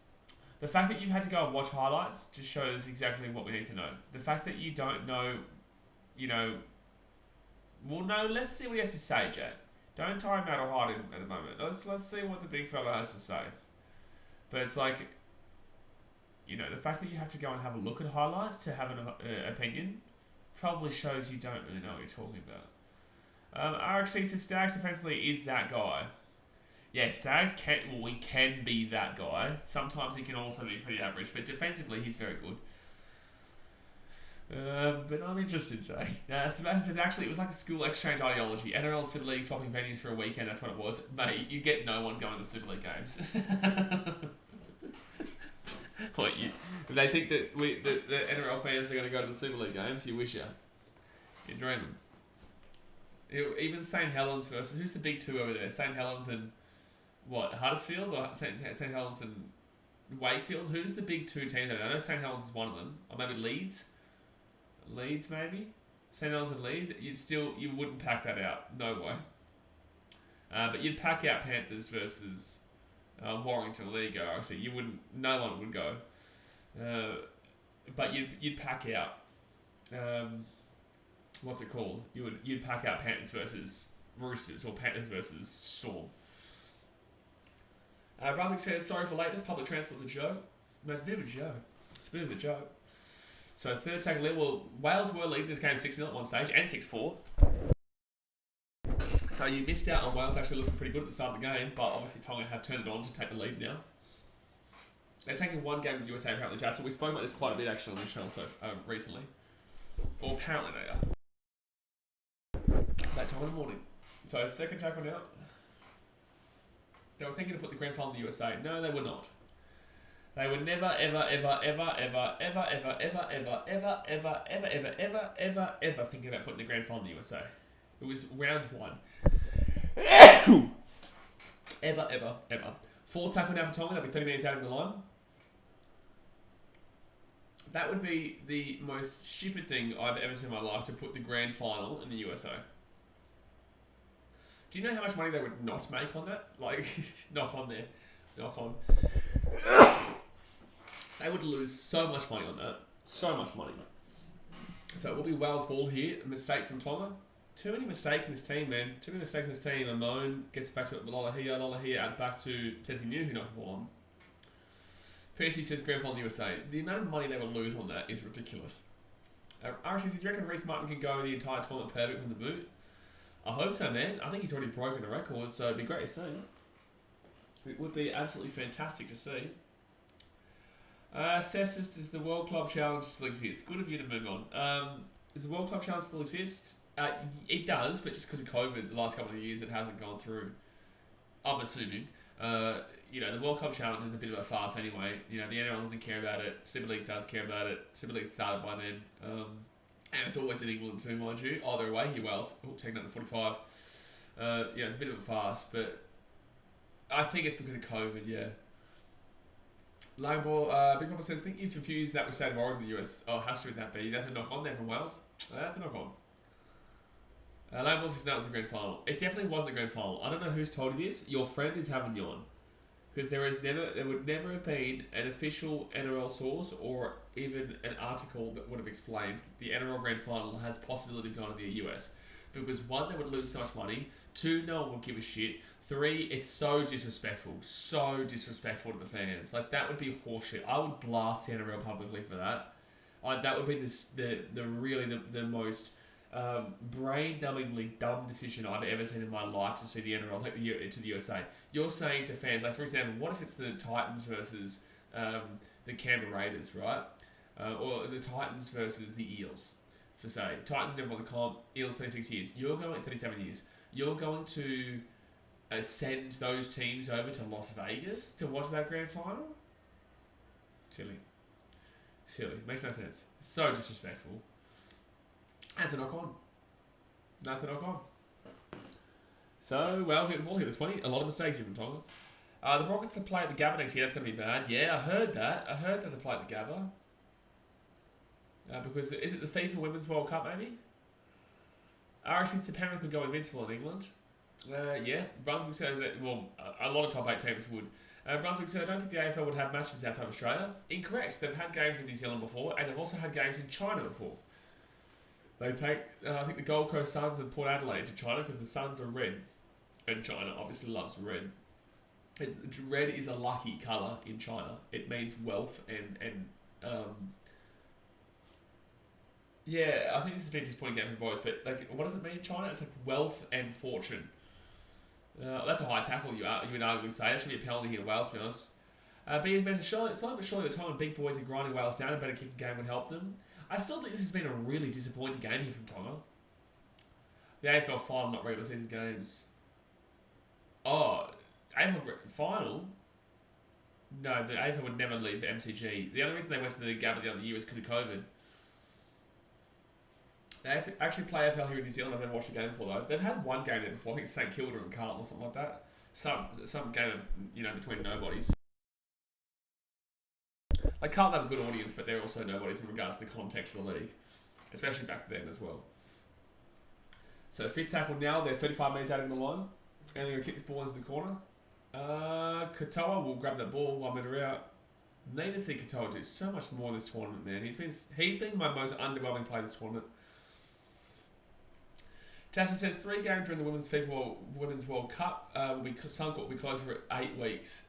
The fact that you've had to go and watch highlights just shows exactly what we need to know. The fact that you don't know, well, no, let's see what he has to say, Jack. Don't tie him out or hide him at the moment. Let's see what the big fella has to say. But it's like, the fact that you have to go and have a look at highlights to have an opinion probably shows you don't really know what you're talking about. RXC says Staggs defensively is that guy. Yeah, Staggs can be that guy. Sometimes he can also be pretty average, but defensively he's very good. But I'm interested, Jay. Sebastian says, actually, it was like a school exchange ideology. NRL and Super League swapping venues for a weekend, that's what it was. Mate, you get no one going to the Super League games. If they think that the NRL fans are going to go to the Super League games, you wish you're dreaming. Even St. Helens versus... Who's the big two over there? St. Helens and... What? Huddersfield? Or St. Helens and Wakefield? Who's the big two teams over there? I know St. Helens is one of them. Or maybe Leeds? Leeds, maybe? St. Helens and Leeds? You wouldn't pack that out. No way. But you'd pack out Panthers versus Warrington. There you go. Actually, you wouldn't... No one would go. But you'd pack out... what's it called? You'd pack out Panthers versus Roosters or Panthers versus Storm. Brunswick says, sorry for lateness, public transport's a joke. No, it's a bit of a joke. It's a bit of a joke. So third tackle lead. Well, Wales were leading this game 6-0 at one stage and 6-4. So you missed out on Wales actually looking pretty good at the start of the game, but obviously Tonga have turned it on to take the lead now. They're taking one game with the USA apparently, Jasper. We spoke about this quite a bit actually on this channel recently. Or apparently they are. That time in the morning. So second tackle now. They were thinking to put the grand final in the USA. No, they were not. They were never, ever thinking about putting the grand final in the USA. It was round one. ever. Fourth tackle now for Tonga. They'll be 30 metres out of the line. That would be the most stupid thing I've ever seen in my life, to put the grand final in the USA. Do you know how much money they would not make on that? Like, knock on. They would lose so much money on that. So much money. So it will be Wales ball here. A mistake from Tonga. Too many mistakes in this team, man. Too many mistakes in this team. Amon gets back to Lola here, out back to Tessie New, who knocked the ball on. PC says grand final in the USA. The amount of money they will lose on that is ridiculous. RC says, do you reckon Reece Martin can go the entire tournament perfect from the boot? I hope so, man. I think he's already broken a record, so it'd be great to see. It would be absolutely fantastic to see. Cessus, does the World Club Challenge still exist? Good of you to move on. Does the World Club Challenge still exist? It does, but just because of COVID, the last couple of years, it hasn't gone through. I'm assuming. The World Cup Challenge is a bit of a farce anyway. The NRL doesn't care about it. Super League does care about it. Super League started by then. And it's always in England too, mind you. Oh, they're away here, Wales. Taking up to 45. It's a bit of a farce, but I think it's because of COVID, yeah. Lone Ball, Big Papa says, think you've confused that with State of Origin in the US. Oh, how should that be? That's a knock on there from Wales. That's a knock on. Lone Ball says, no, it was the grand final. It definitely wasn't the grand final. I don't know who's told you this. Your friend is having you on. Because there would never have been an official NRL source or even an article that would have explained the NRL Grand Final has possibility of going to the US. Because one, they would lose so much money. Two, no one would give a shit. Three, it's so disrespectful. So disrespectful to the fans. Like, that would be horseshit. I would blast the NRL publicly for that. That would be the most brain-numbingly dumb decision I've ever seen in my life, to see the NRL take to the USA. You're saying to fans, like, for example, what if it's the Titans versus the Canberra Raiders, right? Or the Titans versus the Eels, for say. Titans never won the comp, Eels 36 years. You're going 37 years. You're going to send those teams over to Las Vegas to watch that grand final? Silly. Makes no sense. So disrespectful. That's a knock on. So, Wales get the ball here. There's 20. A lot of mistakes here from Tonga. The Broncos can play at the Gabba next year. That's going to be bad. Yeah, I heard that. They play at the Gabba. Because, is it the FIFA Women's World Cup, maybe? RSC September could go invincible in England. Yeah. Brunswick said that, well, a lot of top 8 teams would. Brunswick said, I don't think the AFL would have matches outside Australia. Incorrect. They've had games in New Zealand before, and they've also had games in China before. They take, I think, the Gold Coast Suns and Port Adelaide to China because the Suns are red. And China obviously loves red. Red is a lucky colour in China. It means wealth and yeah, I think this has been a disappointing game for both, but like, what does it mean in China? It's like wealth and fortune. That's a high tackle, you would arguably say. That should be a penalty here in Wales, to be honest. Beers mentioned, slowly but surely the time when big boys are grinding Wales down, a better kicking game would help them. I still think this has been a really disappointing game here from Tonga. The AFL final, not regular season games. Oh, AFL final? No, the AFL would never leave MCG. The only reason they went to the Gabba the other year was because of COVID. They actually play AFL here in New Zealand. I've never watched a game before though. They've had one game there before. I think St Kilda and Carlton or something like that. Some game of, between nobodies. Like Carlton have a good audience, but they're also nobodies in regards to the context of the league, especially back then as well. So fit tackle now. They're 35 metres out in the line, and they're going to kick this ball into the corner. Katoa will grab that ball 1 metre out. Need to see Katoa do so much more in this tournament, man. He's been my most underwhelming player this tournament. Tassie says 3 games during the Women's World Cup will be closed for 8 weeks.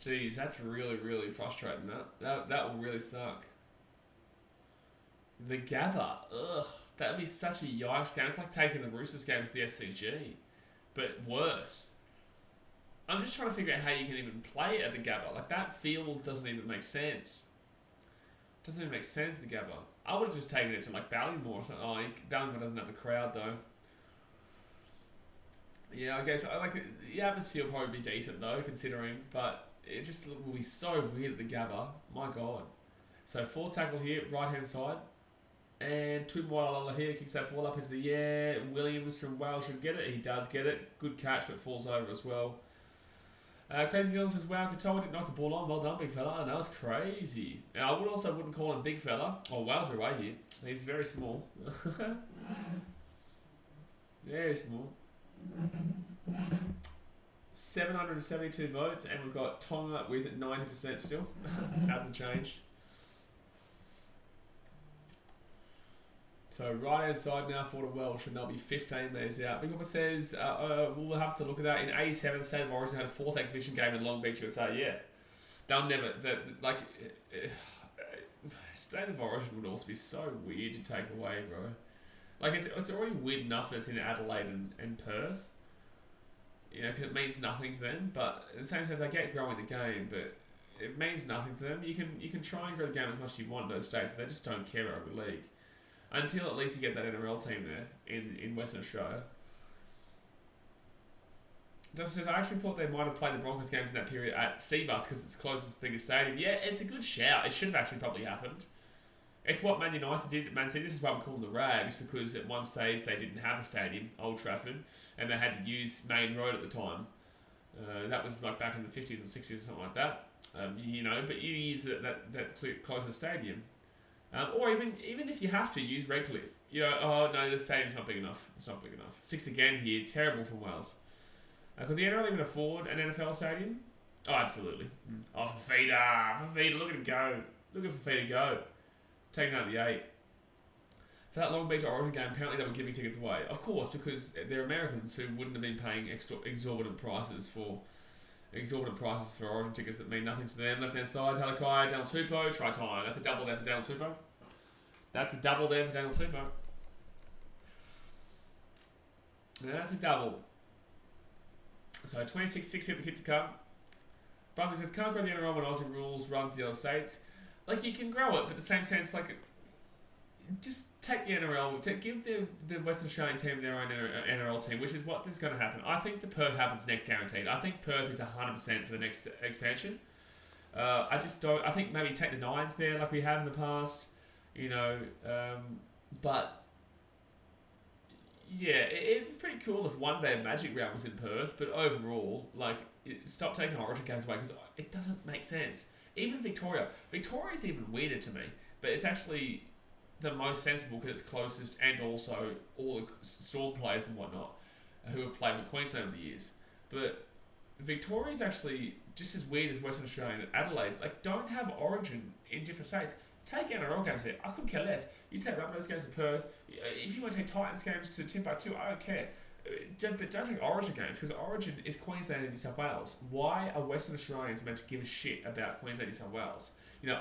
Jeez, that's really, really frustrating. That will really suck. The Gabba, ugh, that would be such a yikes game. It's like taking the Roosters games to the SCG, but worse. I'm just trying to figure out how you can even play it at the Gabba. Like, that field doesn't even make sense. Doesn't even make sense, the Gabba. I would have just taken it to, like, Ballymore or something. Oh, Ballymore doesn't have the crowd, though. Yeah, I guess the atmosphere will probably be decent, though, considering. But it just will be so weird at the Gabba. My God. So, 4 tackle here, right-hand side. And Tumoala here kicks that ball up into the air. Williams from Wales should get it. He does get it. Good catch, but falls over as well. Crazy Zealand says, wow, Katoa didn't knock the ball on. Well done, big fella. I know, it's crazy. And I wouldn't call him big fella. Oh, Wales are away here. He's very small. Very small. 772 votes, and we've got Tonga with 90% still. Hasn't changed. So right hand side now for the Welsh, and they'll be 15 metres out. Big Papa says, we'll have to look at that. In 87, the State of Origin had a 4th exhibition game in Long Beach, USA. Yeah. They'll never, State of Origin would also be so weird to take away, bro. Like, it's already weird enough that it's in Adelaide and Perth. You know, because it means nothing to them. But at the same time, I get growing the game, but it means nothing to them. You can try and grow the game as much as you want in those states. They just don't care about rugby league. Until at least you get that NRL team there in Western Australia. Dustin says, I actually thought they might have played the Broncos games in that period at Seabus because it's closest, biggest stadium. Yeah, it's a good shout. It should have actually probably happened. It's what Man United did at Man City. This is why we call them the Rags, because at one stage they didn't have a stadium, Old Trafford, and they had to use Main Road at the time. That was like back in the 50s or 60s or something like that. But you use that closest stadium. Or even if you have to, use Redcliffe. Oh no, the stadium's not big enough. It's not big enough. 6 again here, terrible from Wales. Could the NRL even afford an NFL stadium? Oh, absolutely. Oh, Fafita, look at him go. Look at Fafita go. Taking out the 8. For that Long Beach Origin game, apparently they were giving tickets away. Of course, because they're Americans who wouldn't have been paying exorbitant prices for Origin tickets that mean nothing to them. Left hand side, Halakai, Daniel Tupou, try time. That's a double there for Daniel Tupou. That's a double. That's a double. So 26-6 hit the kick to come. Buffy says, can't grow the NRL when Aussie rules runs the other states. Like, you can grow it, but at the same sense, like, just take the NRL, give the Western Australian team their own NRL team, which is what is going to happen. I think the Perth happens next, guaranteed. I think Perth is 100% for the next expansion. I think maybe take the Nines there like we have in the past, but yeah, it'd be pretty cool if one day a Magic round was in Perth, but overall, like, stop taking Origin games away because it doesn't make sense. Even Victoria's even weirder to me, but it's actually the most sensible because it's closest, and also all the Storm players and whatnot who have played for Queensland over the years. But Victoria's actually just as weird as Western Australia and Adelaide. Like, don't have Origin in different states. Take NRL games there. I couldn't care less. You take Rabbitohs games to Perth. If you want to take Titans games to Timbuktu, I don't care. But don't take Origin games, because Origin is Queensland and New South Wales. Why are Western Australians meant to give a shit about Queensland and New South Wales?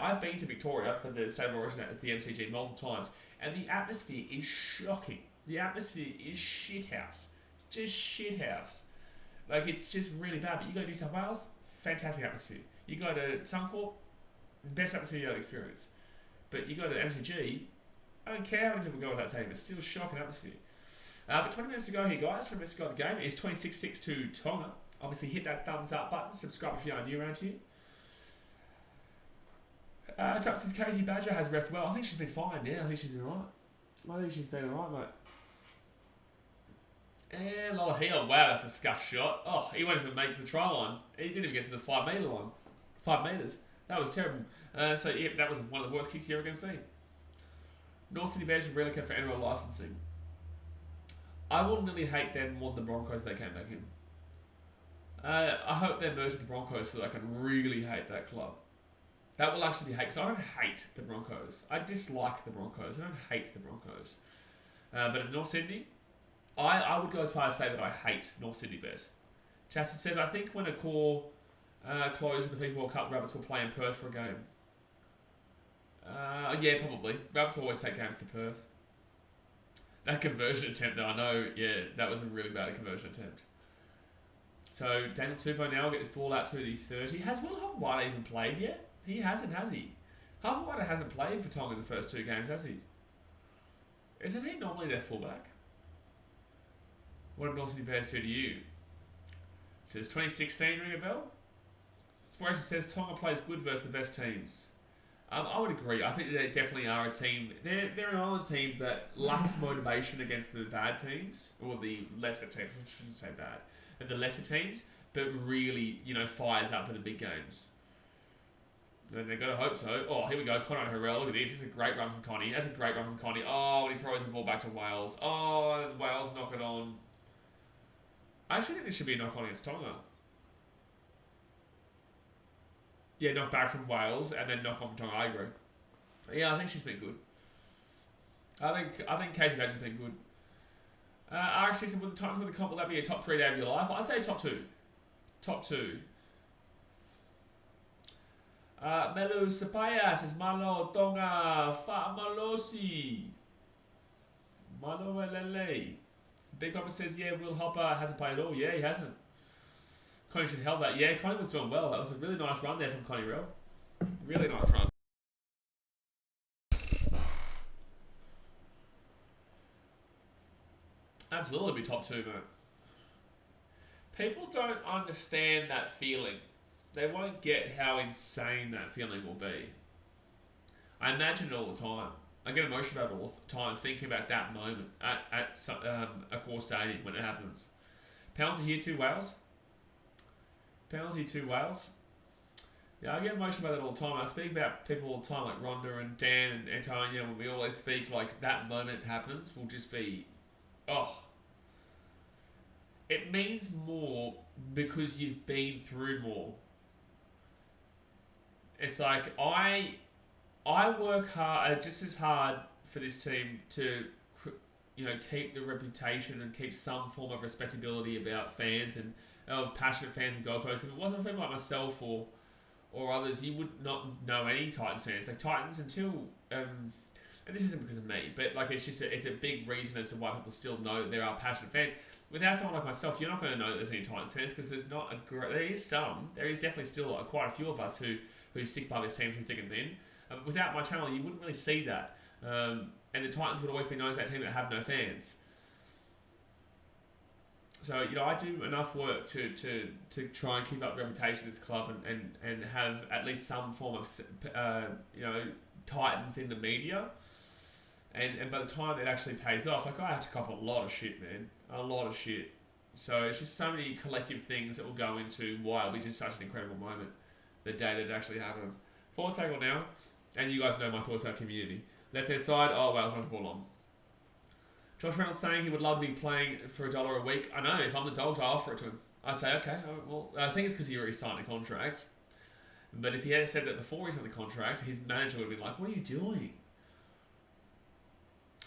I've been to Victoria for the State of Origin at the MCG multiple times, and the atmosphere is shocking. The atmosphere is shithouse. Just shithouse. Like, it's just really bad. But you go to New South Wales, fantastic atmosphere. You go to Suncorp, best atmosphere you'll experience. But you go to MCG, I don't care how many people go with that stadium, it's still a shocking atmosphere. But 20 minutes to go here, guys. 20 minutes to go of the game. It's 26-6 to Tonga. Obviously, hit that thumbs up button. Subscribe if you are new around here. Trump says Casey Badger has reffed well. I think she's been fine. Yeah, I think she's been alright. Mate. And Lola Heel. Wow, that's a scuff shot. Oh, he won't even make the try line. He didn't even get to the 5 metre line. 5 metres. That was terrible. That was one of the worst kicks you're ever going to see. North Sydney Bears should relocate for NRL licensing. I will nearly hate them more than the Broncos they came back in. I hope they merge with the Broncos so that I can really hate that club. That will actually be hate, because I don't hate the Broncos. I dislike the Broncos. I don't hate the Broncos. But if North Sydney, I would go as far as say that I hate North Sydney Bears. Chassis says, I think when a core closed with the FIFA World Cup, Rabbits will play in Perth for a game. Yeah, probably. Rabbits always take games to Perth. That conversion attempt, though, I know, yeah, that was a really bad conversion attempt. So, Daniel Tupou now will get this ball out to the 30. Has Will Hopewada even played yet? He hasn't, has he? Hopewada hasn't played for Tonga in the first 2 games, has he? Isn't he normally their fullback? What did North Sydney Bears do to you? Does 2016 ring a bell? Inspiration says Tonga plays good versus the best teams. I would agree. I think they definitely are a team. They're an island team that lacks motivation against the bad teams, or the lesser teams. I shouldn't say bad. The lesser teams, but really, fires up for the big games. And they've got to hope so. Oh, here we go. Conor Harrell. Look at this. This is a great run from Connie. That's a great run from Connie. Oh, when he throws the ball back to Wales. Oh, Wales knock it on. I actually think this should be a knock on against Tonga. Yeah, knock back from Wales and then knock on from Tonga. I agree. Yeah, I think she's been good. I think Casey Badger's been good. RXC said, with the Titans win the comp, will that be a top 3 day of your life? I'd say top 2. Top 2. Melu Sapaya says, Malo Tonga Fa Malosi. Malo Lele. Big Papa says, yeah, Will Hopper hasn't played at all. Yeah, he hasn't. Connie should help that. Yeah, Connie was doing well. That was a really nice run there from Connie Rell. Really nice run. Absolutely be top 2, mate. People don't understand that feeling. They won't get how insane that feeling will be. I imagine it all the time. I get emotional about it all the time, thinking about that moment at a core stadium when it happens. Penalty here, 2 Wales. Penalty, 2 Wales. Yeah, I get emotional about it all the time. I speak about people all the time, like Rhonda and Dan and Antonia, when we always speak like that moment happens will just be, it means more because you've been through more. It's like I work hard, just as hard for this team to, keep the reputation and keep some form of respectability about fans and of passionate fans in Gold Coast. If it wasn't for people like myself or others, you would not know any Titans fans. Like Titans until, and this isn't because of me, but like it's a big reason as to why people still know that there are passionate fans. Without someone like myself, you're not going to know that there's any Titans fans because there's not there is definitely still quite a few of us who stick by this team through thick and thin. Without my channel, you wouldn't really see that. And the Titans would always be known as that team that have no fans. So, I do enough work to try and keep up the reputation of this club and have at least some form of, Titans in the media. And by the time it actually pays off, I have to cop a lot of shit, man. A lot of shit. So it's just so many collective things that will go into why it'll be just such an incredible moment the day that it actually happens. Forward tackle now. And you guys know my thoughts about community. Left hand side, Wales on the ball on. Josh Reynolds saying he would love to be playing for $1 a week. I know, if I'm the Dogs, I offer it to him. I say, okay, well, I think it's because he already signed a contract. But if he had said that before he signed the contract, his manager would have been like, what are you doing?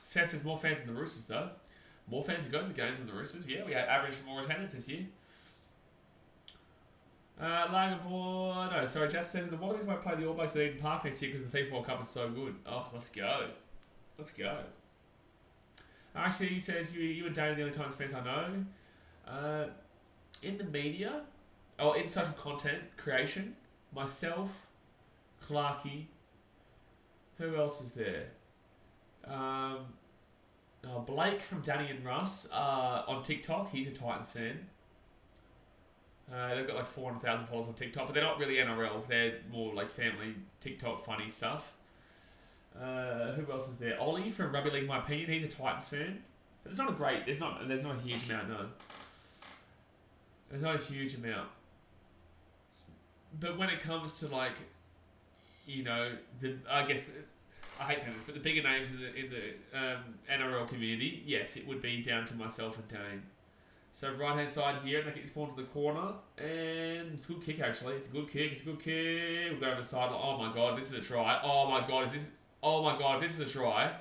Seth says more fans than the Roosters, though. More fans who go to the games than the Roosters. Yeah, we had average more attendance this year. Jess says the Wallabies won't play the All Blacks at Eden Park next year because the FIFA World Cup is so good. Oh, let's go. Let's go. Actually, he says you and Dane are the only Titans fans I know. In the media, in social content creation, myself, Clarkey, who else is there? Blake from Danny and Russ on TikTok, he's a Titans fan. They've got like 400,000 followers on TikTok, but they're not really NRL. They're more like family TikTok funny stuff. Who else is there? Ollie from Rugby League, in my opinion, he's a Titans fan. But it's not a great. There's not a huge amount. No, there's not a huge amount. But when it comes to like, I guess I hate saying this, but the bigger names in the NRL community, yes, it would be down to myself and Dane. So right hand side here, make it spawn to the corner, and it's a good kick actually. It's a good kick. We'll go over the sideline. Oh my god, this is a try. Oh my god, if this is a try.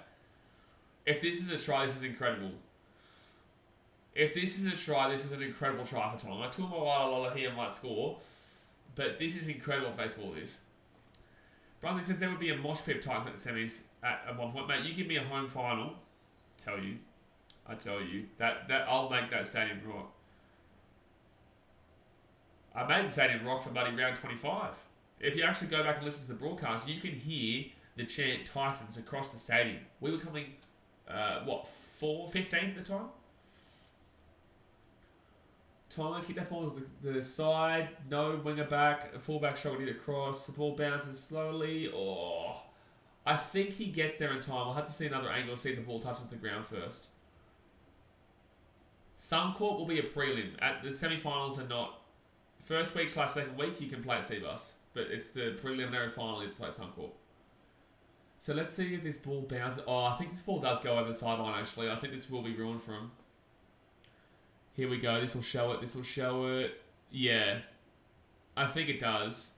If this is a try, this is incredible. If this is a try, this is an incredible try for Tonga. Tuamawala here might score, but this is incredible if they score this. Brunswick says there would be a mosh pit Titans at the semis at one point. Mate, you give me a home final, I tell you, that I'll make that stadium rock. I made the stadium rock for bloody round 25. If you actually go back and listen to the broadcast, you can hear the chant Titans across the stadium. We were coming, 15th at the time? Tonga kick that ball to the side, no winger back, fullback struggled to get across, the ball bounces slowly, I think he gets there in time. I'll have to see another angle, see if the ball touches the ground first. Suncorp will be a prelim. At the semi-finals are not... First week / second week, you can play at Seabus, but it's the preliminary final you play at Suncorp. So let's see if this ball bounces. I think this ball does go over the sideline actually. I think this will be ruined for him. Here we go. This will show it. Yeah. I think it does.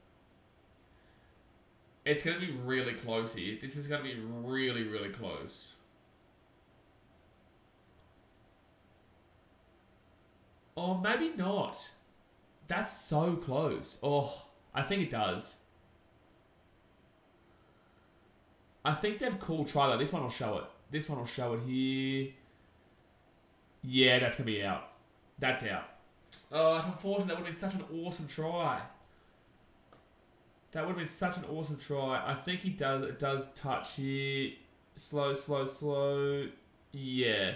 It's going to be really close here. This is going to be really, really close. Or maybe not. That's so close. I think it does. I think they've called try though. This one will show it. Here. Yeah, that's going to be out. That's out. It's unfortunate. That would have been such an awesome try. I think it does touch here. Slow. Yeah.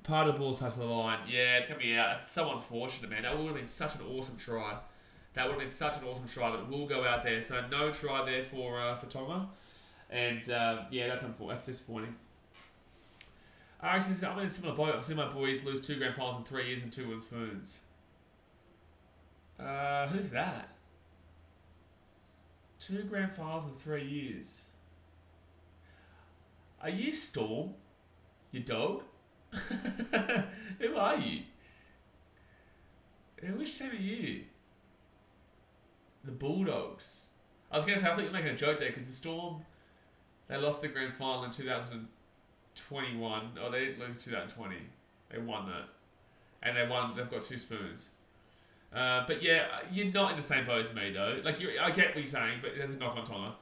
Part of the ball's touched the line. Yeah, it's going to be out. It's so unfortunate, man. That would have been such an awesome try. But it will go out there. So no try there for Tonga. And that's unfortunate. That's disappointing. I'm in a similar boat. I've seen my boys lose 2 grand finals in 3 years and 2 wooden spoons. Who's that? 2 grand finals in 3 years. Are you Storm? Your dog? Who are you? Which team are you? The Bulldogs. I was going to say, I thought you were making a joke there because the Storm, they lost the grand final in 2021. They didn't lose in 2020. They won that. And they've got 2 spoons. But yeah, you're not in the same boat as me though. Like, I get what you're saying, but there's a knock on Tonga.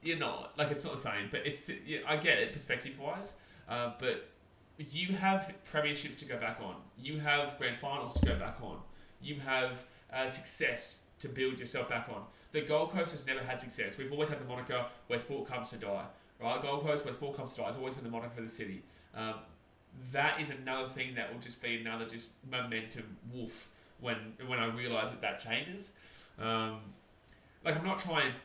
You're not. Like, it's not the same. But I get it perspective-wise. But you have premierships to go back on. You have grand finals to go back on. You have success to build yourself back on. The Gold Coast has never had success. We've always had the moniker where sport comes to die. Right? Gold Coast, where sport comes to die, has always been the moniker for the city. That is another thing that will just be another just momentum woof when I realise that changes. I'm not trying to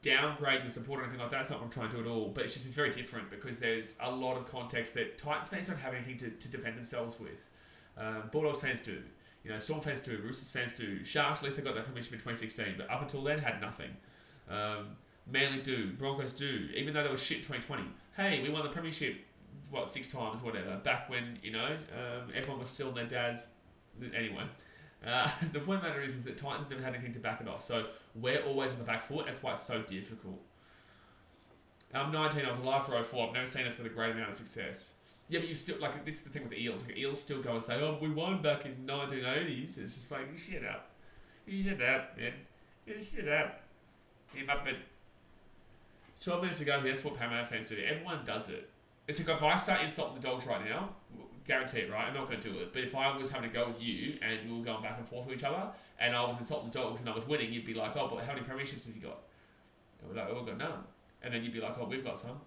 downgrade your support or anything like that. That's not what I'm trying to do at all. But it's very different because there's a lot of context that Titans fans don't have anything to defend themselves with. Bulldogs fans do. Storm fans do. Roosters fans do. Sharks, at least they got that premiership in 2016. But up until then, had nothing. Manly do. Broncos do. Even though they were shit in 2020. Hey, we won the premiership, 6 times, whatever. Back when, everyone was still in their dad's... Anyway. The point of the matter is that Titans have never had anything to back it off. So we're always on the back foot. That's why it's so difficult. I'm 19. I was alive for 04. I've never seen us with a great amount of success. Yeah, but you still... this is the thing with the Eels. Eels still go and say, we won back in 1980s. It's just like, shut up. You shut up, man. You shut up. Yeah, but 12 minutes ago, that's what Parramatta fans do. Everyone does it. It's like if I start insulting the Dogs right now, guarantee it, right? I'm not going to do it. But if I was having a go with you and we were going back and forth with each other and I was insulting the Dogs and I was winning, you'd be like, but how many premierships have you got? And we're like, we've got none. And then you'd be like, we've got some.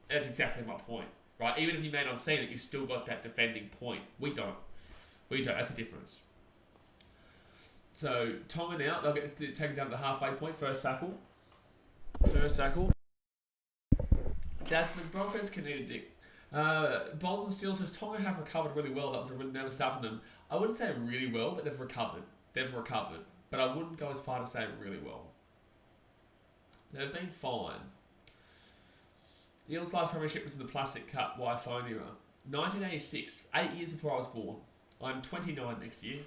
And that's exactly my point, right? Even if you may not see it, you've still got that defending point. We don't. That's the difference. So Tonga now, they'll get taken down to the halfway point. First tackle. Jasmine Broncos can eat a dick. Bolton Steel says Tonga have recovered really well. That was a really nervous start from them. I wouldn't say really well, but they've recovered. But I wouldn't go as far to say really well. They've been fine. Eels' last premiership was in the plastic cup wide phone era. 1986, 8 years before I was born. I'm 29 next year.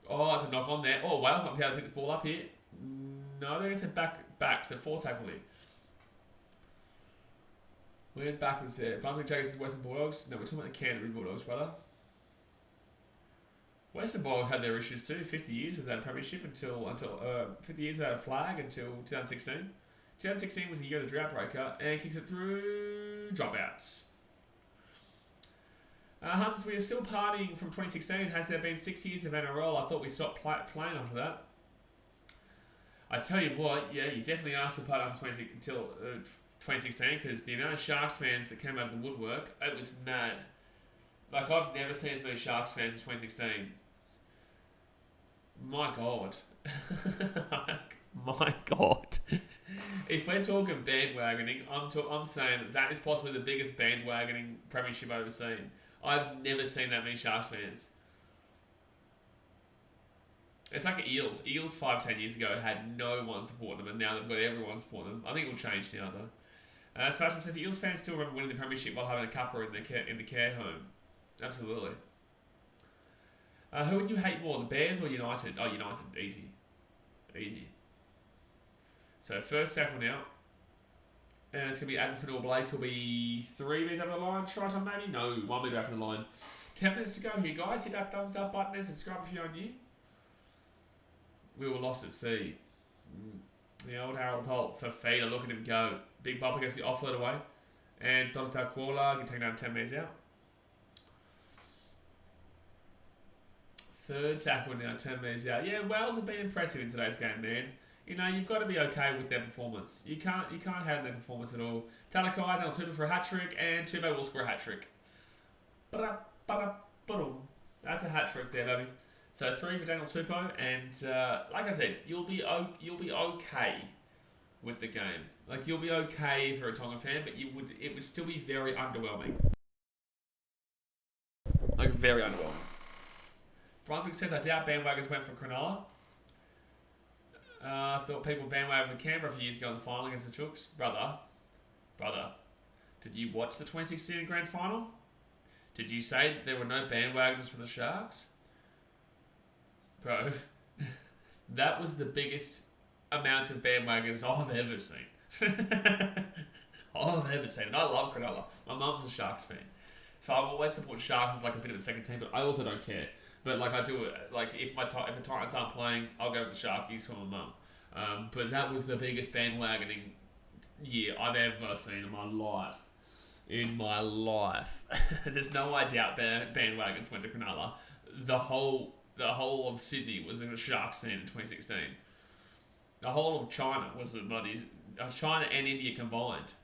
Oh, that's a knock on there. Oh, Wales might be able to pick this ball up here. No, they're going to say back, so 4 tackle here. We went backwards there. Brunswick Jaguars, Western Bulldogs. No, we're talking about the Canterbury Bulldogs, brother. Western Bulldogs had their issues too. 50 years without a premiership until 50 years without a flag until 2016. 2016 was the year of the drought breaker and kicks it through dropouts. Hunters, we are still partying from 2016. Has there been 6 years of NRL? I thought we stopped playing after that. I tell you what, yeah, you definitely are still partying after 2016 because the amount of Sharks fans that came out of the woodwork, it was mad. Like, I've never seen as many Sharks fans in 2016. My God. My God. If we're talking bandwagoning, I'm saying that is possibly the biggest bandwagoning premiership I've ever seen. I've never seen that many Sharks fans. It's like Eels. Eels 5-10 years ago had no one supporting them, and now they've got everyone supporting them. I think it will change now, though. Sebastian says Eels fans still remember winning the premiership while having a cuppa in the care home. Absolutely. Who would you hate more, the Bears or United? Oh, United. Easy. So first tackle now. And it's going to be Adam Fennell-Blake. He'll be 3 metres over the line. Try time maybe? No, 1 metre over the line. 10 minutes to go here, guys. Hit that thumbs up button and subscribe if you're new. We were lost at sea. The old Harold Holt for Fafita. Look at him go. Big bump against the offload away. And Dr. Kuala can take down 10 metres out. Third tackle now, 10 metres out. Yeah, Wales have been impressive in today's game, man. You know, you've got to be okay with their performance. You can't have their performance at all. Talakai, Daniel Tupou for a hat-trick, and Tupou will score a hat-trick. That's a hat-trick there, baby. So 3 for Daniel Tupou, and like I said, you'll be okay with the game. Like, you'll be okay if you're a Tonga fan, but it would still be very underwhelming. Like, very underwhelming. Brunswick says, I doubt bandwagons went for Cronulla. I thought people bandwagoned for Canberra a few years ago in the final against the Chooks. Brother, did you watch the 2016 grand final? Did you say there were no bandwagoners for the Sharks? Bro, that was the biggest amount of bandwagoners I've ever seen. And I love Cronulla. My mum's a Sharks fan. So I've always supported Sharks as like a bit of a second team, but I also don't care. But like I do, like if the Titans aren't playing, I'll go with the Sharkies for my mum. But that was the biggest bandwagoning year I've ever seen in my life. There's no I doubt bandwagons went to Cronulla. The whole of Sydney was a Sharks fan in 2016. The whole of China was China and India combined.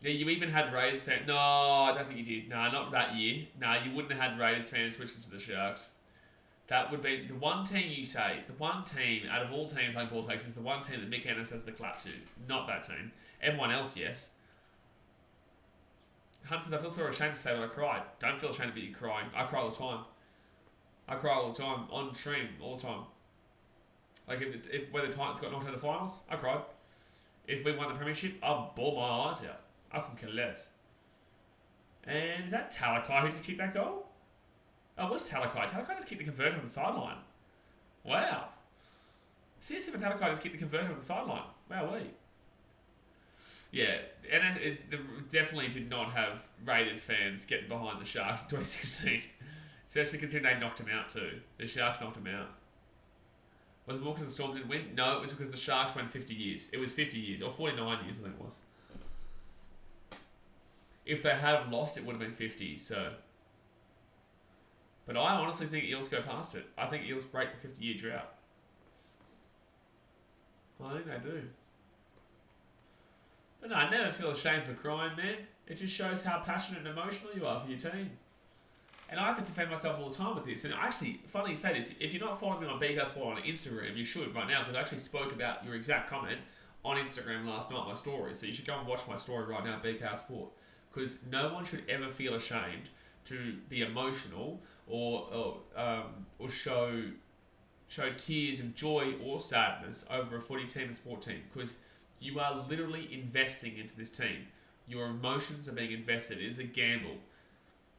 Yeah, you even had Raiders fans. No, I don't think you did. No, not that year. No, you wouldn't have had Raiders fans switching to the Sharks. That would be the one team out of all teams like ball takes is the one team that Mick Ennis has the clap to. Not that team. Everyone else, yes. Hunt says, I feel sort of ashamed to say that I cried. Don't feel ashamed to be crying. I cry all the time. On stream all the time. Like if where the Titans got knocked out of the finals, I cried. If we won the premiership, I bawled my eyes out. I couldn't care less. And is that Talakai who just kicked that goal? Oh, it was Talakai. Talakai just kicked the conversion on the sideline. Wow. Seriously, but Talakai just kicked the conversion on the sideline. Wow, yeah, and it definitely did not have Raiders fans getting behind the Sharks in 2016. Especially considering they knocked him out too. The Sharks knocked him out. Was it more because the Storm didn't win? No, it was because the Sharks went 50 years. It was 50 years, or 49 years I think it was. If they had lost, it would have been 50, so... But I honestly think Eels go past it. I think Eels break the 50-year drought. I think they do. But no, I never feel ashamed for crying, man. It just shows how passionate and emotional you are for your team. And I have to defend myself all the time with this. And actually, funny you say this, if you're not following me on BK Sport on Instagram, you should right now, because I actually spoke about your exact comment on Instagram last night, my story. So you should go and watch my story right now at BK Sport. Because no one should ever feel ashamed to be emotional or show tears of joy or sadness over a footy team and sport team. Because you are literally investing into this team. Your emotions are being invested. It is a gamble.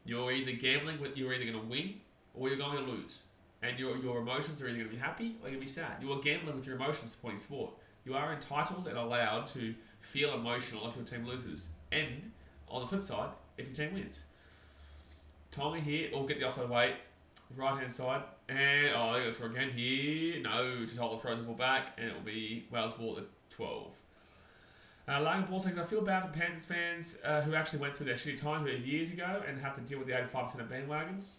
You're either gambling with you're either going to win or you're going to lose. And your emotions are either going to be happy or you're going to be sad. You are gambling with your emotions supporting sport. You are entitled and allowed to feel emotional if your team loses. And on the flip side, if your team wins. Tonga here, will get the offload weight. Right hand side. And I think that's for again here. No, Totola throws the ball back and it will be Wales ball at 12. Lagan ball seconds. I feel bad for the Panthers fans who actually went through their shitty times years ago and have to deal with the 85% of bandwagons.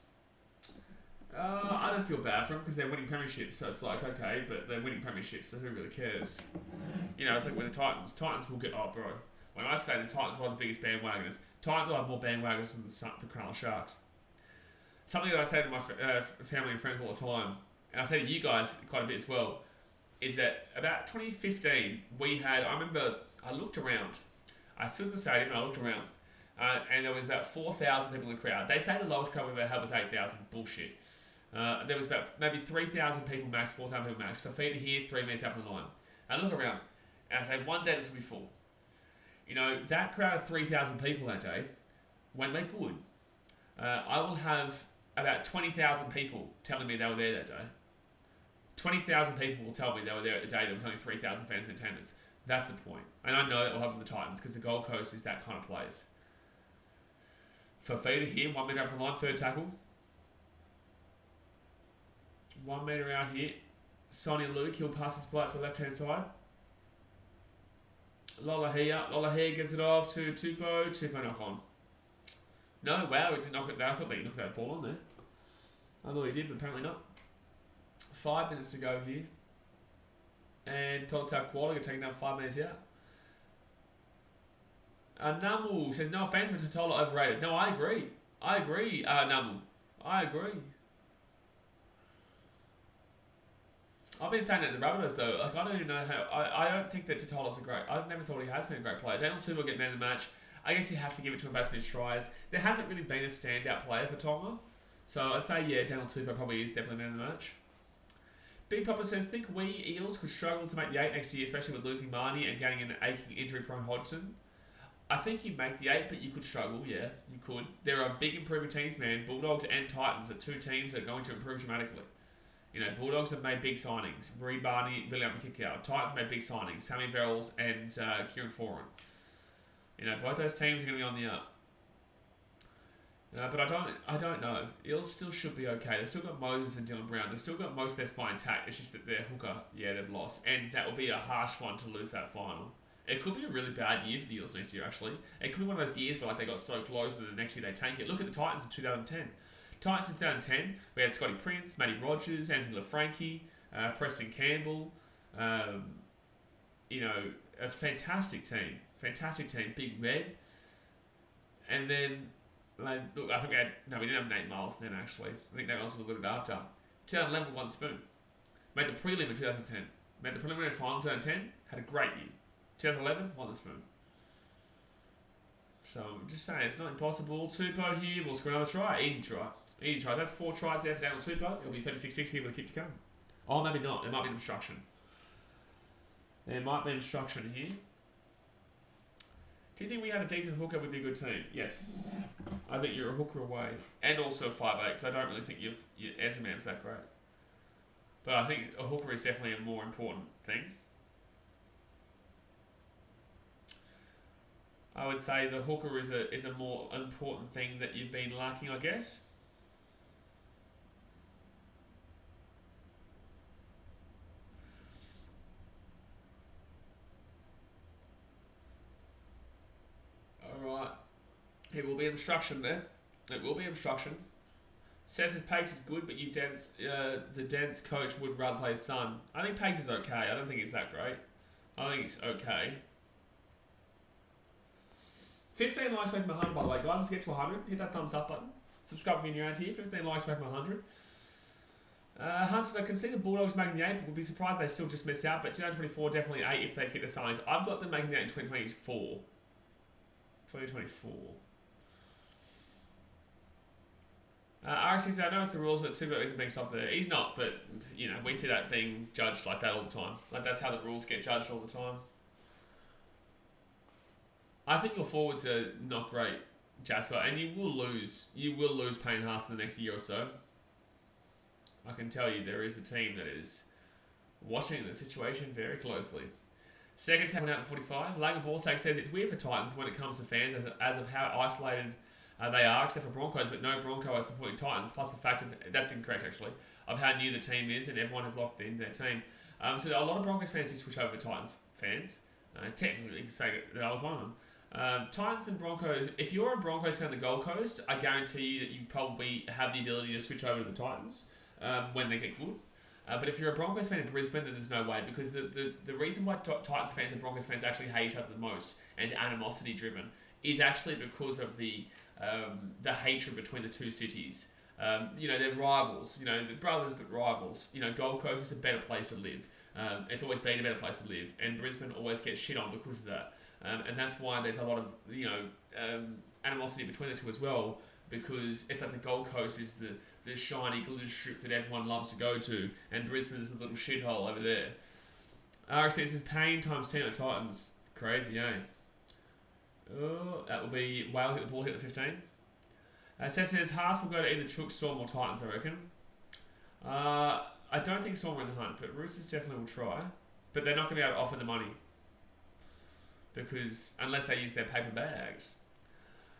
I don't feel bad for them because they're winning premierships, so it's like, okay, but they're winning premierships, so who really cares? You know, it's like when the Titans will get, oh bro, when I say the Titans are the biggest bandwagoners, Titans will have more bandwagoners than the Cronulla Sharks. Something that I say to my family and friends all the time, and I say to you guys quite a bit as well, is that about 2015, I remember I looked around. I stood in the stadium and I looked around. And there was about 4,000 people in the crowd. They say the lowest crowd we've ever had was 8,000. Bullshit. There was about maybe 3,000 people max, 4,000 people max. Fafita here, 3 minutes out from the line. I look around and I say, one day this will be full. You know, that crowd of 3,000 people that day, when they're good, I will have about 20,000 people telling me they were there that day. 20,000 people will tell me they were there at the day there was only 3,000 fans in attendance. That's the point. And I know that will happen with the Titans because the Gold Coast is that kind of place. Fafita here, 1 metre out from the line, third tackle. 1 metre out here. Sonia Luke, he'll pass his play to the left hand side. Lola here gives it off to Tupou. Tupou knock on. No, wow, he did knock it down. I thought he knocked that ball on there. I thought he did, but apparently not. 5 minutes to go here. And Total Quality taking down 5 minutes out. Namu says, no offense, but Totola overrated. No, I agree. Namu. I agree. I've been saying that in the Rabbitohs though. Like, I don't even know how. I don't think that Totola's a great. I've never thought he has been a great player. Daniel Tupou will get man of the match. I guess you have to give it to him based on his tries. There hasn't really been a standout player for Tonga. So I'd say, yeah, Daniel Tupou probably is definitely man of the match. Big Papa says, think we Eels could struggle to make the 8 next year, especially with losing Marnie and getting an aching injury-prone Hodgson. I think you'd make the 8, but you could struggle, yeah, you could. There are big improving teams, man. Bulldogs and Titans are two teams that are going to improve dramatically. You know, Bulldogs have made big signings. Reed Barney, William Kickoff. Titans made big signings. Sammy Verrills and Kieran Foran. You know, both those teams are going to be on the up. But I don't know. Eels still should be okay. They've still got Moses and Dylan Brown. They've still got most of their spine intact. It's just that their hooker, yeah, they've lost. And that will be a harsh one to lose that final. It could be a really bad year for the Eels next year, actually. It could be one of those years where like they got so close, but the next year they tank it. Look at the Titans in 2010. Titans in 2010, we had Scotty Prince, Matty Rogers, Anthony LaFranchi, Preston Campbell. You know, a fantastic team. Fantastic team. Big Red. And then, look, I think we didn't have Nate Miles then, actually. I think Nate Miles was a little bit after. 2011 won the spoon. Made the prelim in 2010. Made the preliminary final in 2010. Had a great year. 2011 won the spoon. So, I'm just saying, it's not impossible. Tupou here will score another try. Easy try. Easy try. That's 4 tries there for Daniel Tupou. It'll be 36-6 here with a kick to come. Oh, maybe not. There might be an obstruction. There might be an obstruction here. Do you think we had a decent hooker would be a good team? Yes. I think you're a hooker away. And also 5'8", because I don't really think your Ezramam's that great. But I think a hooker is definitely a more important thing. I would say the hooker is a more important thing that you've been lacking, I guess. Alright. It will be obstruction there. It will be obstruction. Says his pace is good, but the dense coach would rather play his son. I think pace is okay. I don't think it's that great. I think it's okay. 15 likes away from 100, by the way, guys. Let's get to 100. Hit that thumbs up button. Subscribe if you're new around here. 15 likes away from 100. Hunt says, I can see the Bulldogs making the 8, but would be surprised if they still just miss out. But 2024, definitely 8 if they keep the size. I've got them making the 8 in 2024. 2024. RX says, I know it's the rules, but Tubo isn't being stopped there. He's not, but, you know, we see that being judged like that all the time. Like, that's how the rules get judged all the time. I think your forwards are not great, Jasper, and you will lose. You will lose Payne Haas in the next year or so. I can tell you there is a team that is watching the situation very closely. Second tap out at 45. Lager Ballsack says it's weird for Titans when it comes to fans as of how isolated they are, except for Broncos, but no Bronco are supporting Titans, plus the fact of, that's incorrect actually, of how new the team is and everyone has locked in their team. So a lot of Broncos fans did switch over to Titans fans. Technically, you can say that I was one of them. Titans and Broncos, if you're a Broncos fan on the Gold Coast, I guarantee you that you probably have the ability to switch over to the Titans when they get good. But if you're a Broncos fan in Brisbane, then there's no way, because the reason why Titans fans and Broncos fans actually hate each other the most, and it's animosity driven, is actually because of the hatred between the two cities. You know, they're rivals, you know, they're brothers but rivals. You know, Gold Coast is a better place to live. It's always been a better place to live, and Brisbane always gets shit on because of that. And that's why there's a lot of, you know, animosity between the two as well, because it's like the Gold Coast is the shiny glitter strip that everyone loves to go to, and Brisbane is the little shithole over there. RX says Payne times 10 at Titans. Crazy, eh? Oh, that will be Whale hit the ball, hit the 15. Seth says Haas will go to either Chook, Storm or Titans, I reckon. I don't think Storm are in the hunt, but Roosters definitely will try. But they're not going to be able to offer the money, because unless they use their paper bags.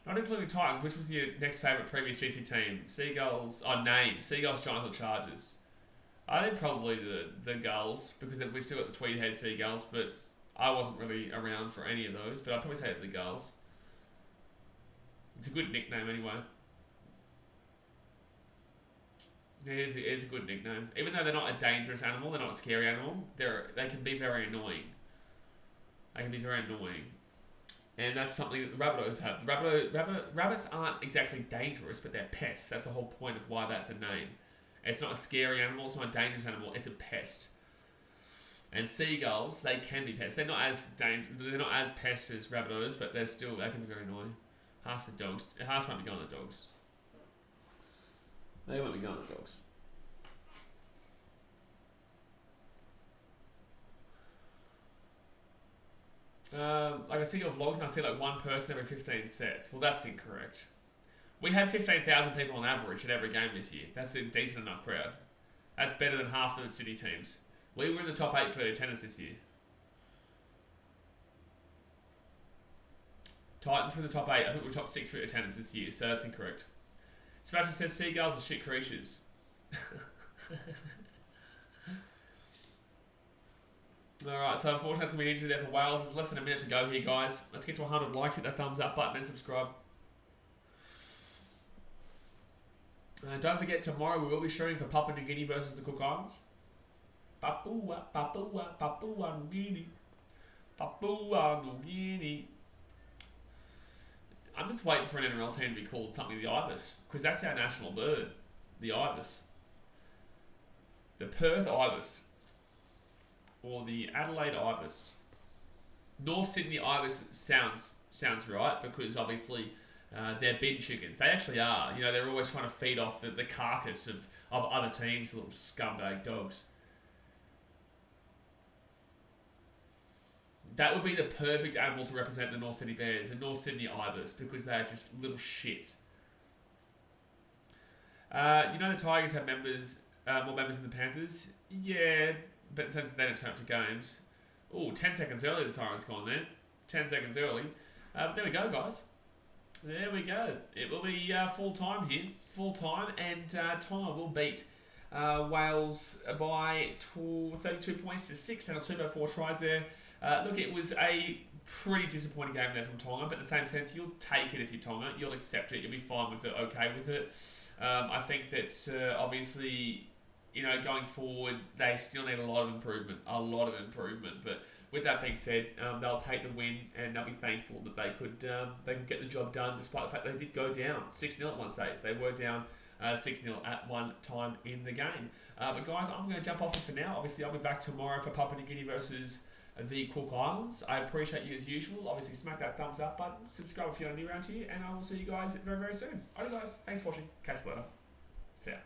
Not including Titans, which was your next favourite previous GC team? Seagulls, Seagulls, Giants or Chargers? I think probably the Gulls, because we still got the Tweed Head Seagulls, but I wasn't really around for any of those, but I'd probably say the Gulls. It's a good nickname anyway. It is a good nickname. Even though they're not a dangerous animal, they're not a scary animal, they can be very annoying. They can be very annoying. And that's something that the Rabbitohs have. Rabbits aren't exactly dangerous, but they're pests. That's the whole point of why that's a name. It's not a scary animal, it's not a dangerous animal, it's a pest. And seagulls, they can be pests. They're not as pests as Rabbitohs, but they can be very annoying. Haas the dogs. Haas won't be going to the dogs. They won't be going to the dogs. Like I see your vlogs and I see like one person every 15 sets. Well, that's incorrect. We had 15,000 people on average at every game this year. That's a decent enough crowd. That's better than half the city teams. We were in the top 8 for attendance this year. Titans were in the top 8. I think we were top 6 for attendance this year, so that's incorrect. Sebastian says seagulls are shit creatures. Alright, so unfortunately it's going to be an injury there for Wales. There's less than a minute to go here, guys. Let's get to 100 likes, hit that thumbs up button and subscribe. Don't forget, tomorrow we will be shooting for Papua New Guinea versus the Cook Islands. Papua New Guinea. Papua New Guinea. I'm just waiting for an NRL team to be called something the Ibis, because that's our national bird, the Ibis. The Perth Ibis. Or the Adelaide Ibis. North Sydney Ibis sounds right, because obviously they're bin chickens. They actually are. You know, they're always trying to feed off the carcass of other teams, little scumbag dogs. That would be the perfect animal to represent the North Sydney Bears, the North Sydney Ibis, because they are just little shits. You know the Tigers have more members than the Panthers? Yeah, but since they don't turn up to games. Oh, 10 seconds early the siren's gone there. 10 seconds early. But there we go, guys. There we go. It will be full time here. Full time, and Tonga will beat Wales by 32 points to 6, and a 2-4 tries there. Look, it was a pretty disappointing game there from Tonga, but in the same sense, you'll take it if you're Tonga. You'll accept it. You'll be fine with it, okay with it. I think that, obviously, going forward, they still need a lot of improvement. But with that being said, they'll take the win and they'll be thankful that they could get the job done, despite the fact they did go down 6-0 at one stage. They were down 6-0 at one time in the game. But guys, I'm going to jump off for now. Obviously, I'll be back tomorrow for Papua New Guinea versus the Cook Islands. I appreciate you as usual. Obviously, smack that thumbs up button, subscribe if you're new around here, and I will see you guys very, very soon. Alright guys, thanks for watching. Catch you later. See ya.